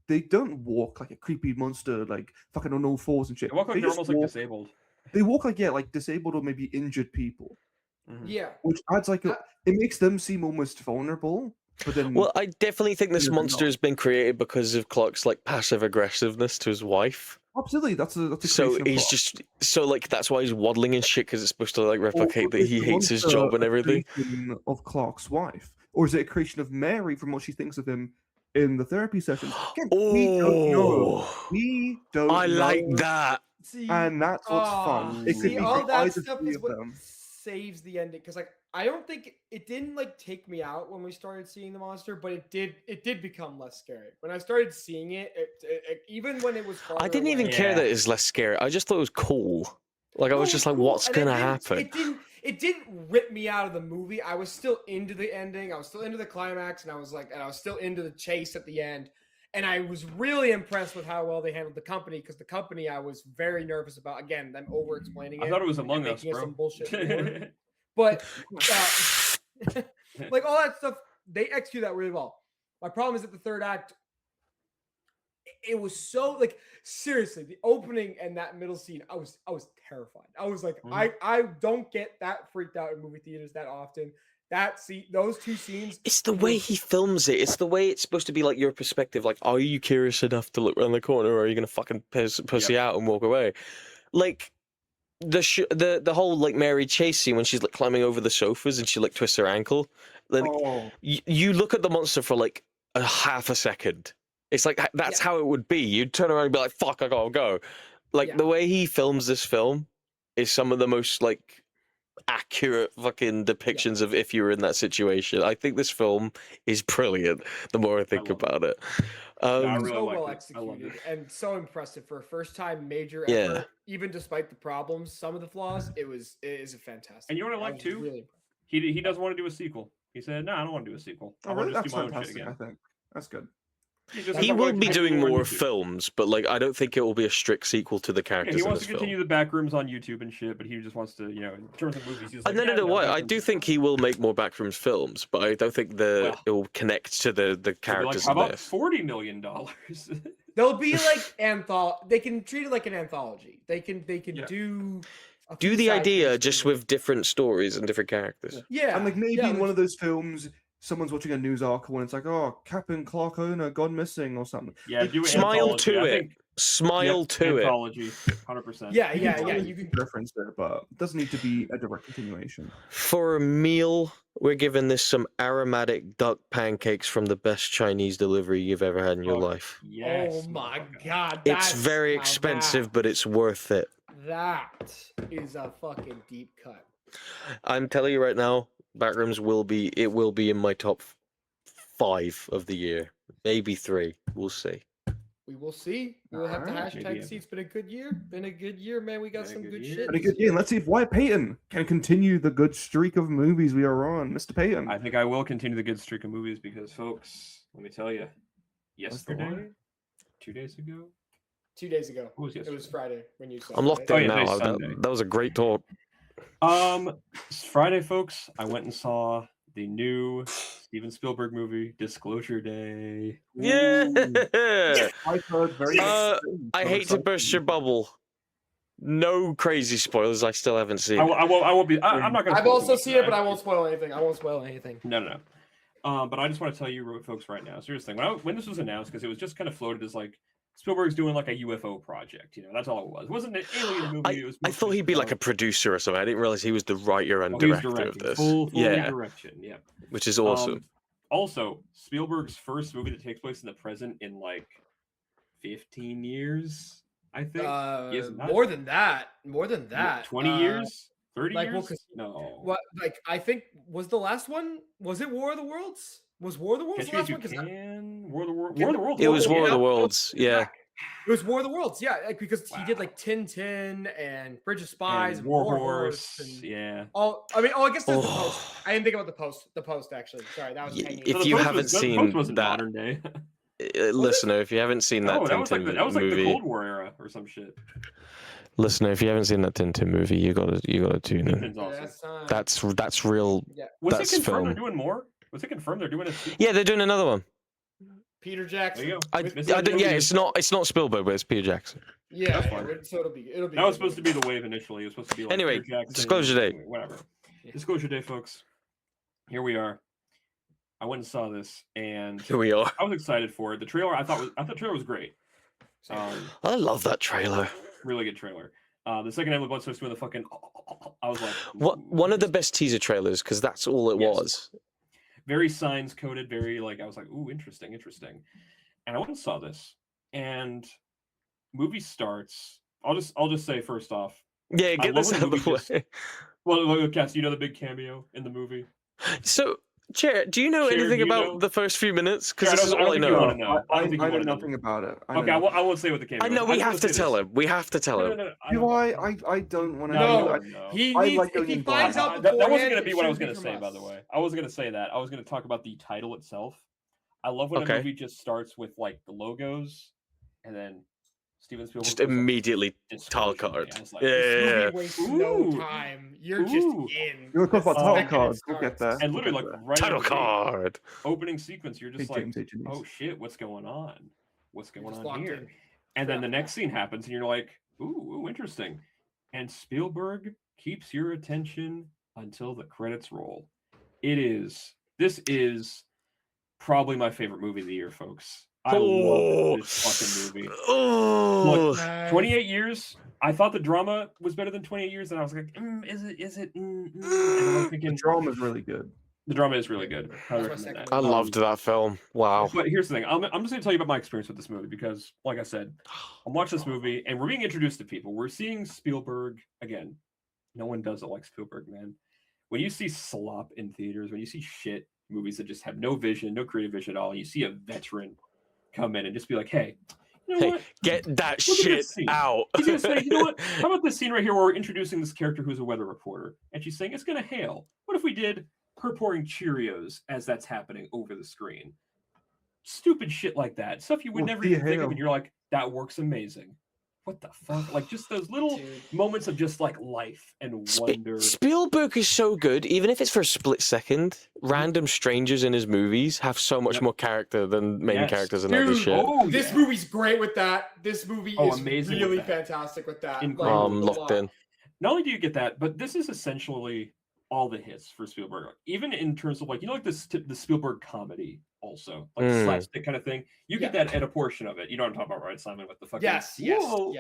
they don't walk like a creepy monster, like fucking on all fours and shit. They walk like They they're just almost like walk- disabled. They walk like like disabled or maybe injured people, Yeah. which adds like it makes them seem almost vulnerable. But then, Well, I definitely think this they're monster not. has been created because of Clark's like passive aggressiveness to his wife. Absolutely, that's a So creation of he's Clark. just like that's why he's waddling and shit because it's supposed to like Or replicate that is he the hates his monster job and a everything. creation of Clark's wife, or is it a creation of Mary from what she thinks of him in the therapy sessions? Again, we don't know. We don't I know. like that. See, And that's what's fun. It could see, be all for that either stuff three is of what them. saves the ending. Because like I don't think it didn't like take me out when we started seeing the monster, but it did become less scary when I started seeing it. Even when it was farther I didn't even away. care that it's less scary. I just thought it was cool. Like I No, was it just like, cool, what's and gonna happen? It didn't rip me out of the movie. I was still into the ending. I was still into the climax, and I was still into the chase at the end. And I was really impressed with how well they handled the company, because the company I was very nervous about. Again, them over explaining it. I thought it was and Among Us, making it bro. some bullshit more. But like all that stuff, they execute that really well. My problem is that the third act, it was so like seriously, the opening and that middle scene, I was terrified. I was like, I don't get that freaked out in movie theaters that often. Those two scenes. It's the way he films it. It's the way it's supposed to be like your perspective. Like, are you curious enough to look around the corner, or are you gonna fucking pussy out and walk away? Like the whole like Mary chase scene when she's like climbing over the sofas and she like twists her ankle. Like you look at the monster for like a half a second. It's like that's how it would be. You'd turn around and be like, "Fuck, I gotta go." Like the way he films this film is some of the most like accurate fucking depictions of if you were in that situation. I think this film is brilliant the more I think about it. I really So liked well it. I executed loved it. and so impressive for a first time major Yeah. effort. Even despite the problems, some of the flaws, it is a fantastic. And you know what I like was too? Really He doesn't want to do a sequel. He said, "No, I don't want to do a sequel. I Oh, want really? to That's just do my own shit fantastic. I again." think that's good. He will be doing more films, but like I don't think it will be a strict sequel to the Yeah, characters he in wants this to continue film. the back rooms on YouTube and shit, but he just wants to, in terms of movies, he's like, No. What I Backrooms do is think he will make more Backrooms films, but I don't think it will connect to the He'll be like, characters how in about this. $40 million? They'll be like They can treat it like an anthology. They can do. Do the idea just with different stories and different characters. Yeah, And like maybe yeah, in one of those films, someone's watching a news article and it's like, "Oh, Captain Clark Owner gone missing" or something. Yeah, Like, do Smile anthology. to I it. think- Smile Yep, to it. anthology, 100%. Yeah. You You can. reference it, but it doesn't need to be a direct continuation. For a meal, we're giving this some aromatic duck pancakes from the best Chinese delivery you've ever had in your Fuck life. Yes, Oh my motherfucker. god, It's that's very now expensive, but it's worth it. That is a fucking deep cut. I'm telling you right now, Backrooms will be in my top 5 of the year. Maybe 3. We'll see. We will see. We'll have to Alright. hashtag Maybe. see. It's been a good year. Been a good year, man. We got Been a some good good year. shit. But a this good game. Let's see if Wyatt Payton can continue the good streak of movies we are on. Mr. Payton. I think I will continue the good streak of movies because, folks, let me tell you, yesterday, line? 2 days ago, 2 days ago. What was It was yesterday? Friday when you saw I'm it, locked right? in yeah, now. today's That, Sunday. that was a great talk. Friday, folks, I went and saw the new Steven Spielberg movie, Disclosure Day. Yeah. I've heard very Uh, good things. I I'm hate to excited. burst your bubble. No crazy spoilers. I still haven't seen I it. won't be. I'm not going to. I've also seen it, but I won't spoil anything. I won't spoil anything. No. But I just want to tell you, folks, right now. Serious thing. When this was announced, because it was just kind of floated as like Spielberg's doing like a UFO project. That's all it was. It wasn't an alien movie. It was. I thought he'd be like a producer or something. I didn't realize he was the writer and He was director of directing. this. Full Yeah, direction. Yeah. which is awesome. Also, Spielberg's first movie that takes place in the present in like 15 years, I think. Yes, not- More than that. 20 years? 30 like, well, years? 'cause- No. What? Like, I think was the last one. Was it War of the Worlds? Was War of the Worlds Catch the Me last If one? You 'Cause Can. War of the Worlds. It was yeah, War of the yeah. Worlds. Yeah. It was War of the Worlds, yeah, like, because he did Wow. like Tintin and Bridge of Spies And and War Horse. Horse. And Yeah. I guess there's the Oh. post. I didn't think about the post. The post actually. Sorry, that was Yeah, 10 years. if So the you Post haven't was- the seen Post wasn't that- modern day. Listener, if you haven't seen that No, that was like Tintin the movie, Cold War era or some shit. listener, if you haven't seen that Tintin movie, you gotta tune in. Tintin's Yeah, awesome. That's real. yeah. Was that's it confirmed film. they're doing more? Was it confirmed they're doing a sequel? Yeah, they're doing another one. Peter Jackson. There you go. I don't, yeah, it's not Spielberg, but it's Peter Jackson. Yeah, That's fine. so it'll be That was supposed to be the wave initially. It was supposed to be like Anyway, Peter Jackson, Disclosure Day. Whatever. Disclosure Day, folks. Here we are. I went and saw this, and Here we are. I was excited for it. The trailer, I thought the trailer was great. I love that trailer. Really good trailer. The second Emily Blunt starts doing the fucking, I was like, one of the best teaser trailers because that's all it was. Very signs coded. Very like I was like, ooh, interesting. And I went and saw this, and movie starts. I'll just say first off. Yeah, get this out of the way. Well, Cass, you know the big cameo in the movie. So, Chair, do you know anything about the first few minutes? Because this is all I know. I know nothing about it. Okay, I won't say what the cameo. I know we have to tell him. We have to tell him. Do I don't want to know. know. He needs, if he finds out that wasn't beforehand, going to be what I was going to from say, us. by the way. I wasn't going to say that. I was going to talk about the title itself. I love when a movie just starts with like the logos, and then Steven Spielberg just immediately title card. Like, yeah. Wastes no time. You're just in. You're talking about title cards. We'll get there. And literally, like right title card. Opening sequence, you're just like, oh shit, what's going on? What's going on here? In. And then the next scene happens, and you're like, ooh, interesting. And Spielberg keeps your attention until the credits roll. This is probably my favorite movie of the year, folks. I love this fucking movie. Look, 28 years. I thought the drama was better than 28 years, and I was like, is it? And I'm thinking, the drama is really good. The drama is really good. I loved that film. Wow. But here's the thing. I'm just going to tell you about my experience with this movie because, like I said, I'm watching this movie, and we're being introduced to people. We're seeing Spielberg again. No one does it like Spielberg, man. When you see slop in theaters, when you see shit movies that just have no vision, no creative vision at all, and you see a veteran come in and just be like, hey, you know what? Get that shit out. He's going to say, you know what? How about this scene right here where we're introducing this character who's a weather reporter, and she's saying, it's going to hail. What if we did her pouring Cheerios as that's happening over the screen? Stupid shit like that. Stuff you would never even think of, and you're like, that works amazing. What the fuck? Like, just those little moments of just, like, life and wonder. Spielberg is so good, even if it's for a split second. Random strangers in his movies have so much more character than main characters and other shit. This movie's great with that. This movie is really fantastic with that. I'm locked in. Not only do you get that, but this is essentially all the hits for Spielberg. Even in terms of, like, you know, like the Spielberg comedy also. Like slapstick kind of thing. You get that at a portion of it. You know what I'm talking about, right, Simon? With the fucking yes.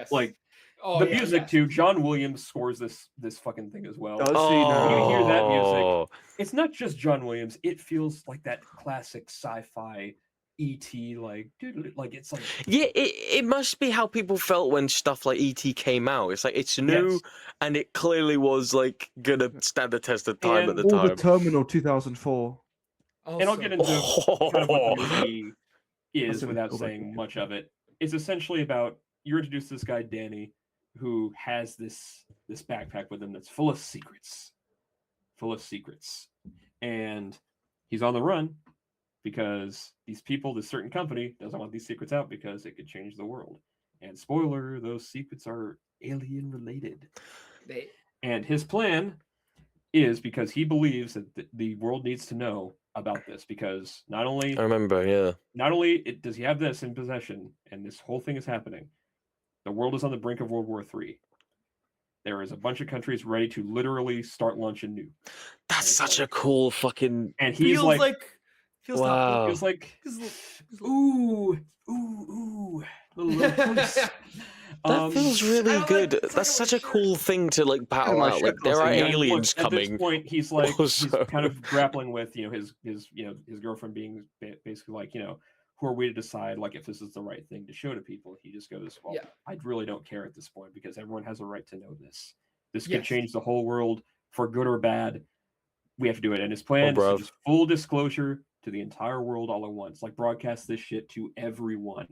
Like the music too. John Williams scores this fucking thing as well. Does he now? You hear that music. It's not just John Williams. It feels like that classic sci-fi E.T. like it's like it must be how people felt when stuff like E.T. came out. It's like it's new and it clearly was like gonna stand the test of time at the time. The Terminal 2004. And I'll get into kind of what the movie is without saying much of it. It's essentially about you're introduced to this guy Danny, who has this backpack with him that's full of secrets, and he's on the run because these people, this certain company, doesn't want these secrets out because it could change the world. And spoiler, those secrets are alien related. And his plan is because he believes that the world needs to know about this because not only does he have this in possession and this whole thing is happening, the world is on the brink of World War III. There is a bunch of countries ready to literally start launching nuke. That's such a cool fucking. And he's like wow. Feels like ooh. That feels really good. That's such a cool thing to like battle out. Like there are aliens coming. At this point, he's like he's kind of grappling with his girlfriend being basically like who are we to decide like if this is the right thing to show to people. He just goes, well, I really don't care at this point because everyone has a right to know this. This could change the whole world for good or bad. We have to do it. And his plan is just full disclosure to the entire world all at once. Like broadcast this shit to everyone.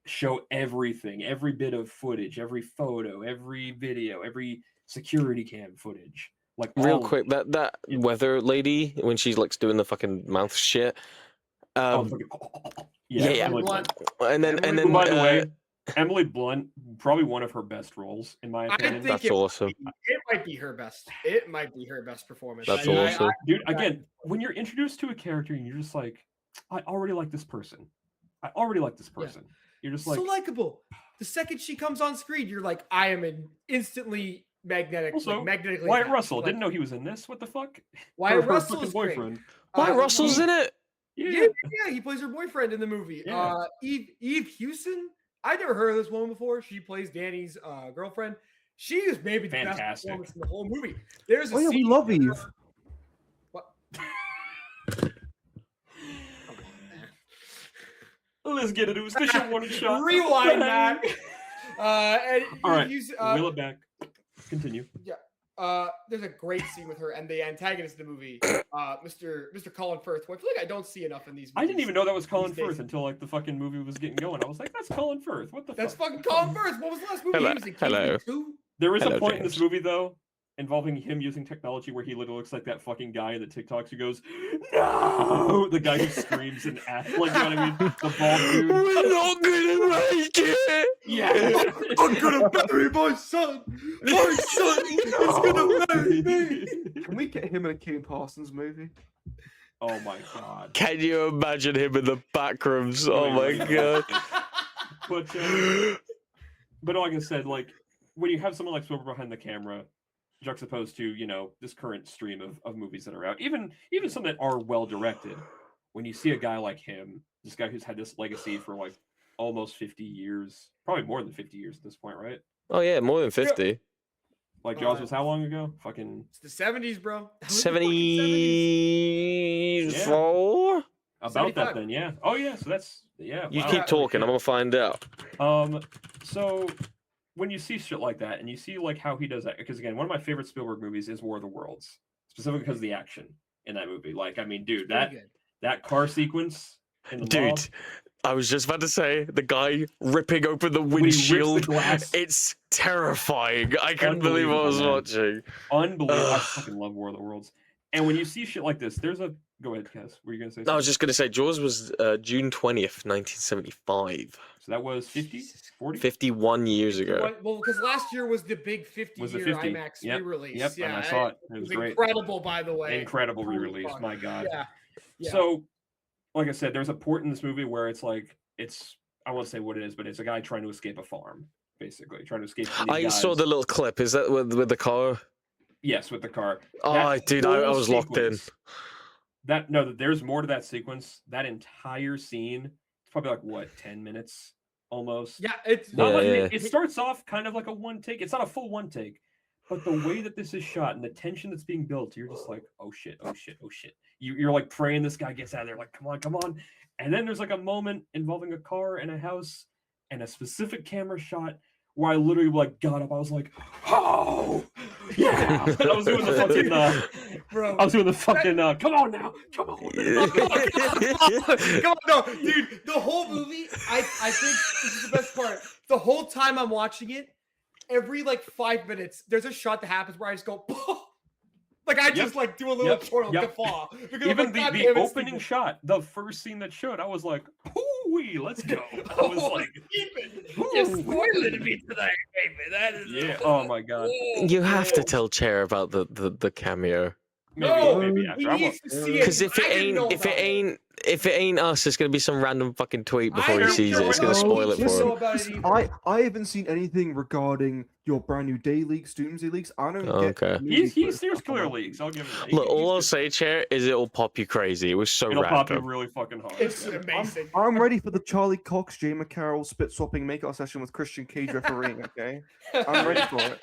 Show everything, every bit of footage, every photo, every video, every security cam footage. Like real quick, that weather lady when she's like doing the fucking mouth shit. And then by the way, Emily Blunt, probably one of her best roles in my opinion. That's awesome. It might be her best. It might be her best performance. That's awesome, dude. Again, when you're introduced to a character and you're just like, I already like this person. I already like this person. You're just like so likable. The second she comes on screen, you're like, I am instantly magnetic. Also, like, magnetically Wyatt attached. Russell Like, didn't know he was in this. What the fuck? Wyatt Her Russell is fucking great. boyfriend. Wyatt Russell's in it. Yeah, he plays her boyfriend in the movie. Yeah. Eve Houston. I never heard of this woman before. She plays Danny's girlfriend. She is maybe the best performance in the whole movie. There's a Oh yeah, we scene love where- Eve. What? Let's get into official one shot. Rewind that. And All right, Eve, wheel it back. Continue. there's a great scene with her and the antagonist of the movie, Mr. Colin Firth, who I feel like I don't see enough in these movies. I didn't even know that was Colin Firth until like the fucking movie was getting going. I was like, that's Colin Firth. What the That's fuck? fucking Colin Firth. What was the last movie he was in? Hello. Kingsman 2? There is Hello, a point in James. this movie though involving him using technology where he literally looks like that fucking guy in the TikToks who goes, "No!" The guy who screams and acts like, you know what I mean? The bald dude. We're not gonna make it. Yeah. I'm gonna bury my son. My son is gonna bury me. Can we get him in a Kane Parsons movie? Oh my god. Can you imagine him in the back rooms? Oh my god. But like I said, like when you have someone like Spielberg behind the camera, juxtaposed to, you know, this current stream of movies that are out, even some that are well directed, when you see a guy like him, this guy who's had this legacy for like almost 50 years, probably more than 50 years at this point, right? Oh yeah, more than 50. Like Jaws was how long ago? Fucking It's the 70s, bro. That was the 74? about 75. that then, yeah. Oh yeah, so that's yeah. You wow. keep talking, I'm gonna find out. So when you see shit like that and you see like how he does that, because again, one of my favorite Spielberg movies is War of the Worlds, specifically because of the action in that movie. Like, I mean, dude, that car sequence in the mob, Dude, I was just about to say, the guy ripping open the when he rips the windshield, glass, it's terrifying. I couldn't believe what I was watching. unbelievable. I Ugh. fucking love War of the Worlds. And when you see shit like this, there's a go ahead, Kaz. Were you gonna say something? I was just gonna say, Jaws was June 20th, 1975. So that was 50, 40? 51 years ago. Well, because last year was the big 50-year Was the 50. IMAX Yep. re-release. Yep, Yeah, and I saw it. It was great. Incredible, by the way. Incredible Holy re-release. fuck. My God. Yeah. So, like I said, there's a point in this movie where it's like I won't say what it is, but it's a guy trying to escape a farm, basically trying to escape. From these I guys. saw the little clip. Is that with the car? Yes, with the car. Oh, That dude, I whole was locked in. sequence- there's more to that sequence. That entire scene, it's probably like what, 10 minutes almost. Yeah, it's Not Yeah, like, yeah. It starts off kind of like a one take. It's not a full one take, but the way that this is shot and the tension that's being built, you're just like, oh shit, oh shit, oh shit. You're like praying this guy gets out of there, like, come on, come on. And then there's like a moment involving a car and a house and a specific camera shot where I literally like got up. I was like, oh yeah. And I was doing the fucking bro. I was doing the fucking come on now. Come on. Come on, no, dude. The whole movie, I think this is the best part. The whole time I'm watching it, every like 5 minutes, there's a shot that happens where I just go, like I just like do a little chortle guffaw. Because Even I'm like, the "God damn it, opening Steven." shot, the first scene that showed, I was like, "Hoo-wee, let's go!" I was like, You're spoiling me tonight, baby. That is "Yeah, oh my god." You have to tell Chair about the cameo. Maybe he after. I needs won't- to see it. Because if I didn't know it about ain't if it ain't us, it's gonna be some random fucking tweet before he don't sees care it. It's what gonna spoil it you for know him. about it Listen, either. I haven't seen anything regarding your brand new day leaks, doomsday leaks. I don't get. Okay. movie He footage steers stuff clear on leaks. I'll give him that. Look, all I'll He's say, Chair, is it'll pop you crazy. It was so it'll pop you random. really fucking hard. It's amazing. I'm ready for the Charlie Cox, Jay McCarroll spit swapping makeout session with Christian Cage refereeing. Okay, I'm ready for it.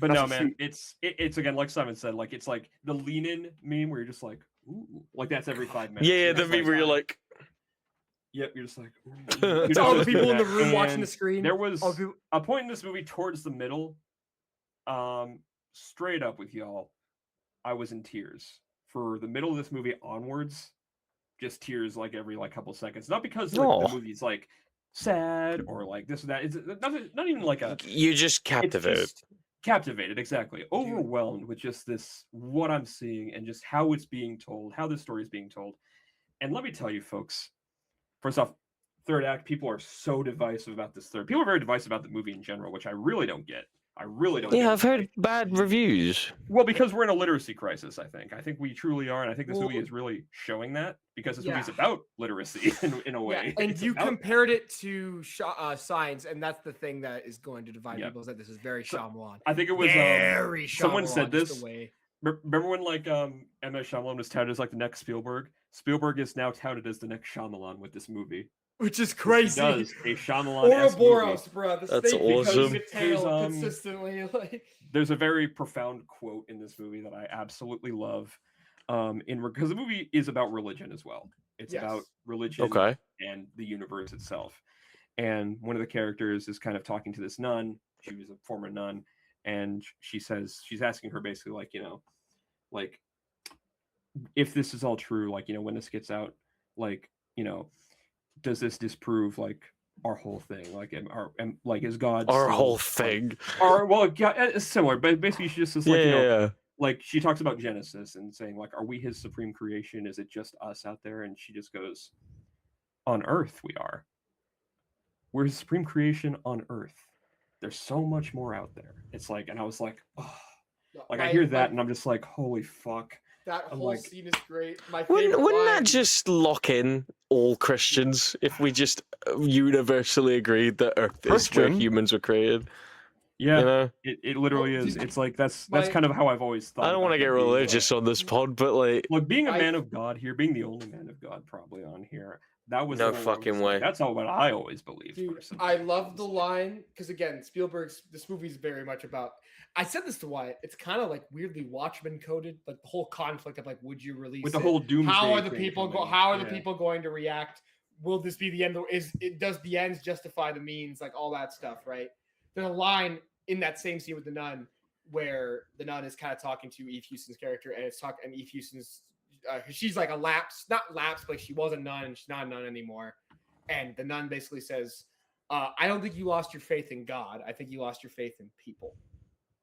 But That's no, a man, treat. it's again like Simon said, like it's like the lean in meme where you're just like, ooh, like that's every 5 minutes. Yeah, You're the just meme where you're like, yep, you're just like, ooh. It's You're all the just people in the doing room that. watching the And screen. There was All the people- a point in this movie towards the middle, straight up with y'all, I was in tears for the middle of this movie onwards. Just tears like every like couple seconds. Not because like, Aw. the movie's like sad or like this or that. It's not even like a you're just it's captivated. just captivated, exactly. Overwhelmed with just this what I'm seeing and just how it's being told, how this story is being told. And let me tell you, folks, first off, third act, people are so divisive about this third. People are very divisive about the movie in general, which I really don't get. I really don't. Yeah, I've heard bad reviews. Well, because we're in a literacy crisis, I think we truly are, and I think this movie is really showing that because this movie is about literacy in a way. Yeah, and It's you about compared it to Signs, and that's the thing that is going to divide people. Is that this is very Shyamalan. I think it was very Shyamalan. Someone said this. Way. Remember when M. Night Shyamalan was touted as like the next Spielberg? Spielberg is now touted as the next Shyamalan with this movie. Which is crazy. He does a Shyamalan Ouroboros, bro. That's awesome. Consistently, like... There's a very profound quote in this movie that I absolutely love. Because the movie is about religion as well. It's about religion and the universe itself. And one of the characters is kind of talking to this nun. She was a former nun, and she says she's asking her basically like, you know, like if this is all true, like, you know, when this gets out, like, you know, does this disprove like our whole thing? Like, like is God our whole thing? Or well, it's similar, but basically she just is like, like she talks about Genesis and saying like, are we His supreme creation? Is it just us out there? And she just goes, on Earth we are. We're His supreme creation on Earth. There's so much more out there. It's like, and I was like, oh, like I hear that and I'm just like, holy fuck. That whole scene is great. My favorite wouldn't that just lock in all Christians if we just universally agreed that Earth is where humans were created? Yeah, you know? it literally is. It's like that's kind of how I've always thought. I don't want to get religious on this pod, but like, look, being a man of God here, being the only man of God probably on here, that was no fucking way. That's all what I always believed. Dude, I love the line because again, this movie is very much about. I said this to Wyatt. It's kind of like weirdly Watchmen coded, like the whole conflict of like, would you release with the whole doomsday? How are the people How are the people going to react? Will this be the end? Does the ends justify the means? Like all that stuff, right? There's a line in that same scene with the nun where the nun is kind of talking to Eve Houston's character, and and Eve Houston's she's like not lapsed, but she was a nun and she's not a nun anymore. And the nun basically says, I don't think you lost your faith in God. I think you lost your faith in people.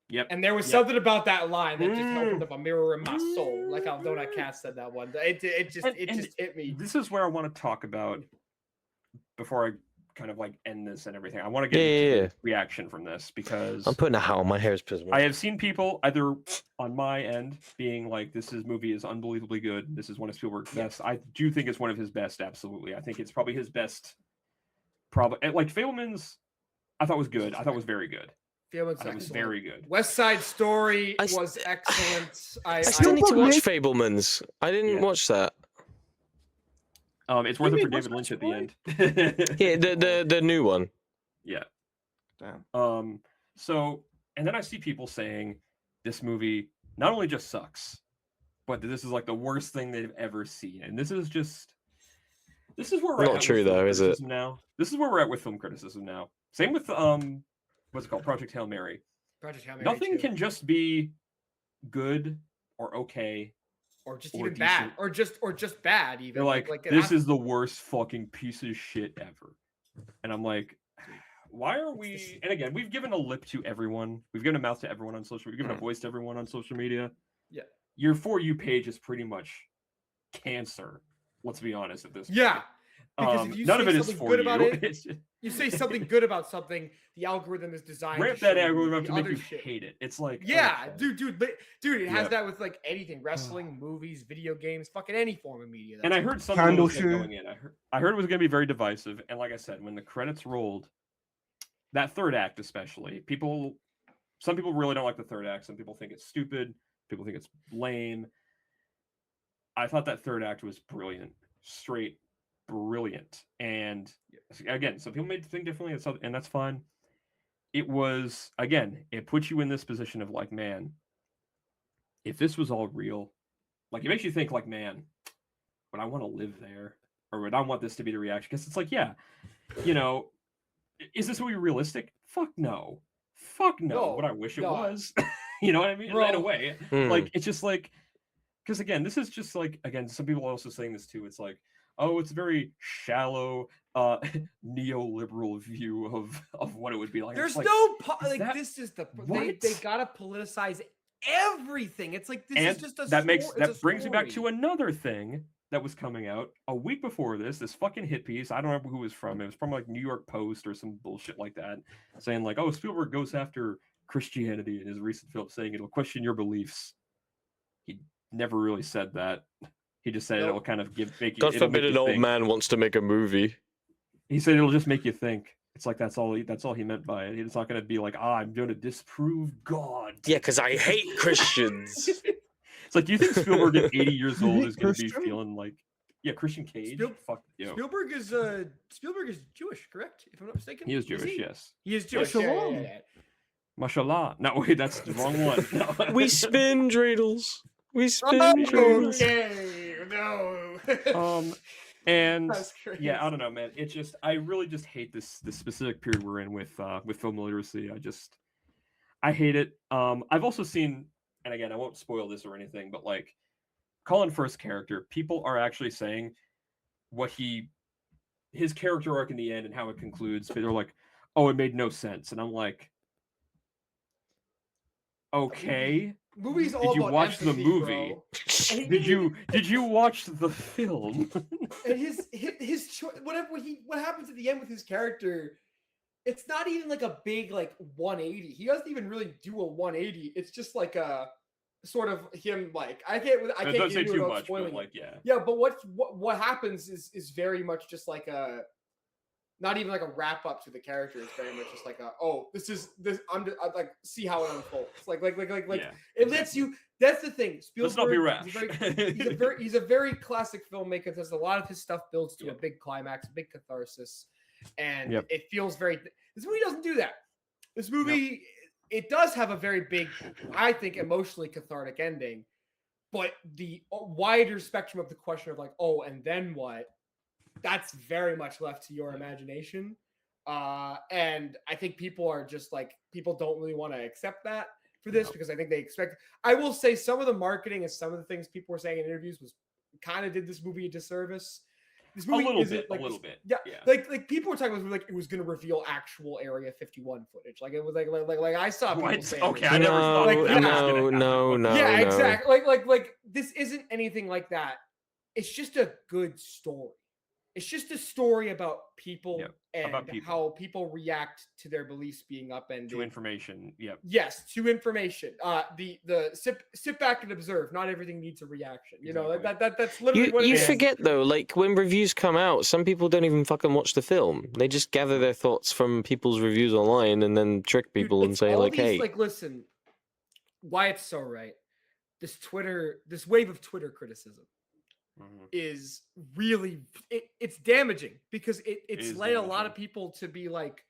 Yep. And there was something about that line that just opened up a mirror in my soul. Like how Donut Cass said that one. It just hit me. This is where I want to talk about before I kind of like end this and everything. I want to get reaction from this because I'm putting a hat on. My hair is pissing. I have seen people either on my end being like, this movie is unbelievably good. This is one of Spielberg's best. I do think it's one of his best. Absolutely. I think it's probably his best. Probably like Fabelman's I thought was good. I thought was very good. Fabelman's was very good. West Side Story was excellent. I still need to watch Fabelman's. I didn't watch that. It's worth it for David Lynch at the end. Yeah, the new one. Yeah. Damn. So, and then I see people saying this movie not only just sucks, but this is like the worst thing they've ever seen. And this is where we're not true though, is it? Now, this is where we're at with film criticism now. Same with what's it called? Project Hail Mary. Nothing can just be good or okay. Or just even bad, or just bad. Even they're like this is the worst fucking piece of shit ever, and I'm like, why are we? And again, we've given a lip to everyone. We've given a mouth to everyone on social. We've given a voice to everyone on social media. Yeah, your For You page is pretty much cancer. Let's be honest at this point. Yeah, because if you none of it is for you. You say something good about something, the algorithm is designed ramp that algorithm up to make you hate it. It's like, dude, it has that with like anything, wrestling, movies, video games, fucking any form of media. And I heard something going in. I heard it was going to be very divisive. And like I said, when the credits rolled, that third act especially, some people really don't like the third act. Some people think it's stupid. People think it's lame. I thought that third act was brilliant, straight brilliant. And again, some people may think differently, and that's fine. It was, again, it puts you in this position of like, man, if this was all real, like it makes you think like, man, would I want to live there, or would I want this to be the reaction? Because it's like, yeah, you know, is this movie realistic? Fuck no. Would I wish it was? You know what I mean? In a way, like it's just like, because again, this is just like, again, some people are also saying this too. It's like, oh, it's a very neoliberal view of what it would be like. There's like, this is the they gotta politicize everything. It's like this is just a that brings me back to another thing that was coming out a week before this fucking hit piece. I don't remember who it was from. It was from like New York Post or some bullshit like that, saying like, oh, Spielberg goes after Christianity in his recent film, saying it'll question your beliefs. He never really said that. He just said it'll kind of make you. God forbid an old think. man wants to make a movie. He said it'll just make you think. It's like that's all he meant by it. It's not going to be like, I'm going to disprove God. Yeah, because I hate Christians. It's like, do you think Spielberg at 80 years old is going to be feeling like, yeah, Christian Cage? Fuck, yo. Spielberg is Jewish, correct? If I'm not mistaken. He is Jewish, yes. He is Jewish. Yeah. Mashallah. No, wait, that's the wrong one. No. We spin dreidels. We spin dreidels. Okay, no. And yeah, I don't know, man. It's just, I really just hate this specific period we're in with film literacy. I hate it. I've also seen, and again, I won't spoil this or anything, but like Colin Firth's character, people are actually saying what his character arc in the end and how it concludes. They're like, oh, it made no sense, and I'm like, okay. Movie's all did you about watch empathy, the movie? Did you watch the film? And his what happens at the end with his character? It's not even like a big like 180. He doesn't even really do a 180. It's just like a sort of him like I can't say get too much, spoiling. but like yeah. Yeah, but what happens is very much just like a. Not even like a wrap up to the character. It's very much just like I'm like see how it unfolds. Like Yeah, it lets you. That's the thing. Spielberg. Let's not be rash. He's a very classic filmmaker. There's a lot of his stuff builds to a big climax, a big catharsis, and it feels very. This movie doesn't do that. This movie it does have a very big, I think, emotionally cathartic ending, but the wider spectrum of the question of like, oh, and then what? That's very much left to your imagination. And I think people are just like, people don't really want to accept that for this because I think they expect, I will say some of the marketing and some of the things people were saying in interviews was kind of did this movie a disservice. This movie a little bit. Yeah. Like people were talking about like it was going to reveal actual Area 51 footage. Like it was like I saw people saying okay, I never thought no. Yeah, exactly. Like this isn't anything like that. It's just a good story. It's just a story about people and how people react to their beliefs being upended. To information, Yes, to information. The sit back and observe. Not everything needs a reaction. You know that's literally what it is. You forget though, like when reviews come out, some people don't even fucking watch the film. They just gather their thoughts from people's reviews online and then trick people and say like, "Hey, like listen, Wyatt's so right. This wave of Twitter criticism." Is really it's damaging because it's led a lot of people to be like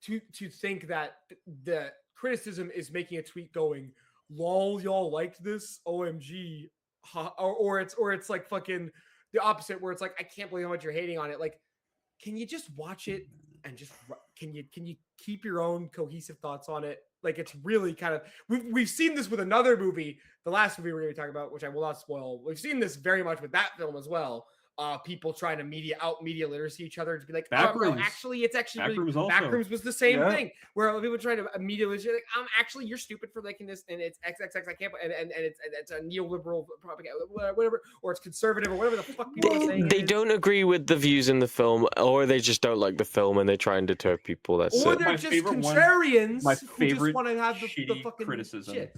to think that the criticism is making a tweet going lol y'all liked this OMG or it's like fucking the opposite where it's like I can't believe how much you're hating on it. Like, can you just watch it and just can you keep your own cohesive thoughts on it? Like, it's really kind of we've seen this with another movie, the last movie we're going to be talking about, which I will not spoil. We've seen this very much with that film as well. People trying to media literacy each other to be like, Backrooms. No, actually, it's actually Backrooms really, Backrooms was the same thing where people trying to media literacy like, actually you're stupid for liking this and it's XXX I can't and it's a neoliberal propaganda whatever or it's conservative or whatever the fuck people are saying. They don't agree with the views in the film, or they just don't like the film and they try and deter people. That's or it. they're just contrarians. My who favorite just want to have the fucking criticism shit.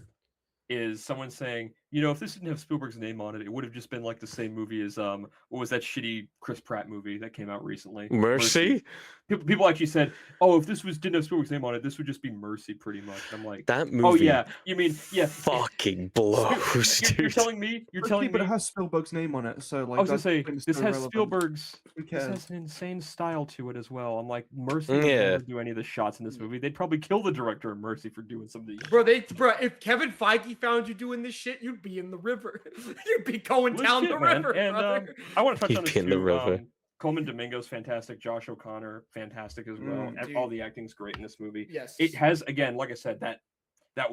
Is someone saying, if this didn't have Spielberg's name on it, it would have just been like the same movie as what was that shitty Chris Pratt movie that came out recently? Mercy? People actually said, oh, if this didn't have Spielberg's name on it, this would just be Mercy, pretty much. I'm like, that movie. Oh yeah, you mean fucking blows, dude. You're telling me, but it has Spielberg's name on it, so like. I was gonna say this has relevant. Spielberg's. This has an insane style to it as well. I'm like, Mercy would never do any of the shots in this movie. They'd probably kill the director of Mercy for doing some of these. Bro, if Kevin Feige found you doing this shit, you'd be in the river. You'd be going down the river, and brother. I want to touch on this in the river. Coleman Domingo's fantastic. Josh O'Connor, fantastic as well. All the acting's great in this movie. Yes, it has, again, like I said, that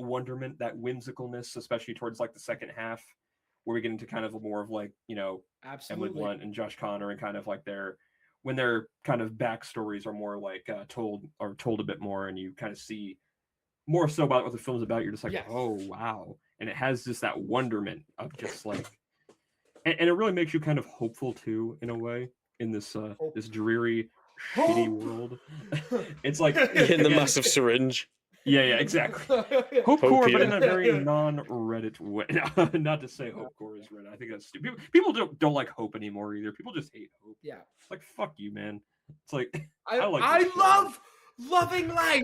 wonderment, that whimsicalness, especially towards like the second half, where we get into kind of more of like Emily Blunt and Josh Connor and kind of like their kind of backstories are more like told a bit more, and you kind of see more so about what the film's about. You're just like, oh wow, and it has just that wonderment of just like, and it really makes you kind of hopeful too in a way. In this this dreary, shitty world, it's like in the massive syringe. Yeah, exactly. Hopecore, but in a very Hopium. non-Reddit way. Not to say Hopecore is Reddit. I think that's stupid. People don't like Hope anymore either. People just hate Hope. Yeah. It's like, fuck you, man. It's like I like this shit. love loving life.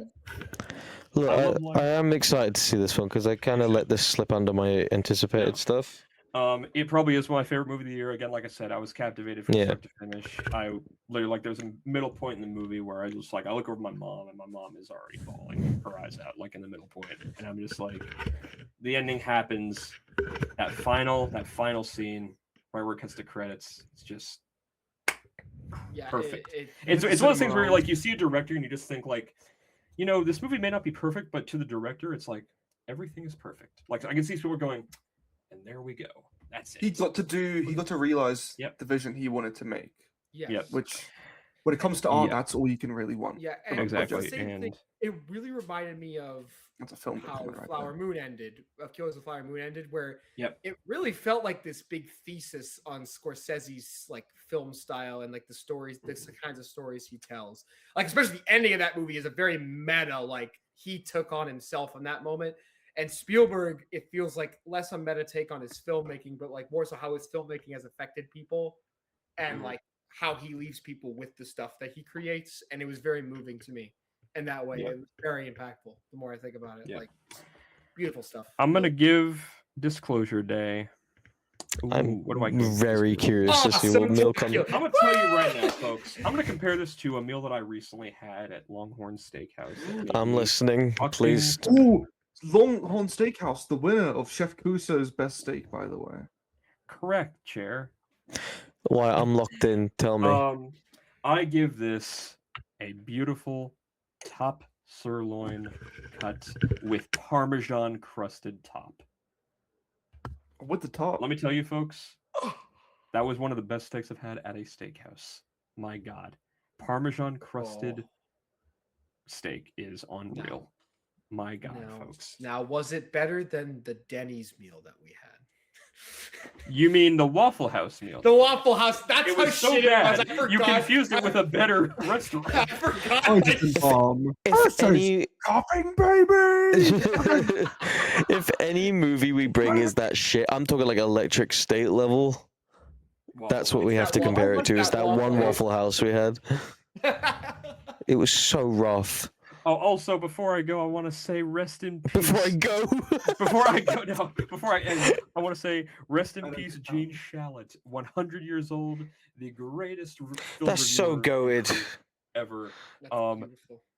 Look, love I am excited to see this one because I kind of let this slip under my anticipated stuff. It probably is my favorite movie of the year. Again, like I said, I was captivated from start to finish. I literally, like, there's a middle point in the movie where I was like, I look over my mom, and my mom is already bawling her eyes out, like in the middle point, and I'm just like, the ending happens, that final scene right where it cuts to credits. It's just perfect. It's one of those things where like you see a director and you just think like, you know, this movie may not be perfect, but to the director, it's like everything is perfect. Like I can see people going, and there we go. That's it. He got to realize the vision he wanted to make. Yeah. Which, when it comes to art, that's all you can really want. Yeah, from and a project. the same thing, it really reminded me of That's a film how right Flower there. Moon ended, of Killers of the Flower Moon ended, where it really felt like this big thesis on Scorsese's like film style and like the stories, the kinds of stories he tells. Like especially the ending of that movie is a very meta, like he took on himself in that moment. And Spielberg, it feels like less a meta take on his filmmaking, but like more so how his filmmaking has affected people and like how he leaves people with the stuff that he creates. And it was very moving to me in that way. It was very impactful the more I think about it. Like beautiful stuff. I'm going to give Disclosure Day. Ooh, I'm what do I give very curious to see what meal comes. I'm going to tell you right now, folks. I'm going to compare this to a meal that I recently had at Longhorn Steakhouse. I'm listening, please. Ooh, Longhorn Steakhouse, the winner of Chef Kuso's best steak, by the way. Correct, Chair. Why, I'm locked in. Tell me. I give this a beautiful top sirloin cut with Parmesan crusted top. With the top. Let me tell you, folks, that was one of the best steaks I've had at a steakhouse. My God. Parmesan crusted steak is unreal. My God, folks. Now, was it better than the Denny's meal that we had? You mean the Waffle House meal? The Waffle House. That's it how was so shit bad. it was. I forgot. You confused it with a better restaurant. I forgot. Coughing, baby. If any movie we bring is that shit, I'm talking like LXXIII level. That's what we have to compare it to. Is that one Waffle House we had? It was so rough. Oh, also, before I go, I want to say rest in peace. Before I go? I want to say rest in peace, Gene Shalit, 100 years old, the greatest film That's so goated. Ever.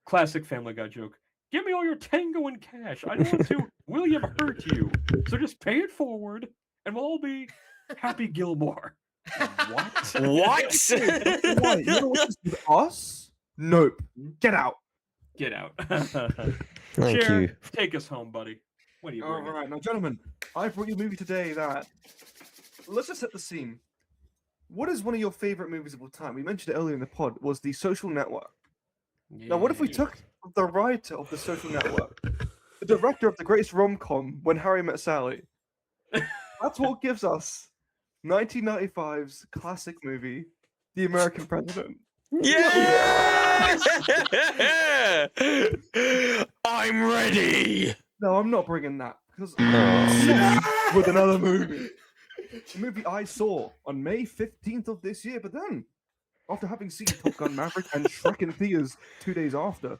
Classic Family Guy joke. Give me all your tango in cash. I don't want to William hurt you. So just pay it forward, and we'll all be Happy Gilmore. What? What? You know what this is with us? Nope. Get out. Get out. Thank Chair, you. Take us home, buddy. What do you bring? All right, now, gentlemen, I brought you a movie today that. Let's just set the scene. What is one of your favorite movies of all time? We mentioned it earlier in the pod. Was The Social Network. Yeah. Now, what if we took the writer of The Social Network, the director of the greatest rom-com, When Harry Met Sally? That's what gives us 1995's classic movie, The American President. Yeah! I'm ready. No, I'm not bringing that because with another movie. A movie I saw on May 15th of this year, but then, after having seen Top Gun Maverick and Shrek in theaters 2 days after,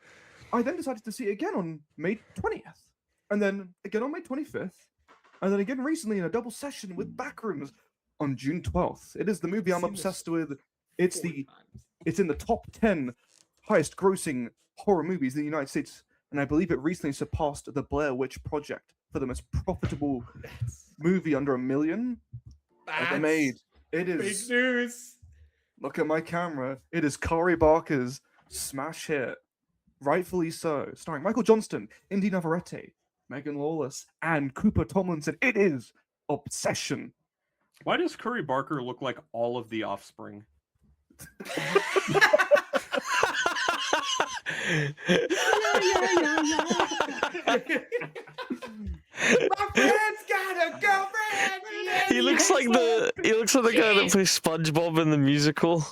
I then decided to see it again on May 20th, and then again on May 25th, and then again recently in a double session with Backrooms on June 12th. It is the movie I'm obsessed with. It's in the top 10 highest grossing horror movies in the United States, and I believe it recently surpassed The Blair Witch Project for the most profitable movie under $1 million ever made. It is big news. Look at my camera. It is Kari Barker's smash hit, rightfully so, starring Michael Johnston, Indy Navarrete, Megan Lawless, and Cooper Tomlinson. It is Obsession. Why does Curry Barker look like all of the Offspring? My friend's got a girlfriend. He looks like the guy that plays SpongeBob in the musical.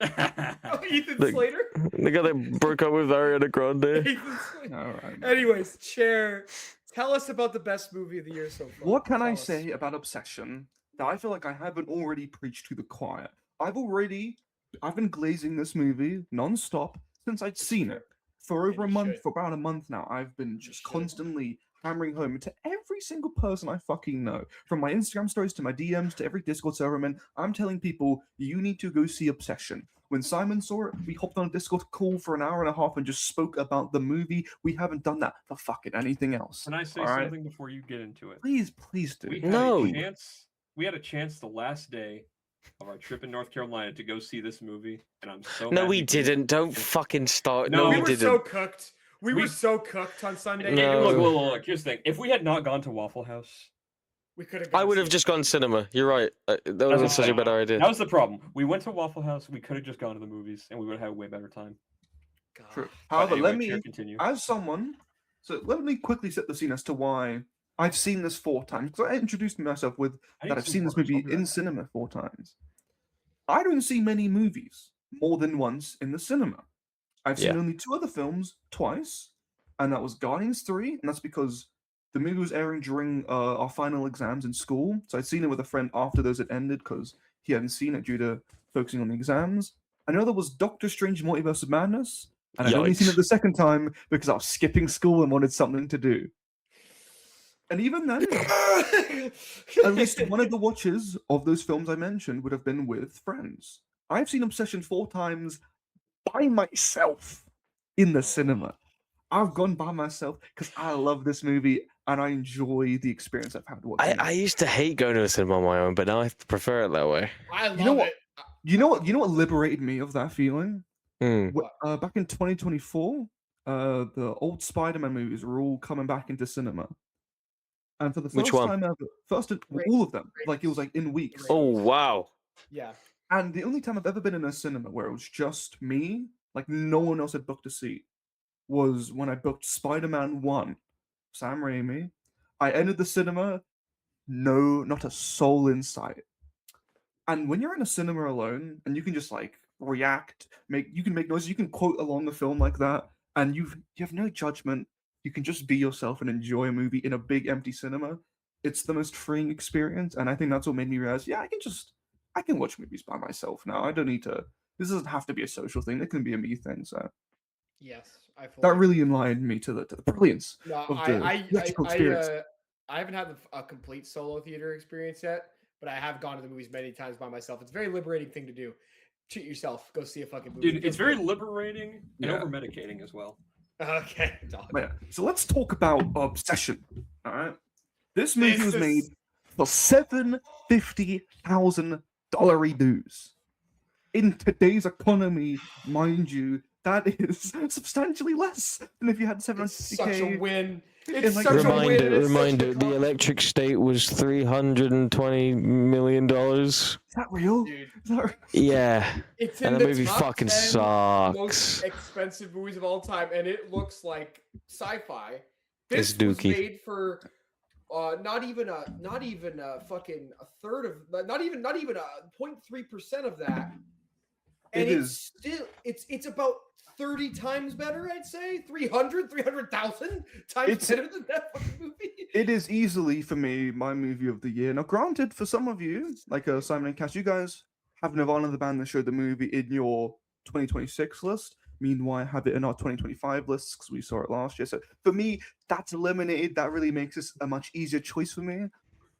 Ethan The- Slater. The guy that broke up with Ariana Grande. Ethan Slater. All right. Anyways, Chair, tell us about the best movie of the year so far. What can I Tell us. say about Obsession that I feel like I haven't already preached to the choir? I've been glazing this movie non-stop since I'd seen it. For over a month, for about a month now, I've been just constantly hammering home to every single person I fucking know. From my Instagram stories to my DMs to every Discord server I'm in, I'm telling people, you need to go see Obsession. When Simon saw it, we hopped on a Discord call for an hour and a half and just spoke about the movie. We haven't done that for fucking anything else. Can I say something before you get into it? Please do. We had a chance the last day of our trip in North Carolina to go see this movie, and I'm so No, happy we didn't. Don't fucking start. No, No, we we were didn't. so cooked. We were so cooked on Sunday. No. Look, here's the thing. If we had not gone to Waffle House, We could have. I would have just gone cinema. You're right. That would have been such a better idea. that was the problem. We went to Waffle House. We could have just gone to the movies, and we would have had a way better time. True. But However, anyway, let me, Chair, continue. as someone, let me quickly set the scene as to why I've seen this 4 times. Because I introduced myself with that I've seen this movie in cinema 4 times. I don't see many movies more than once in the cinema. I've seen only 2 other films twice, and that was Guardians 3, and that's because the movie was airing during our final exams in school. So I'd seen it with a friend after those had ended because he hadn't seen it due to focusing on the exams. Another was Doctor Strange Multiverse of Madness, and I'd only seen it the second time because I was skipping school and wanted something to do. And even then, at least one of the watches of those films I mentioned would have been with friends. I've seen Obsession 4 times by myself in the cinema. I've gone by myself because I love this movie and I enjoy the experience I've had watching it. I used to hate going to a cinema on my own, but now I prefer it that way. I love it. You know what liberated me of that feeling? Hmm. Back in 2024, the old Spider-Man movies were all coming back into cinema. And for the first time ever, all of them, like it was like in weeks. Oh, wow. Yeah. And the only time I've ever been in a cinema where it was just me, like no one else had booked a seat, was when I booked Spider-Man 1, Sam Raimi. I entered the cinema, not a soul in sight. And when you're in a cinema alone, and you can just like react, you can make noises, you can quote along the film like that, and you have no judgment. You can just be yourself and enjoy a movie in a big empty cinema. It's the most freeing experience, and I think that's what made me realize, I can watch movies by myself now. I don't need to. This doesn't have to be a social thing. It can be a me thing. So yes, that really enlightened me to the brilliance of the theatrical experience. I haven't had a complete solo theater experience yet, but I have gone to the movies many times by myself. It's a very liberating thing to do. Treat yourself. Go see a fucking movie. Dude, it's very liberating and over-medicating as well. Okay. So let's talk about Obsession. All right. This movie was made for $750,000 dues. In today's economy, mind you, that is substantially less than if you had 750K. Such a win. It's such like, a win. Reminder, the LXXIII was $320 million. Is that real? Dude. Is that real? Yeah. It's in And the the movie top fucking 10 sucks. most expensive movies of all time, and it looks like sci-fi. It's This was dookie. made for not even a fucking a third of, not even a 0.3% of that. And it's about 30 times better, I'd say. 300,000 times better than that fucking movie. It is easily, for me, my movie of the year. Now, granted, for some of you, like Simon and Cass, you guys have Nirvana the band that showed the movie in your 2026 list. Meanwhile, I have it in our 2025 lists because we saw it last year. So for me, that's eliminated. That really makes this a much easier choice for me.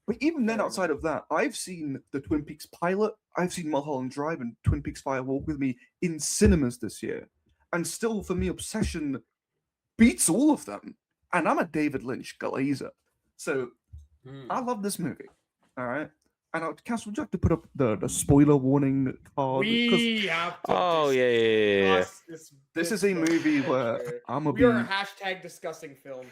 But even then, outside of that, I've seen the Twin Peaks pilot. I've seen Mulholland Drive and Twin Peaks Fire Walk with Me in cinemas this year. And still, for me, Obsession beats all of them. And I'm a David Lynch glazer. So I love this movie. All right. And Cass, would you like to put up the spoiler warning card? We have to yeah. This is a movie where I'm a we are hashtag discussing film.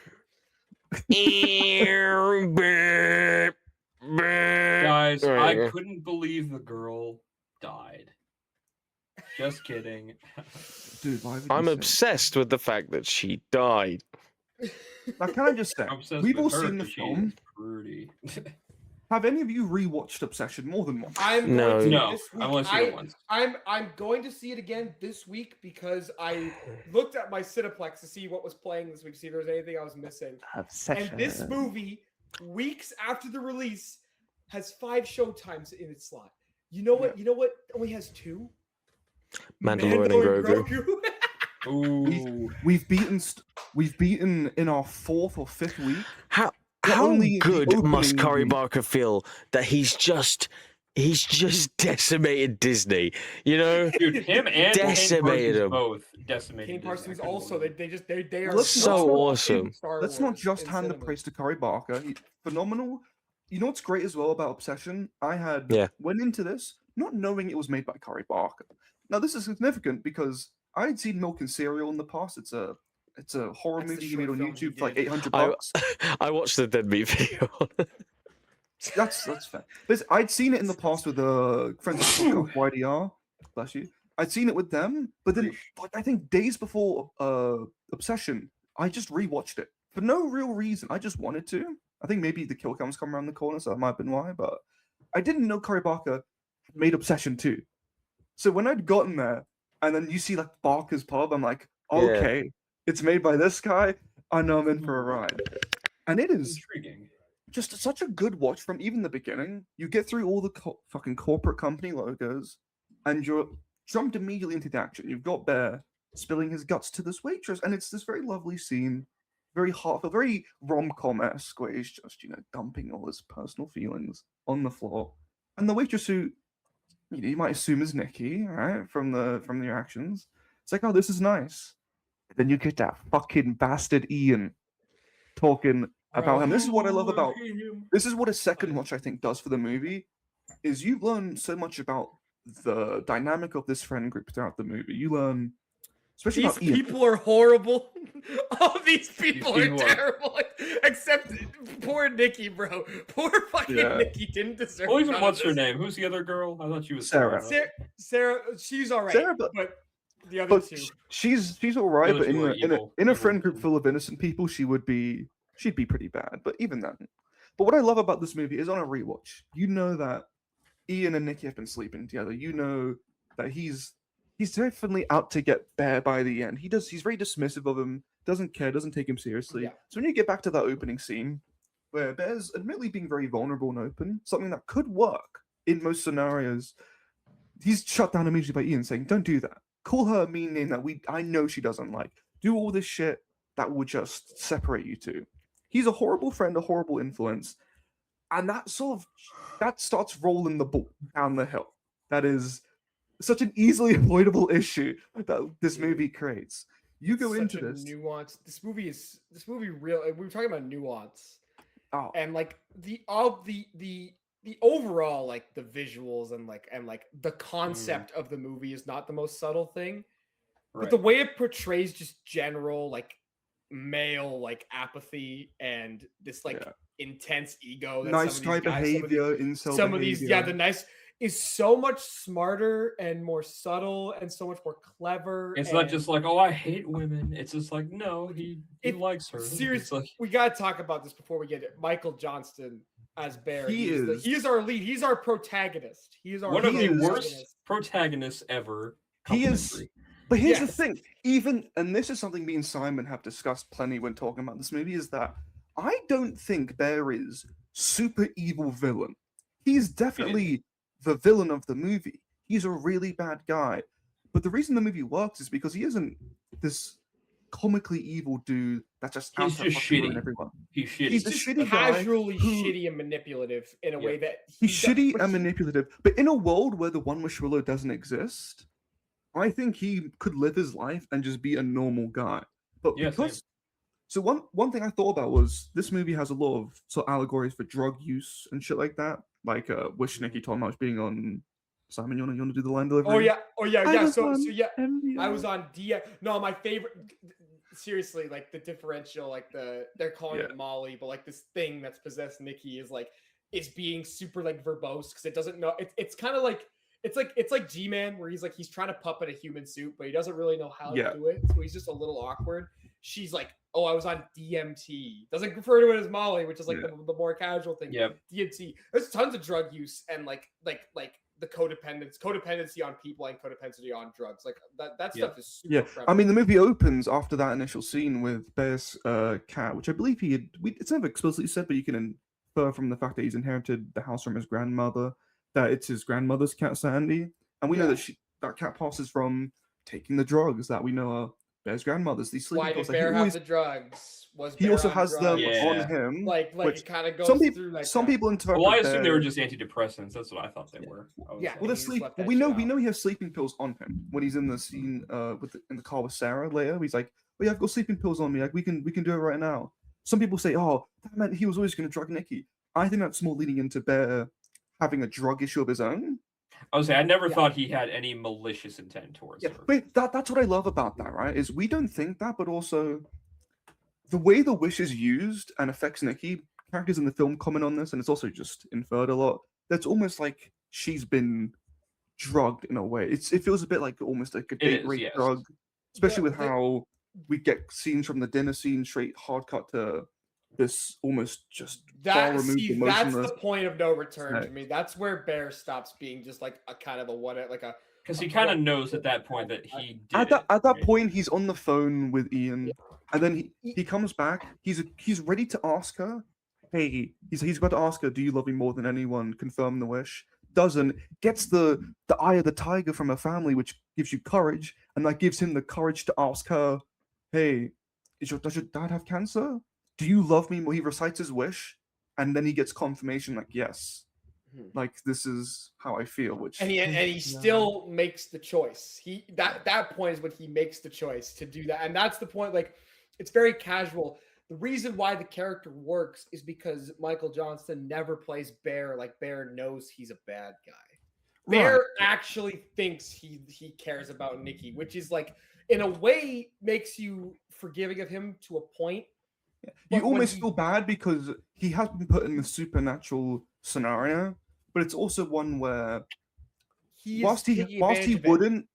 Guys, I couldn't believe the girl died. Just kidding. Dude, why would you I'm say obsessed with the fact that she died. that? Now, can I just say, I'm obsessed we've with all her seen the 'cause she film. is pretty. Have any of you rewatched Obsession more than once? I'm No. going to No, this week. I've only seen it once. I'm going to see it again this week because I looked at my Cineplex to see what was playing this week, see if there was anything I was missing. Obsession. And this movie, weeks after the release, has 5 showtimes in its slot. You know what? You know what? Only has 2. Mandalorian and Grogu. Ooh. We've beaten in our 4th or 5th week. How only the good must opening Cory week. Barker feel that he's just decimated Disney? You know, Dude, him and Decimated Kane him. Parsons both decimated. Kane Parsons Disney. also they are Let's so not- awesome. Star Let's not Wars just in hand the cinema. praise to Cory Barker. Phenomenal. You know what's great as well about Obsession? I went into this not knowing it was made by Cory Barker. Now this is significant because I had seen Milk and Cereal in the past. It's a horror That's the movie he made short on film he YouTube for like did. $800. I watched the Dead Meat video. That's fair. I'd seen it in the past with friends of the podcast, YDR. Bless you. I'd seen it with them, but then I think days before Obsession, I just rewatched it for no real reason. I just wanted to. I think maybe the kill cam's come around the corner, so that might have been why. But I didn't know Cory Barker made Obsession too. So when I'd gotten there, and then you see like Barker's Pub, I'm like, okay, it's made by this guy. I know I'm in for a ride, and it is Intriguing. just such a good watch from even the beginning. You get through all the fucking corporate company logos, and you're jumped immediately into the action. You've got Bear spilling his guts to this waitress, and it's this very lovely scene, very heartfelt, very rom-com-esque, where he's just, dumping all his personal feelings on the floor. And the waitress, who you might assume is Nikki, right, from the actions, it's like, oh, this is nice. Then you get that fucking bastard Ian talking about him. This is what I love about. This is what a second watch I think does for the movie, is you learn so much about the dynamic of this friend group throughout the movie. You learn, especially These about Ian. people are horrible. All these people These are people are- terrible. Except poor Nikki, bro. Poor fucking Yeah. Nikki didn't deserve. Well, even none of what's her this. name? Who's the other girl? I thought she was Sarah. Sarah, she's all right. Sarah, but the other two. she's all right. Those But two are in a evil friend group women. full of innocent people, she'd be pretty bad. But even then, but what I love about this movie is on a rewatch, you know that Ian and Nikki have been sleeping together. You know that he's definitely out to get Bear by the end. He's very dismissive of him, doesn't care, doesn't take him seriously. Yeah. So when you get back to that opening scene, where Bear's admittedly being very vulnerable and open, something that could work in most scenarios, he's shut down immediately by Ian, saying, "Don't do that. Call her a mean name that I know she doesn't like. Do all this shit that will just separate you two." He's a horrible friend, a horrible influence, and that starts rolling the ball down the hill. That is such an easily avoidable issue that this movie creates. You go Such into a this. nuance. This movie real. We were talking about nuance, Oh, and like the overall, like the visuals and the concept of the movie is not the most subtle thing, but the way it portrays just general like male like apathy and this like intense ego. That nice some of these guy guys, behavior, incel some of these, behavior. the nice is so much smarter and more subtle and so much more clever. It's and not just like, oh, I hate women. It's just like, no, he likes her. Seriously, It's like, we gotta talk about this before we get it. Michael Johnston as Bear. He He's our lead. He's our protagonist. He's our one of the protagonist. worst protagonists ever. He is. Complimentary. But here's the Yes. thing, and this is something me and Simon have discussed plenty when talking about this movie, is that I don't think Bear is super evil villain. He's definitely the villain of the movie. He's a really bad guy. But the reason the movie works is because he isn't this comically evil dude that just He's out to just fucking ruin shitty. everyone. He's shitty. He's a Just shitty guy casually who- shitty and manipulative in a way that He's shitty but and manipulative, but in a world where the One Wish Willow doesn't exist, I think he could live his life and just be a normal guy. But Yeah, because same. so one thing I thought about was this movie has a lot of sort of allegories for drug use and shit like that. Like Wish Nicky talking about being on Simon, you wanna do the line delivery? Oh yeah. I Yeah. was So on yeah, MVO. I was on D. No, my favorite. Seriously, like the differential, like they're calling it Molly, but like this thing that's possessed Nikki is being super like verbose because it doesn't know. It's kind of like it's like G-Man where he's trying to puppet a human suit, but he doesn't really know how to do it, so he's just a little awkward. she's like, oh, I was on DMT. Doesn't refer to it as Molly, which is like Yeah. the more casual thing. Yeah. DMT. There's tons of drug use and like the codependency on people and codependency on drugs. Like that stuff is super prevalent. I mean, the movie opens after that initial scene with Bear's cat, which I believe it's never explicitly said, but you can infer from the fact that he's inherited the house from his grandmother, that it's his grandmother's cat, Sandy. And we know that that cat passes from taking the drugs that we know are Bear's grandmother's. These sleeping Why pills did that Bear have the drugs? he also has them drugs? on him. Like which it kind of goes some through like some that. people interpret. Well, I assume they were just antidepressants. That's what I thought they were. Yeah. Well, the sleep. We know he has sleeping pills on him when he's in the scene in the car with Sarah later. He's like, "Oh yeah, I've got sleeping pills on me. Like we can do it right now." Some people say, "Oh, that meant he was always going to drug Nikki." I think that's more leading into Bear having a drug issue of his own. I was saying, I never thought he had any malicious intent towards her. But that's what I love about that, right? Is we don't think that, but also the way the wish is used and affects Nikki. Characters in the film comment on this, and it's also just inferred a lot. That's almost like she's been drugged in a way. It feels a bit like almost like a date rape drug, especially with how we get scenes from the dinner scene straight hard cut to this almost just far removed that's emotionless. the point of no return to me. That's where Bear stops being just like a kind of a what, like a, because he kind of knows at that point that he did at that point he's on the phone with Ian, and then he comes back. He's ready to ask her, hey, he's about to ask her, do you love me more than anyone? Confirm the wish. Doesn't, gets the eye of the tiger from her family, which gives you courage, and that gives him the courage to ask her, hey, does your dad have cancer? Do you love me more? He recites his wish, and then he gets confirmation, like, yes, like this is how I feel. Which and he still makes the choice. That point is when he makes the choice to do that, and that's the point. Like, it's very casual. The reason why the character works is because Michael Johnston never plays Bear like Bear knows he's a bad guy. Bear actually thinks he cares about Nikki, which is like, in a way, makes you forgiving of him to a point. You almost feel bad because he has been put in the supernatural scenario, but it's also one where whilst he wouldn't,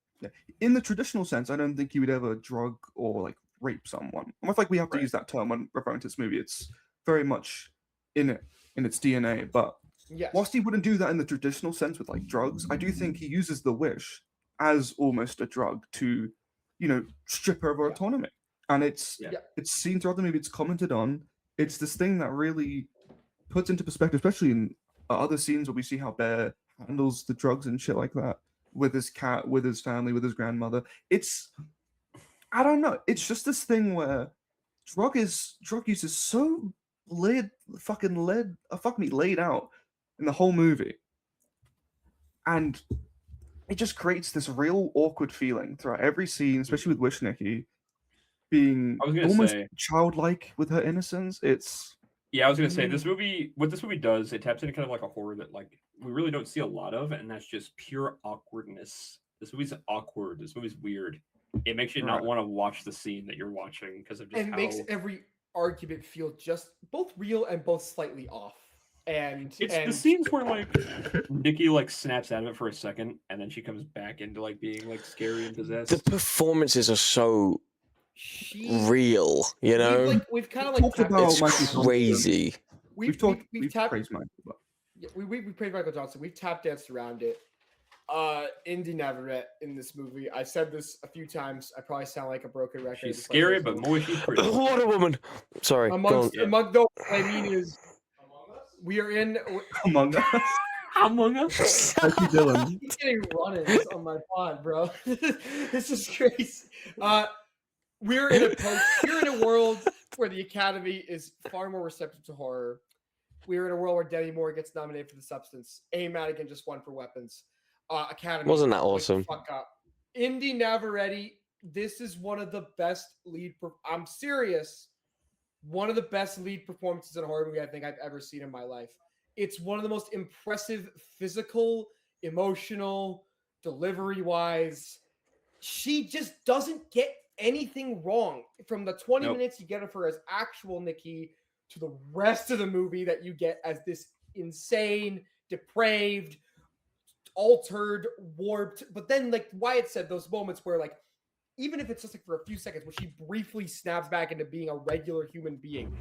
in the traditional sense, I don't think he would ever drug or like rape someone. Almost like we have to use that term when referring to this movie. It's very much in its DNA. But whilst he wouldn't do that in the traditional sense with like drugs, I do think he uses the wish as almost a drug to, strip her of her autonomy. And it's seen throughout the movie. It's commented on. It's this thing that really puts into perspective, especially in other scenes where we see how Bear handles the drugs and shit like that with his cat, with his family, with his grandmother. I don't know. It's just this thing where drug use is so laid out in the whole movie, and it just creates this real awkward feeling throughout every scene, especially with Wish Nikki being almost childlike with her innocence. I was gonna say this movie. What this movie does, it taps into kind of like a horror that like we really don't see a lot of, and that's just pure awkwardness. This movie's awkward. This movie's weird. It makes you not want to watch the scene that you're watching because of just and makes every argument feel just both real and both slightly off. And it's the scenes where like Nikki like snaps out of it for a second, and then she comes back into like being like scary and possessed. The performances are so real, We've kind of like talked about Michael crazy. We've praised Michael. We praised Michael Johnson. We've tap danced around it. Indy Navarrete in this movie. I said this a few times. I probably sound like a broken record. She's scary, but more she's pretty. What a woman! Sorry. What I mean is, we are in Among Us. Among Us. How you doing? He's getting run-ins on my pod, bro. This is crazy. We're in a world where the Academy is far more receptive to horror. We're in a world where Demi Moore gets nominated for The Substance. Amy Madigan just won for Weapons. Academy wasn't that awesome? Fuck up. Indy Navarrete. This is one of the best lead. I'm serious. One of the best lead performances in a horror movie I think I've ever seen in my life. It's one of the most impressive physical, emotional, delivery-wise. She just doesn't get anything wrong from the 20 minutes you get of her as actual Nikki to the rest of the movie that you get as this insane, depraved, altered, warped. But then, like Wyatt said, those moments where like even if it's just like for a few seconds, when she briefly snaps back into being a regular human being,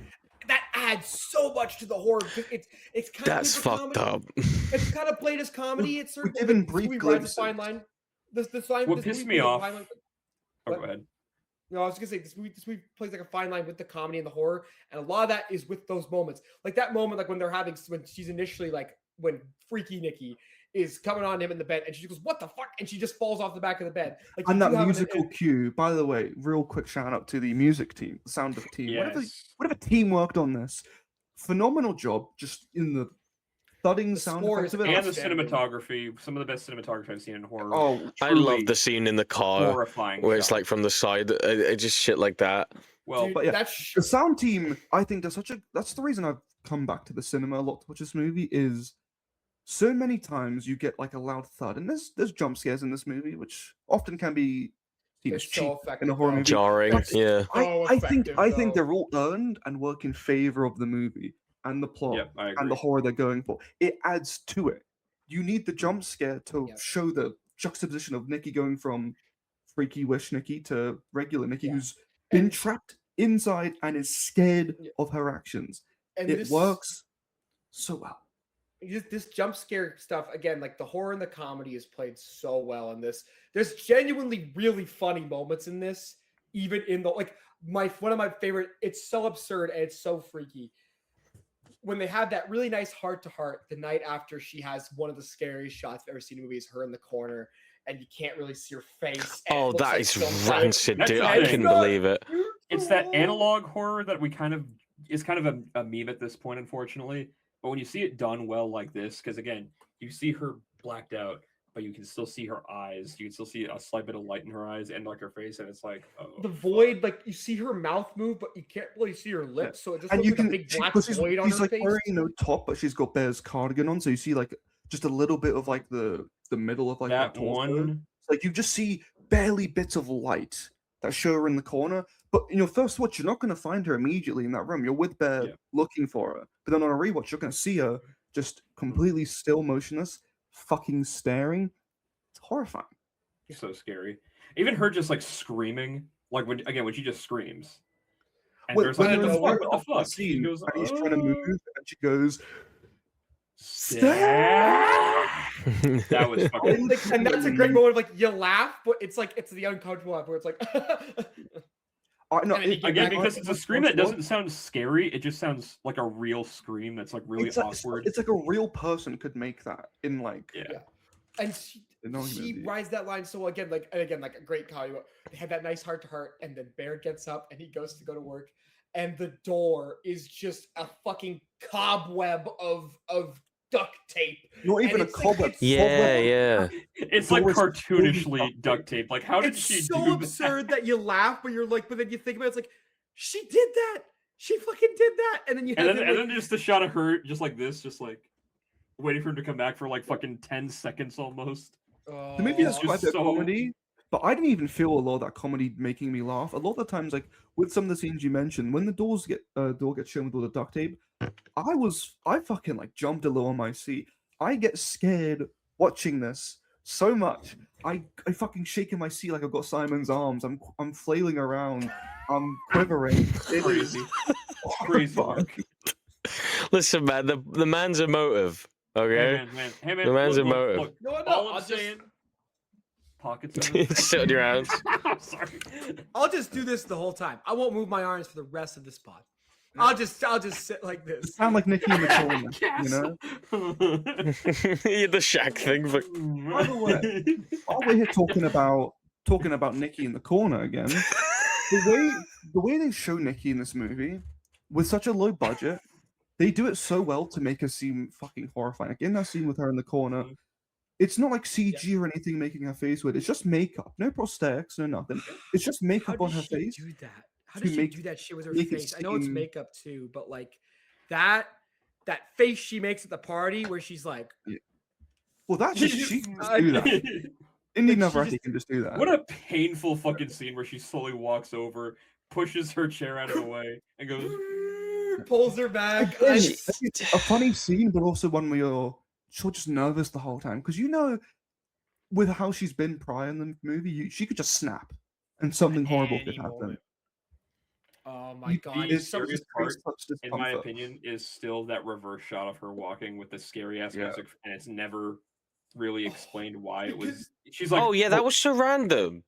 that adds so much to the horror. It's kind That's of fucked up. It's kind of played as comedy. It's We're certain given this brief movie rides a glimpses. fine line. This What pissed me off. Oh, What? go ahead. No, I was gonna say this movie plays like a fine line with the comedy and the horror, and a lot of that is with those moments, like that moment, like when she's initially like when Freaky Nikki is coming on him in the bed, and she goes, "What the fuck?" and she just falls off the back of the bed. Like, and that musical cue, by the way, real quick shout out to the music team, the sound of the team. Yes. Whatever team worked on this, phenomenal job. Just in the thudding sound effects of it, and the cinematography, some of the best cinematography I've seen in horror. Oh, I love the scene in the car horrifying where it's like from the side, just shit like that. Well, dude, but yeah, the sound team, I think, does that's the reason I've come back to the cinema a lot to watch this movie. Is so many times you get like a loud thud, and there's jump scares in this movie, which often can be seen as cheap in a horror movie. Jarring, yeah. I think they're all earned and work in favor of the movie and the plot and the horror they're going for. It adds to it. You need the jump scare to show the juxtaposition of Nikki going from freaky wish Nikki to regular Nikki, who's been trapped inside and is scared of her actions. And it works so well. This jump scare stuff, again, like the horror and the comedy is played so well in this. There's genuinely really funny moments in this, even in the one of my favorite. It's so absurd and it's so freaky. When they have that really nice heart-to-heart the night after she has one of the scariest shots I've ever seen in a movie is her in the corner, and you can't really see her face. Oh, that is rancid, dude. I couldn't believe it. It's that analog horror that is kind of a meme at this point, unfortunately. But when you see it done well like this, because again, you see her blacked out, but you can still see her eyes. You can still see a slight bit of light in her eyes and like her face, and it's like the void. Like you see her mouth move, but you can't really see her lips, so it just looks like a big black void on her face. She's like wearing no top, but she's got Bear's cardigan on, so you see like just a little bit of like the middle of like that one. It's like you just see barely bits of light that show her in the corner. But in your first watch, you're not going to find her immediately in that room. You're with Bear looking for her. But then on a rewatch, you're going to see her just completely still, motionless, fucking staring. It's horrifying. So scary. Even her just like screaming, like when she just screams. And there's like, what the fuck? Scene, goes, and he's trying to move, and she goes, that was fucking and that's a great moment of like you laugh, but it's like it's the uncomfortable laugh where it's like because it's a scream that doesn't sound scary, it just sounds like a real scream that's like really awkward. It's like a real person could make that in like and she rides that line so again like a great comedy. They had that nice heart to heart, and then Bear gets up and he goes to go to work, and the door is just a fucking cobweb of duct tape. Not even a cobweb. It's like cartoonishly duct tape. Like, how did she do that? It's so absurd that you laugh, but you're like, but then you think about it, it's like, she did that. She fucking did that. And then you and then just a shot of her just like this, just like waiting for him to come back for like fucking 10 seconds almost. The movie is quite a comedy, but I didn't even feel a lot of that comedy making me laugh. A lot of the times, like with some of the scenes you mentioned, when the door gets shown with all the duct tape, I fucking like jumped a little on my seat. I get scared watching this so much. I fucking shake in my seat like I've got Simon's arms. I'm flailing around. I'm quivering. It crazy. Crazy. Listen, man, the man's emotive. Okay, hey man, the man's emotive. Look, all I'm saying. Pockets. Sit on your hands. I'm sorry. I'll just do this the whole time. I won't move my arms for the rest of this pod. I'll just sit like this. You sound like Nikki in the corner, you know? The Shaq thing. But... By the way, while we're here talking about Nikki in the corner again, the way they show Nikki in this movie with such a low budget, they do it so well to make her seem fucking horrifying. Like in that scene with her in the corner, it's not like CG or anything making her face weird. It's just makeup, no prosthetics, no nothing. It's just makeup on her face. Do that? How does she do that shit with her face? I know it's makeup too, but like that face she makes at the party where she's like, well, that's she can just do that. Indian Navrati can just do that. What a painful fucking scene where she slowly walks over, pushes her chair out of the way, and goes, pulls her back. It's a funny scene, but also one where you're just nervous the whole time because you know, with how she's been prior in the movie, she could just snap and something horrible Any could happen. moment. Oh my god! The It's scariest part, in my discomfort. opinion, is still that reverse shot of her walking with the scary ass Yeah. music, and it's never really explained why it was. Because- She's like, Oh yeah, that was so random.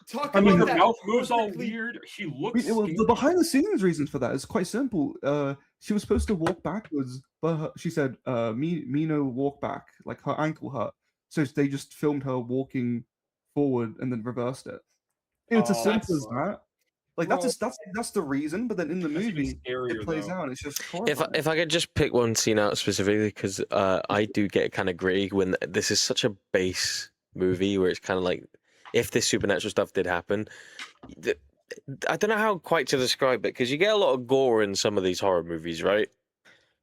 Talk I mean, about her that mouth moves all perfectly- weird. She I looks mean, well, scary. the behind the scenes reasons for that is quite simple. She was supposed to walk backwards, but she said, me no walk back, like her ankle hurt. So they just filmed her walking forward and then reversed it. And it's as Oh, simple as that's- that. Like that's the reason, but then in the That's even movie scarier, it plays though. out. It's just If horrifying. if I could just pick one scene out specifically, because I do get kind of gritty when this is such a base movie where it's kind of like, if this supernatural stuff did happen, I don't know how quite to describe it, because you get a lot of gore in some of these horror movies, right?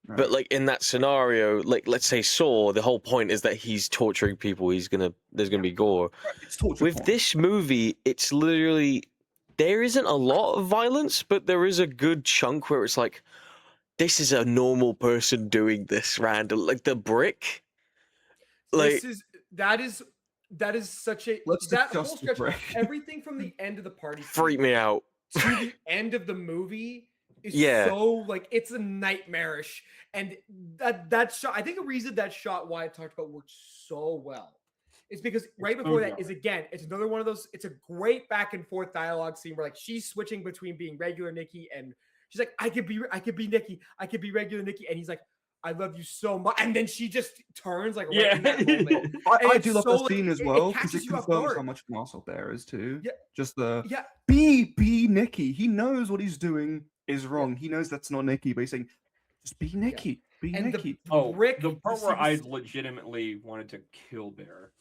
Right. But like in that scenario, like let's say Saw, the whole point is that he's torturing people. There's gonna be gore. It's torture With porn. this movie, it's literally, there isn't a lot of violence, but there is a good chunk where it's like, this is a normal person doing this random, like the brick. Like, that is such a Let's that whole discuss the stretch. brick. Everything from the end of the party freak me out. to the end of the movie is Yeah. so like it's a nightmarish, and that shot. I think the reason that shot Wyatt talked about worked so well is because right so before that dark. is again, it's another one of those. It's a great back and forth dialogue scene where like she's switching between being regular Nikki and she's like, I could be Nikki, I could be regular Nikki, and he's like, I love you so much, and then she just turns like right in that moment. I it's do love so, the scene like, as it well because catches it you off confirms guard. how much of an arsehole Bear is too. Yeah. Just the Yeah, be Nikki. He knows what he's doing is wrong. He knows that's not Nikki, but he's saying, just be Nikki. Be and Nikki. Oh, Rick, the part this where I is- legitimately wanted to kill Bear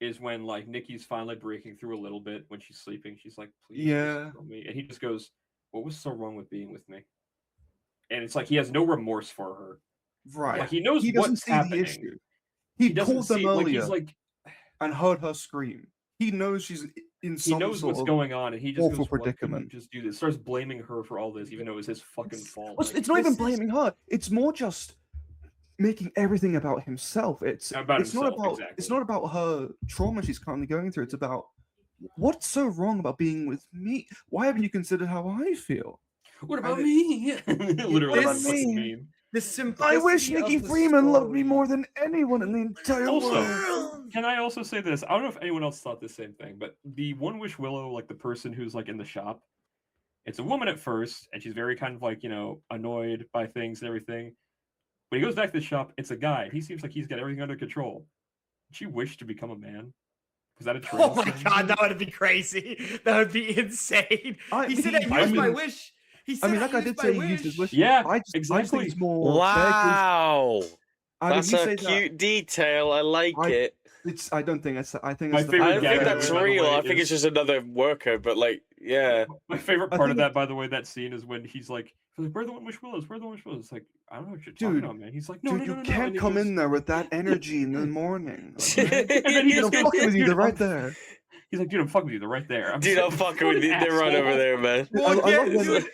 is when like Nikki's finally breaking through a little bit when she's sleeping. She's like, "Please, just Yeah. kill me," and he just goes, "What was so wrong with being with me?" And it's like he has no remorse for her. Right. Like he knows He doesn't what's see happening. the issue. He doesn't called them see like earlier he's like and heard her scream. He knows she's in he some knows sort what's of going on, and he just awful goes, "Why couldn't you predicament." just do this." Starts blaming her for all this, even though it was his fucking fault. Well, Like, it's not even this is- blaming her. It's more just making everything about himself. It's About it's not himself, about exactly. it's not about her trauma she's currently going through. It's about what's so wrong about being with me. Why haven't you considered how I feel? what about me? Literally, What that's about fucking me? meme. the simplicity I wish Nikki of the Freeman loved me story. more than anyone in the entire Also, world. can I also say this? I don't know if anyone else thought the same thing, but the One Wish Willow, like the person who's like in the shop, it's a woman at first, and she's very kind of like, you know, annoyed by things and everything. When he goes back to the shop, it's a guy. He seems like he's got everything under control. She wished to become a man. Was that a Oh trans my thing? god, that would be crazy. That would be insane. He said, "I used my wish." He said, I mean, like I did used say, my he used his wish. Yeah, I just think exactly. it's more. Wow, I mean, that's you a say cute detail. I like I- it. It's. I don't think it's. I think My it's the favorite I fact don't think gag that- that's by the real. way, I think it's is- just another worker, but like, yeah. My favorite I part of think that, by the way, that scene is when he's like, "Where the One Wish Willows? Where the One Wish Willows?" It's like, I don't know what you're talking Dude, about, man. He's like, "No, Dude, no, you no, no." can't And he come goes- in there with that energy in the morning. Okay? And then he I'm just goes, fucking with you. "Dude, They're right I'm- there. He's like, "Dude, I'm fucking with you. They're right there." Dude, I'm fucking with you. They're right over there, man. I love when, dude,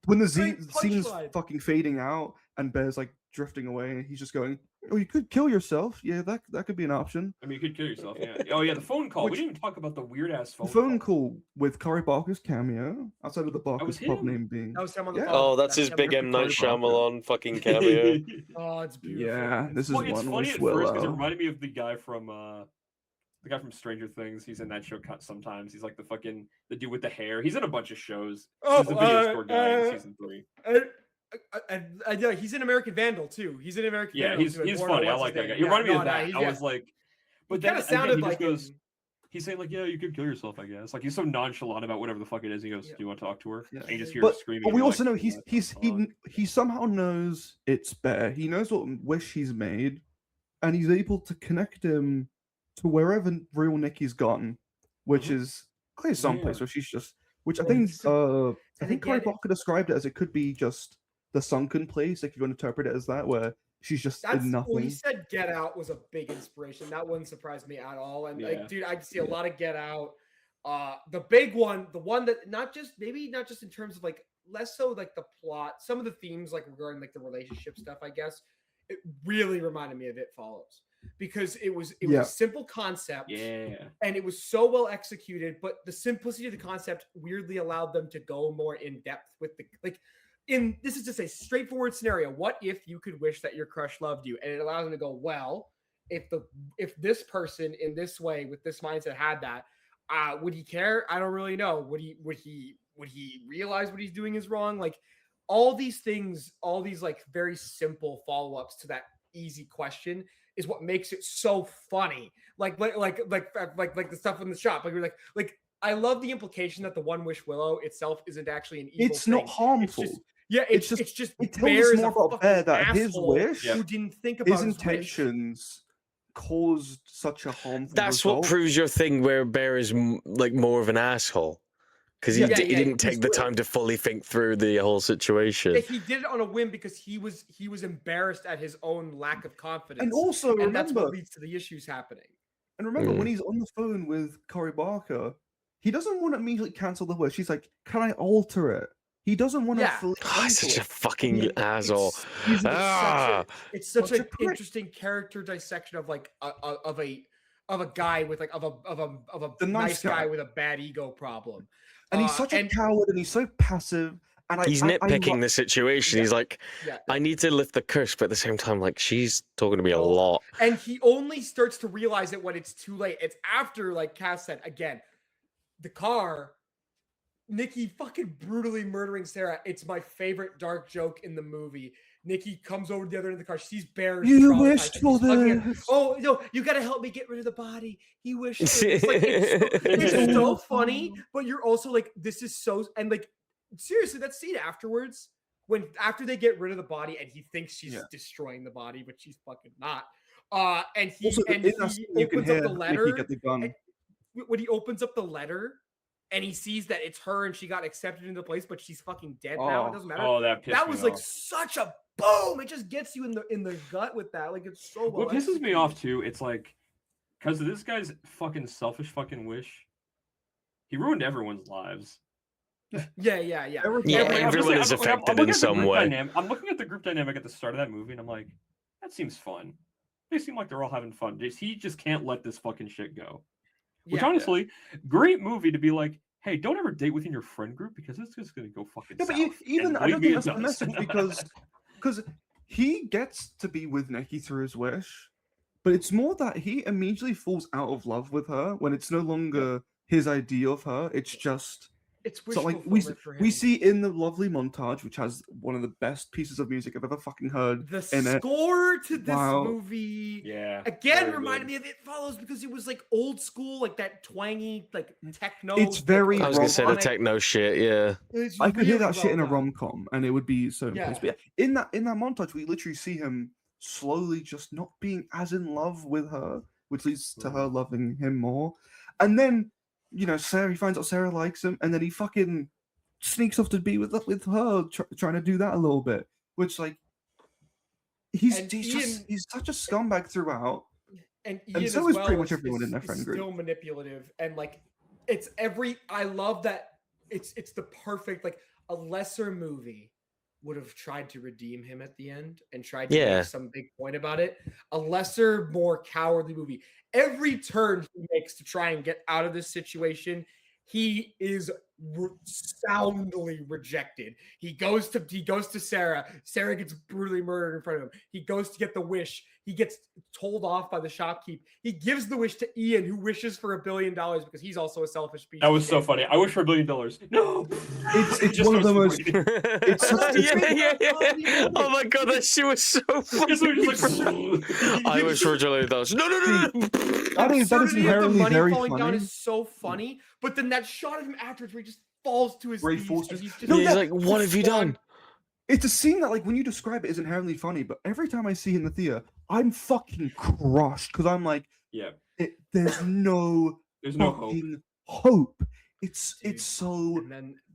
when the great scene's punchline. fucking fading out and Bear's like drifting away and he's just going, "Oh, you could kill yourself. Yeah, that could be an option." I mean, you could kill yourself. Yeah. Oh yeah, the phone call. Which- We didn't even talk about the weird ass The phone. phone call with Corey Barker's cameo outside of the Barker's pub him. name being. That was him on the Yeah. phone. Oh, that's his him big on M the Night Corey Barker. Shyamalan fucking cameo. Oh, it's beautiful. Yeah, this is Well, it's one funny wish at first because it Willow. reminded me of the guy from Stranger Things. He's in that show sometimes. He's like the dude with the hair. He's in a bunch of shows. Oh, He's the video store guy in season 3. Yeah, he's in American Vandal too. He's in American Yeah, Vandal. he's too, and funny. Warner, I what's like his that guy. name? He reminded me no, of no, that. he's- I yeah. was like, but He then kinda again, sounded he just like goes. him. He's saying like, "Yeah, you could kill yourself, I guess." Like he's so nonchalant about whatever the fuck it is. He goes, Yeah. "Do you want to talk to her?" Yeah. And you just hear But, her screaming. but and we you're also like, know "What the fuck?" he somehow knows it's Bear. He knows what wish he's made, and he's able to connect him to wherever real Nikki's gone, which is clearly someplace where she's just. Which I Well, think it's- I and think Corey again, Barker described it as it could be just the sunken place. Like if you want to interpret it as that, where she's just That's in well, nothing. he said Get Out was a big inspiration. That wouldn't surprise me at all. And Yeah. like, dude, I see a lot of Get Out. The big one, the one that not just in terms of like less so like the plot, some of the themes like regarding like the relationship stuff, I guess, it really reminded me of It Follows, because it was a simple concept, and it was so well executed, but the simplicity of the concept weirdly allowed them to go more in depth with the this is just a straightforward scenario. What if you could wish that your crush loved you? And it allows them to go, well, if this person in this way with this mindset had that, would he care? I don't really know. Would he realize what he's doing is wrong? Like all these things, all these like very simple follow-ups to that easy question is what makes it so funny. Like the stuff in the shop. Like I love the implication that the One Wish Willow itself isn't actually an evil It's not harmful. It's just it tells us more about Bear that his wish, who didn't think about his intentions caused such a harmful That's result. what proves your thing where Bear is like more of an asshole. Because he didn't take the time to fully think through the whole situation. He did it on a whim because he was embarrassed at his own lack of confidence. And also that's what leads to the issues happening. And remember, when he's on the phone with Cory Barker, he doesn't want to immediately cancel the wish. He's like, can I alter it? He doesn't want to fully he's such a fucking asshole. It's such an interesting character dissection of like of a guy with like of a nice guy with a bad ego problem. And he's such a coward, and he's so passive. And he's nitpicking the situation. He's like, I need to lift the curse, but at the same time, like, she's talking to me a lot. And he only starts to realize it when it's too late. It's after, like Cass said, again, the car, Nikki fucking brutally murdering Sarah. It's my favorite dark joke in the movie. Nikki comes over to the other end of the car. She sees Bear. You wished for this. Oh, no, you got to help me get rid of the body. He wished for this. Like, it's so funny, but you're also like, this is so, and like, seriously, that scene afterwards, after they get rid of the body and he thinks she's destroying the body, but she's fucking not. And he opens up the letter. When he opens up the letter, and he sees that it's her and she got accepted into the place, but she's fucking dead now. It doesn't matter. Oh, that was like such a boom. It just gets you in the gut with that. Like it's so well. What pisses me off too, it's like, because of this guy's fucking selfish fucking wish, he ruined everyone's lives. Everyone is affected in some way. I'm looking at the group dynamic at the start of that movie, and I'm like, that seems fun. They seem like they're all having fun. He just can't let this fucking shit go. Which honestly, great movie to be like, hey, don't ever date within your friend group because it's just gonna go fucking south. But even I don't think that's the message because he gets to be with Nikki through his wish, but it's more that he immediately falls out of love with her when it's no longer his idea of her. It's just so like we see in the lovely montage, which has one of the best pieces of music I've ever fucking heard. The score to this movie, again reminded me of It Follows because it was like old school, like that twangy, like techno. It's very. I was gonna say the techno shit. Yeah, I could hear that shit in a rom-com, and it would be so nice. But in that montage, we literally see him slowly just not being as in love with her, which leads to her loving him more, and then. You know, he finds out Sarah likes him, and then he fucking sneaks off to be with her, trying to do that a little bit. Which, like, he's such a scumbag throughout, and so is pretty much everyone in their friend group. Still manipulative, and like, I love that it's the perfect, like, a lesser movie would have tried to redeem him at the end and tried to make some big point about it. A lesser, more cowardly movie. Every turn he makes to try and get out of this situation, he is soundly rejected. He goes to Sarah. Sarah gets brutally murdered in front of him. He goes to get the wish. He gets told off by the shopkeep. He gives the wish to Ian, who wishes for $1 billion because he's also a selfish piece. That was so funny. I wish for $1 billion. No, it's one of the most. Oh my god, that shit was so funny. I wish for $1 billion. No. That is inherently money very falling funny. down is so funny, but then that shot of him afterwards where he just falls to his knees. He's like, "What have you done?" It's a scene that, like, when you describe it, is inherently funny, but every time I see it in the theater, I'm fucking crushed because I'm like, there's no hope. It's so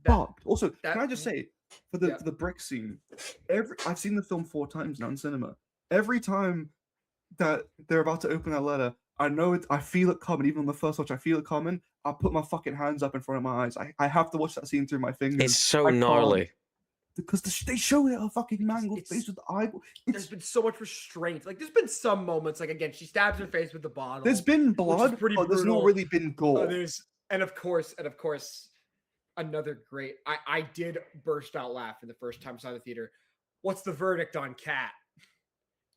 fucked. Also, can I just say, for the brick scene, I've seen the film 4 times now in cinema. Every time that they're about to open that letter, I know it. I feel it coming. Even on the first watch, I feel it coming. I put my fucking hands up in front of my eyes. I have to watch that scene through my fingers. It's so gnarly. because they show it her fucking mangled It's- face with the eyeball. There's been so much restraint. Like there's been some moments, like again, she stabs her face with the bottle. There's been blood, pretty but there's not brutal. really been gore. And of course, another great. I did burst out laughing the first time I saw the theater. What's the verdict on Cat?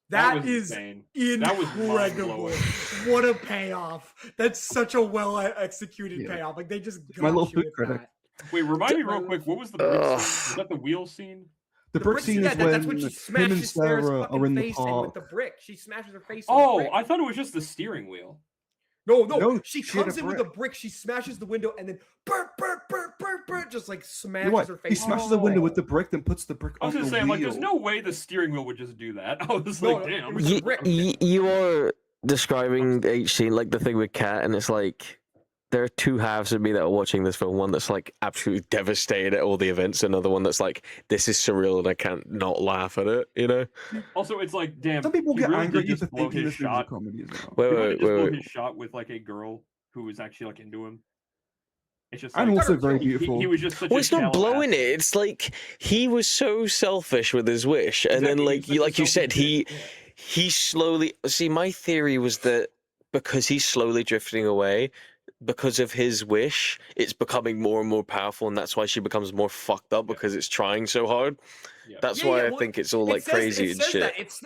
That was is insane. incredible. That was What a payoff. That's such a well executed payoff. Like they just got My little you food with critic. that. Wait, remind me real quick. What was the brick scene? Was that the wheel scene? The brick scene is that's when she him and smashes Sarah's Sarah fucking are in the face in with park. the brick. She smashes her face. In the Oh, brick. I thought it was just the steering wheel. No, she she had comes a in with a brick, she smashes the window, and then just like smashes her face. He smashes the window with the brick, then puts the brick I was on gonna the say, I'm like, there's wheel. no way the steering wheel would just do that. I was No, like, no, damn. it was a brick. You are describing each scene like the thing with Cat, and it's like there are two halves of me that are watching this film. One that's like absolutely devastated at all the events, another one that's like, this is surreal and I can't not laugh at it. You know? Also, it's like, damn. Some people he get really angry at did you just for blow thinking his this movie's a shot. comedy as well. Wait, He really wait, just blew wait. his shot with like a girl who was actually like into him. It's just And like, also very he- beautiful. He was just such Well, a it's not shallow blowing ass. it. It's like he was so selfish with his wish, and then Exactly, like he was such a you said, selfish he slowly. See, my theory was that because he's slowly drifting away, because of his wish, it's becoming more and more powerful, and that's why she becomes more fucked up because it's trying so hard. Yeah. That's Yeah, why yeah, I well, think it's all like says- crazy it and says shit. That. It's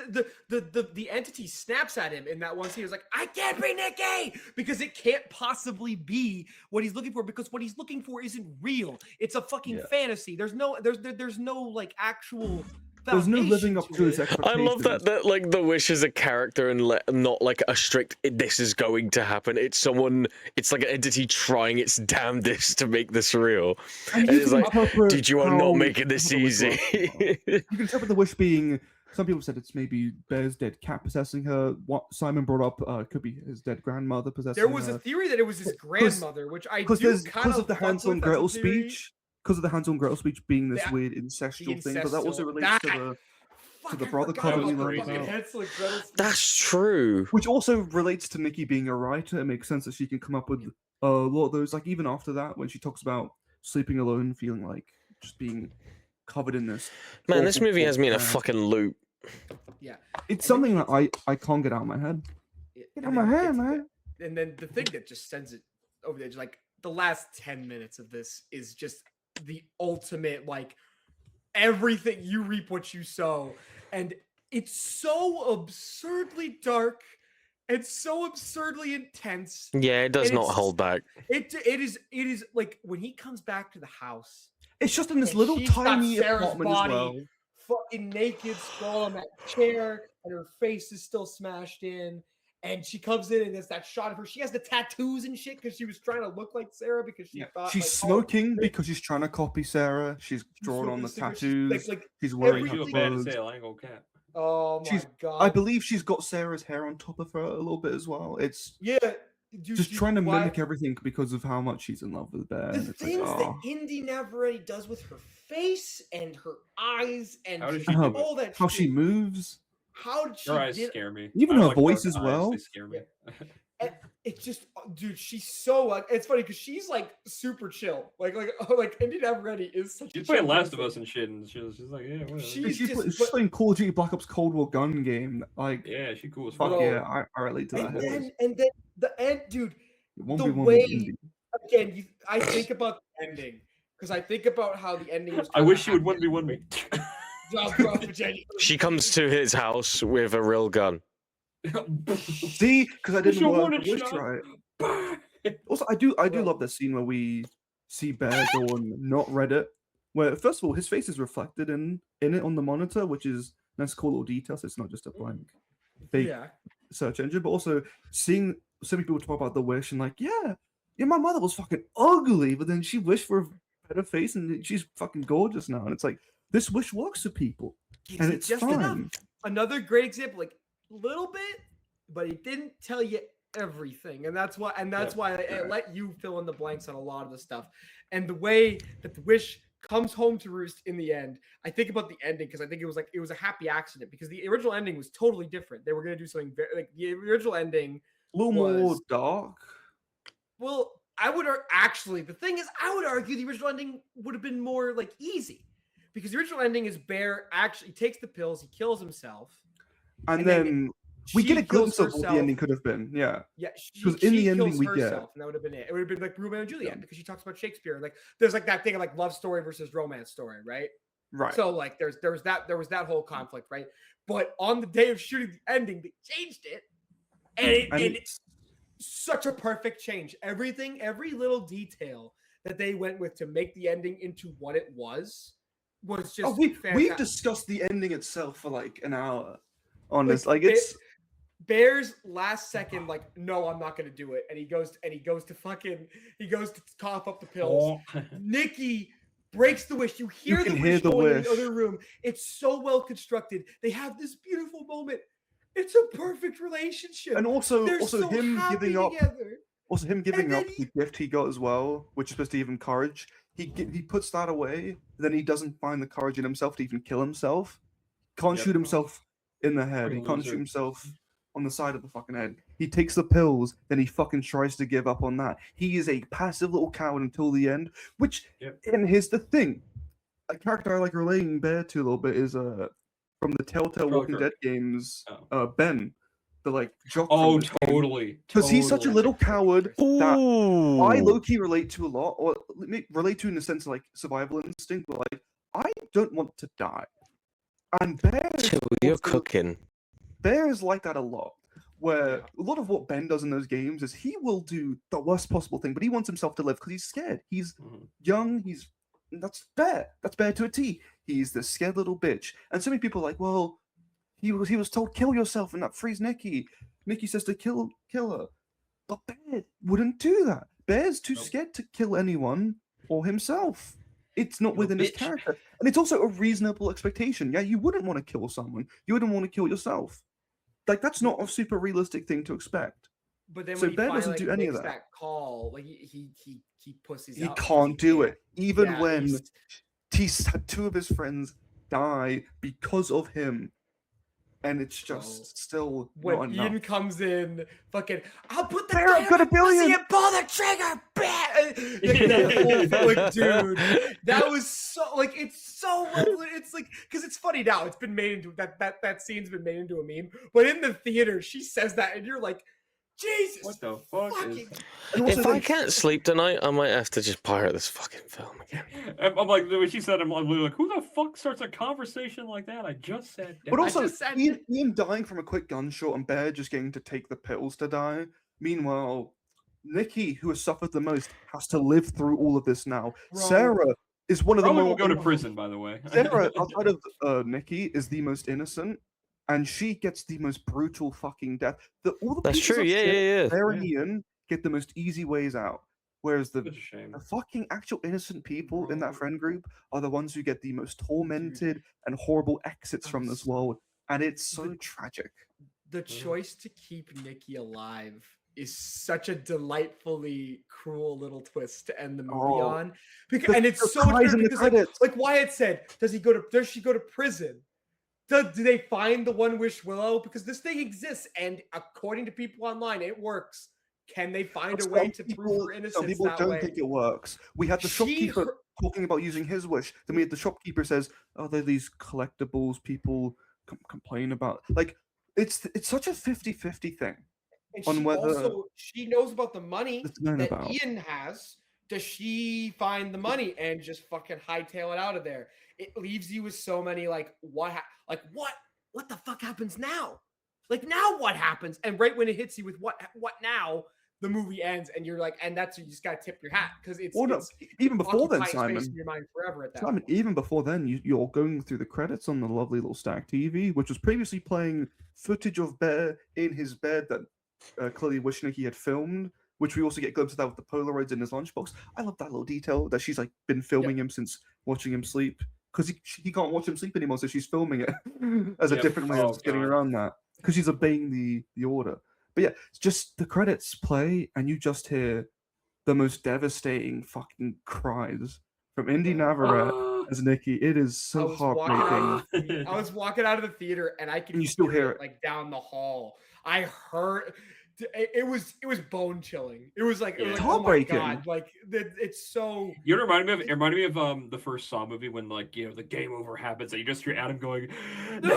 the entity snaps at him in that one scene. He's like, I can't be Nikki because it can't possibly be what he's looking for because what he's looking for isn't real. It's a fucking fantasy. There's no like actual. There's no living up to his I expectations. love that like the wish is a character and not like a strict this is going to happen. It's someone, it's like an entity trying its damnedest to make this real. And you it's can like, interpret dude, you are how- not making this how it works easy. You can interpret the wish being. Some people said it's maybe Bear's dead cat possessing her. What Simon brought up could be his dead grandmother possessing her. There was a theory that it was his grandmother, which I do because kind of the Hansel and Gretel speech. Because of the Hansel and Gretel speech being this weird incestual thing, but that also relates to the brother code that we learned about. That's true. Which also relates to Nikki being a writer. It makes sense that she can come up with a lot of those. Like even after that, when she talks about sleeping alone, feeling like just being covered in this. Man, this awful movie has me in a bad. fucking loop. Yeah, It's something that I can't get out of my head. Get out of my head, man. And then the thing that just sends it over the edge, like the last 10 minutes of this is just the ultimate, like everything you reap what you sow. And it's so absurdly dark and so absurdly intense. Yeah, it does And not it's- hold back. It is like when he comes back to the house, It's just in this and little she's got tiny Sarah's apartment body as well. fucking naked, sprawled on that chair, and her face is still smashed in. And she comes in and there's that shot of her. She has the tattoos and shit because she was trying to look like Sarah because she thought She's like, smoking oh, because she's trying to copy Sarah. She's drawing on the smoking cigarettes. tattoos. Like, She's wearing She her was bad as clothes. hell. I ain't gonna cap. oh my She's- god! I believe she's got Sarah's hair on top of her a little bit as well. It's yeah, dude, just trying to why- mimic everything because of how much she's in love with Bear. the and it's things like, that oh, Indy Navarrete does with her face and her eyes and How does just she do it? all that. how shit. she moves. How did she? Her eyes get- scare me. Even I her like voice dark as eyes, well. They scare me. It's just, dude, she's so like. It's funny because she's like super chill. Like Indy Navarrete is such. She's a playing chill Last of person. Us and shit, and she's like, yeah, whatever. She's She's just- playing Call of Duty Black Ops Cold War gun game. Like, yeah, she cool as fuck fuck. Bro. yeah, I relate to that. And then the end, dude. 1v1 the with way- Indy. Again, I think about the ending because I think about how the ending was. I wish she would 1v1 me. She comes to his house with a real gun. See, because I didn't your work one the wish shot. right. Also, I do love that scene where we see Bear go on not Reddit, where first of all his face is reflected in it on the monitor, which is nice cool little detail. So it's not just a blank fake Yeah. search engine, but also seeing so many people talk about the wish and like, yeah, my mother was fucking ugly, but then she wished for a better face and she's fucking gorgeous now. And it's like this wish works for people, and it's just fine. enough. Another great example, like little bit, but it didn't tell you everything, and that's why I let you fill in the blanks on a lot of the stuff. And the way that the wish comes home to roost in the end, I think about the ending because I think it was a happy accident because the original ending was totally different. They were gonna do something very like the original ending. A little more was- dark. Well, I would actually the thing is I would argue the original ending would have been more like easy because the original ending is Bear actually takes the pills, he kills himself, and then we get a glimpse of what the ending could have been. Yeah, yeah, because in the ending we get, and that would have been it. It would have been like Romeo and Juliet because she talks about Shakespeare. Like there's like that thing of like love story versus romance story, right? Right. So like there was that whole conflict, right? But on the day of shooting the ending, they changed it, and it's such a perfect change. Every little detail that they went with to make the ending into what it was just we've discussed the ending itself for like an hour on this. Like it's Bear's last second, like, no, I'm not gonna do it. And he goes to cough up the pills. Nikki breaks the wish. You hear the wish going in the other room. It's so well constructed. They have this beautiful moment. It's a perfect relationship. And also so him giving up together. Also him giving up the gift he got as well, which is supposed to give him courage. He puts that away, then he doesn't find the courage in himself to even kill himself. Can't shoot himself in the head. He can't shoot himself on the side of the fucking head. He takes the pills, then he fucking tries to give up on that. He is a passive little coward until the end, which, and here's the thing. A character I like relating Bear to a little bit is from the Telltale Walking Dead games, Ben. The like jock. Oh, totally. Because he's such a little coward that I low-key relate to a lot, or relate to in the sense of like survival instinct, but like I don't want to die. And Bear, you're cooking. Bear is like that a lot. Where a lot of what Ben does in those games is he will do the worst possible thing, but he wants himself to live because he's scared. He's young. That's Bear. That's Bear to a T. He's the scared little bitch. And so many people are like, well, he was told kill yourself and that frees Nikki. Nikki says to kill her, but Bear wouldn't do that. Bear's too scared to kill anyone or himself. It's not within his character, and it's also a reasonable expectation. Yeah, you wouldn't want to kill someone. You wouldn't want to kill yourself. Like that's not a super realistic thing to expect. But then so when Bear doesn't do any of that call, like he pussies he out. He can't do it, even when he's had two of his friends die because of him. And it's just still when Ian comes in, fucking, I'll put the I've got $1 billion and pull the trigger, like, dude, that was so like it's so it's like because it's funny now. It's been made into that scene's been made into a meme. But in the theater, she says that, and you're like, Jesus, what the fuck is... If I can't sleep tonight, I might have to just pirate this fucking film again. I'm like, when she said, I'm like, who the fuck starts a conversation like that? I just said that. But also, Ian dying from a quick gunshot and Bear just getting to take the pills to die. Meanwhile, Nikki, who has suffered the most, has to live through all of this now. Bro. Sarah is one of the most... will go to prison, by the way. Sarah, outside of Nikki, is the most innocent. And she gets the most brutal fucking death. That's true, yeah. Bear and Ian get the most easy ways out. Whereas the fucking actual innocent people in that friend group are the ones who get the most tormented and horrible exits from this world. And it's so tragic. The choice to keep Nikki alive is such a delightfully cruel little twist to end the movie on. And it's so much better because like Wyatt said, does she go to prison? Do they find the One Wish Willow? Because this thing exists, and according to people online, it works. Can they find a way to prove her innocence? Some people don't think it works. We had the shopkeeper talking about using his wish. Then we had the shopkeeper says, "Oh, they're these collectibles people complain about." Like, it's such a 50-50 thing. And on whether she knows about the money that Ian has. Does she find the money and just fucking hightail it out of there? It leaves you with so many what the fuck happens now? Like now what happens? And right when it hits you with what now, the movie ends and you're like, and that's you just gotta tip your hat because it's even before then, Simon. In your mind forever at that Simon, point. even before then, you're going through the credits on the lovely little stack TV, which was previously playing footage of Bear in his bed that clearly Wishnicki had filmed. Which we also get glimpses of that with the Polaroids in his lunchbox. I love that little detail that she's like been filming him since watching him sleep because he can't watch him sleep anymore, so she's filming it as a different way of getting around that because she's obeying the order. But yeah, it's just the credits play and you just hear the most devastating fucking cries from Indy Navarrete as Nikki. It is so heartbreaking. I was walking out of the theater and I could you still hear it like down the hall. I heard. it was bone chilling. It was like, Yeah. oh my Heartbreaking. god, like it's so. You know, it reminded me of the first Saw movie when, like, you know, the game over happens and you just hear Adam going, no!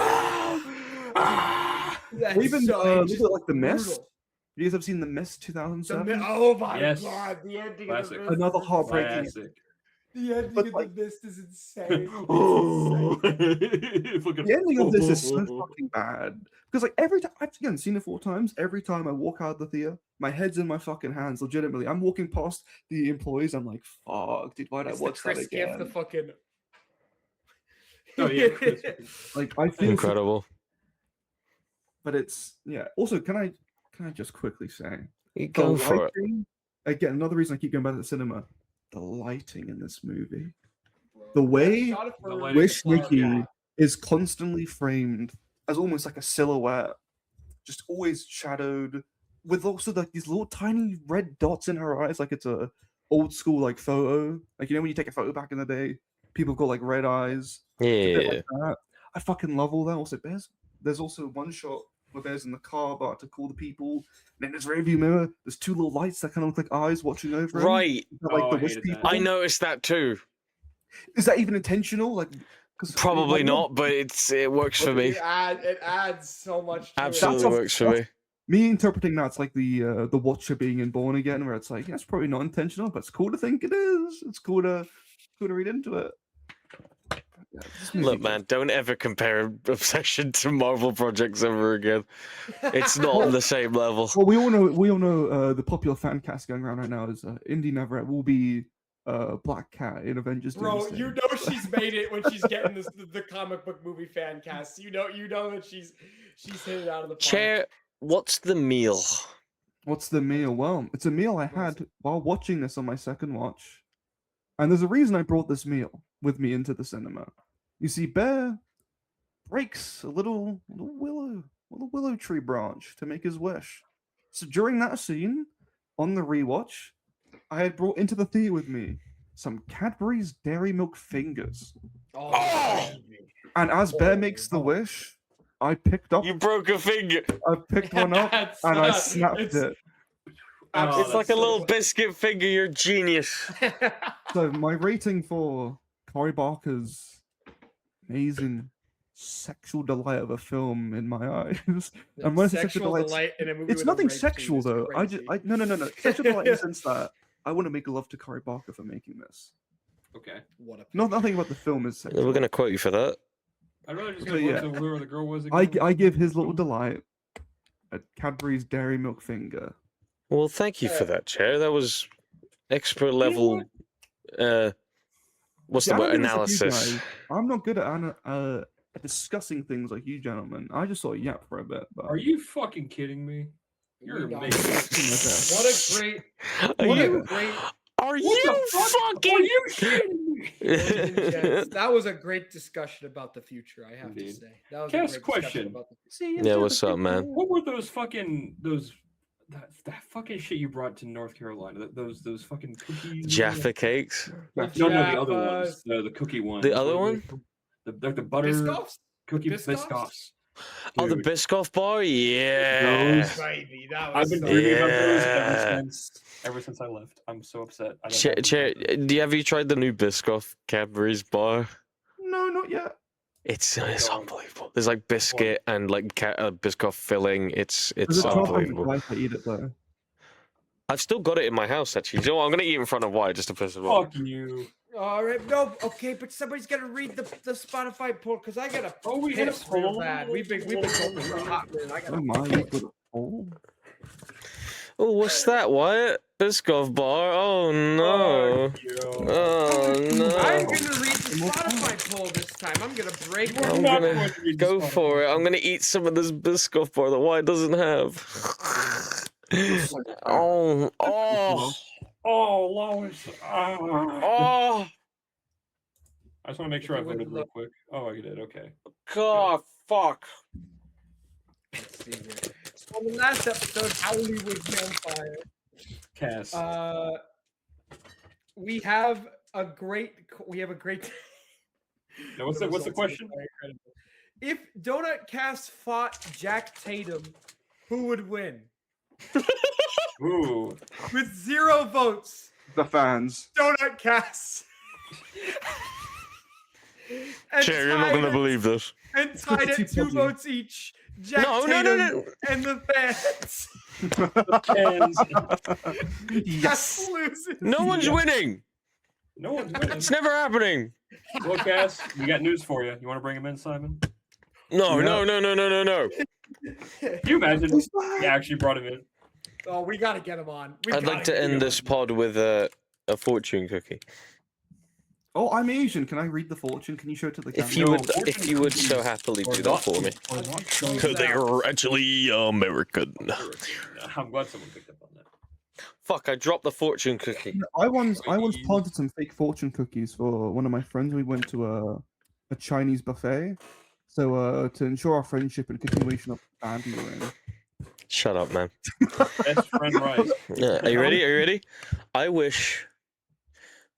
Ah! That's Or even so look at like The Mist. brutal. You guys have seen The Mist 2007? Oh my Yes. god, the ending Classic. of the Mist Another is heartbreaking. Classic. The ending But, of like- the Mist is insane. Oh. The ending of this is so fucking bad because like every time I've again seen it 4 times. Every time I walk out of the theater, my head's in my fucking hands. Legitimately, I'm walking past the employees. I'm like, "Fuck, dude, why did I It's the watch that Chris again?" gift, the fucking. Oh, yeah, Chris. Like I feel, Incredible. but it's yeah. Also, can I just quickly say You the go for it. lighting? Again, another reason I keep going back to the cinema. The lighting in this movie, the way Shot it for The lighting- Wish the Nikki yeah. is constantly framed as almost like a silhouette, just always shadowed, with also like these little tiny red dots in her eyes, like it's a old school like photo. Like you know when you take a photo back in the day, people got like red eyes. It's a bit Yeah. like that. I fucking love all that. Also, there's also one shot where Bear's in the car about to call the people. And in his rearview mirror, there's 2 little lights that kind of look like eyes watching over him. Right. They're like Oh, the I wish hated that. people. I noticed that too. Is that even intentional? Like, 'cause Probably like, not, but it works for me. It adds so much to Absolutely That's a- works for me. Me interpreting that's like the Watcher being in Born Again, where it's like that's probably not intentional, but it's cool to think it is. It's cool to read into it. Yeah, this movie Look, just- man, don't ever compare Obsession to Marvel projects ever again. It's not on the same level. Well, we all know the popular fan cast going around right now is Indy Neverett will be Black Cat in Avengers. Bro, Doomsday. you know she's made it when she's getting the comic book movie fan cast. You know that she's hit it out of the park. Chair, what's the meal? What's the meal? Well, it's a meal I had while watching this on my second watch. And there's a reason I brought this meal with me into the cinema. You see, Bear breaks a little willow tree branch to make his wish. So during that scene, on the rewatch, I had brought into the theater with me some Cadbury's Dairy Milk Fingers. Oh! And as Bear makes the wish, I picked up You broke a finger. I picked one up That's and I not- snapped it's- it. Oh, It's like that's a little so- biscuit finger. You're genius. So my rating for Cory Barker's amazing sexual delight of a film in my eyes. And when I say sexual delight, in a movie it's with a nothing rape scene sexual is though. crazy. No. Sexual delight in the sense that I want to make love to Cory Barker for making this. Okay. What a Nothing about the film is sexual. We're gonna quote you for that. I'd rather just So, go yeah. to whoever the girl was I again. give his little delight a Cadbury's Dairy Milk Finger. Well, thank you for that, Chair. That was expert level. What's See, the I word? don't do this with you Analysis. guys. I'm not good at discussing things like you gentlemen. I just sort of yap for a bit. But Are you fucking kidding me? You're We got amazing. What a great, Are what you? a great. Are What you the fuck? fucking? Are you shitting me? Ladies and gents, that was a great discussion about the future. I have to Indeed. say that was Cass, a great discussion question. about the future. See, Yeah, what's up, man? What were those fucking that fucking shit you brought to North Carolina? Those fucking cookies. Jaffa cakes. No, the other Jaffas. ones. The cookie ones. The other one? The butter Biscoffs? cookie Biscoffs? Biscoffs. Oh, the Dude, Biscoff bar. Yeah. Those- Baby, that I've was been so dreaming about those Yeah. ever since I left. I'm so upset. I don't Chair, have Chair, them. have you tried the new Biscoff Cadbury's bar? No, not yet. It's Oh. unbelievable. There's like biscuit and like Biscoff filling. It's There's a chance I'm unbelievable. glad to eat it though. I've still got it in my house actually. You know what? I'm gonna eat in front of Wyatt just to piss him off. Fuck you. All right, no, okay, but somebody's got to read the Spotify poll because I got to Oh, we had a piss real poll. bad. We've been going for a hot minute. I got Oh my, look at it. Oh. Oh, what's that, Wyatt? Biscoff bar? Oh no! Fuck you. Oh I'm no! gonna read the Spotify poll this time. I'm gonna break We're it. I'm not gonna going to read go this for it. fucking- I'm gonna eat some of this Biscoff bar that Wyatt doesn't have. Oh, oh, Oh, Lois. oh! I just want to make sure I voted real quick. Oh, I did. Okay. God, fuck! Let's see here. So on the last episode, Howley was Vampire. Cass. We have a great. Now, what's the results are question? very incredible. If Donut Cast fought Jack Tatum, who would win? Ooh. With 0 votes, The fans. Donut Cast. And Chair, you're not tied gonna at- believe this. And tied at 2 votes each. Jack No. Tatum and the fans. Yes. Loses. No one's winning. No one's winning. It's never happening. Well, Cass, we got news for you. You want to bring him in, Simon? No. Can you imagine he actually brought him in? Oh, we gotta get him on. I'd like to end this pod with a fortune cookie. Oh, I'm Asian. Can I read the fortune? Can you show it to the camera? If you would so happily do that for me. Because they are actually American. I'm glad someone picked up on that. Fuck, I dropped the fortune cookie. I once planted some fake fortune cookies for one of my friends. We went to a Chinese buffet. So to ensure our friendship and continuation of the band we were in. Shut up, man. Best friend Rice. Yeah, are you ready? I wish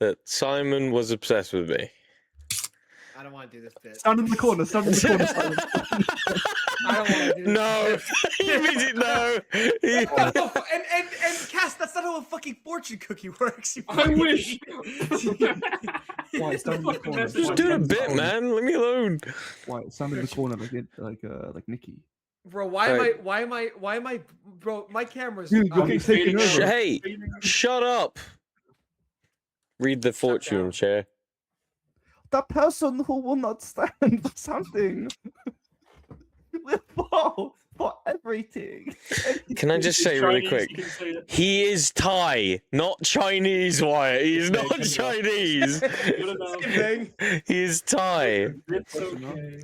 that Simon was obsessed with me. I don't want to do this bit. Stand in the corner. Stand in the corner. I don't want to do this. No, you mean it? No. And Cass, that's not how a fucking fortune cookie works. I wish. Why, stand in the corner. Just do it a bit, man. Leave me alone. Why, stand in the corner like Nikki. Bro, why am I, bro, my camera's. Dude, you're getting taken over. Hey, shut up. Read the fortune, Chair. The person who will not stand for something will fall for everything. Can I just say really quick? He is Thai, not Chinese, Wyatt. He is not Chinese. He is Thai. It's okay.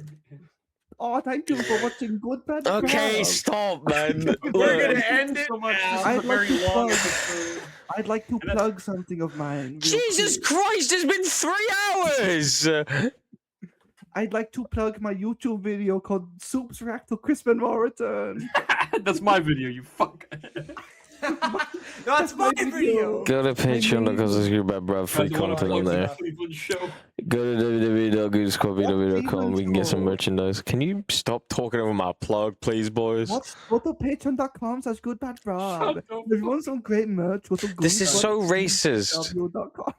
Oh, thank you for watching Good Bad Okay, Grub. stop, man. We're Look. gonna end it So much. now. This is a very long plug- episode. I'd like to plug something of mine. real Jesus quick. Christ, it's been 3 hours! I'd like to plug my YouTube video called Soups React to Crispin Moreton. That's my video, you fuck. That's my video. Go to Patreon because there's good bad bruv free Guys, I wanna content plug on the there. Cleveland show. Go to www.goodesquadbw.com. We can get some merchandise. Can you stop talking over my plug, please, boys? Go to patreon.com/goodbadbrub. Shut the If you want some great merch, go to This is so racist. goodbadbrub.com.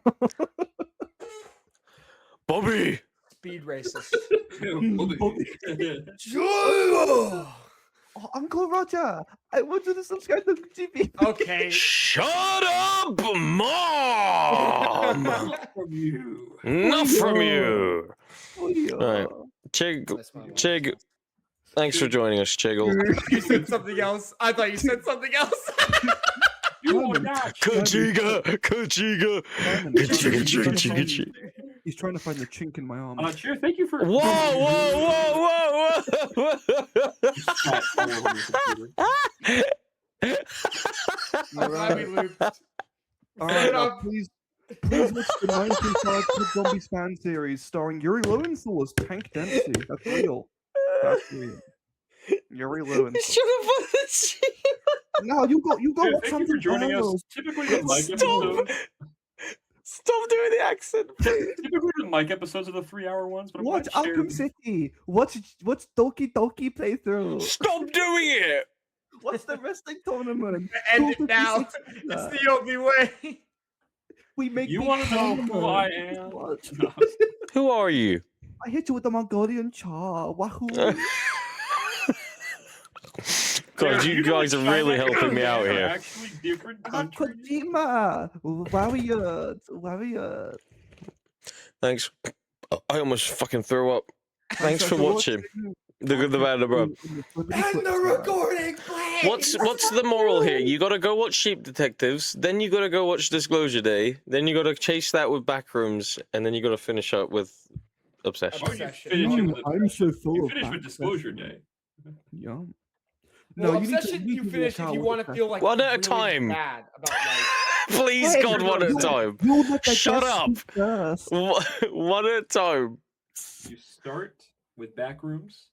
Bobby! Speed racist. Oh, Uncle Roger, I want you to subscribe to TV. Okay. Shut up, Mom! From you. Not from you! Oh, yeah. Alright. Chig, That's my one. Chig, thanks for joining us, Chiggle. You said something else. I thought you said something else. You are not. Kachiga! Kachiga! Kachiga! He's trying to find the chink in my arm. Cheer, thank you for. Whoa, whoa, whoa, Spat all over your computer. I'm glad we looped. All right, Shut now, please watch the 1905 Kid Zombies fan series starring Yuri Lowenthal as Tank Dempsey. That's real. That's real. Yuri Lowenthal. No, you got Dude, watch thank you something for joining us. else. Typically, the Mike Stop. episodes. Stop doing the accent. Typically, the Mike episodes are the 3-hour ones, but I'm Watch glad Sharon- Arkham City. Watch Doki Doki playthrough. Stop doing it! What's the wrestling tournament? End it now. It's the only way. We make. You big want to know who I tournaments. am? What? Who are you? I hit you with the Mongolian Chaw. Wahoo! God, Dude, you know guys what are really China helping me and out Japan are here. Actually, different countries. Kojima! Warriors! Thanks. I almost fucking threw up. Thanks for watching. The Good, the Bad, and the Bro. End the recording, please. What's the moral here? You gotta go watch Sheep Detectives, then you gotta go watch Disclosure Day, then you gotta chase that with Backrooms, and then you gotta finish up with Obsession. How about you Obsession. finish it with I'm so full you of finish with that. Disclosure Day. Yeah. Well, you need to- obsession, you you need to finish work if out you what want to Obsession- feel like One you're at a really time. bad about life. Please, Hey, God, one at a time. You let the Shut guest up. speak first. One at a time. You start with Backrooms.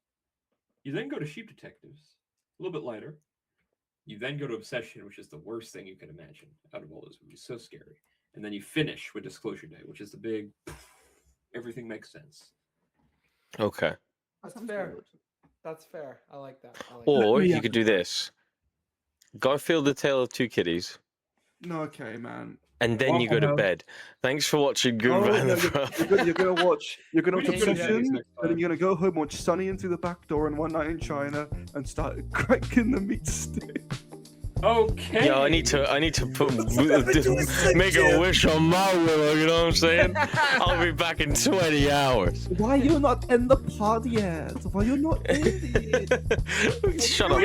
You then go to Sheep Detectives, a little bit lighter. You then go to Obsession, which is the worst thing you can imagine out of all those movies. So scary. And then you finish with Disclosure Day, which is the big. Everything makes sense. Okay. That's fair. That's fair. I like that. I like Or me you could do this. Garfield: The Tale of Two Kitties. No, okay, man. And then you go to bed. Thanks for watching Good Van the Pro. You're gonna watch We should go to Obsession, Denny's and next then time. you're gonna go home, watch Sunny in Through the Back Door and One Night in China, and start cracking the meat stick. Okay. Yeah, I need to make a wish on my willow. You know what I'm saying? I'll be back in 20 hours. Why you not in the pod yet? Why you not in it? Shut up.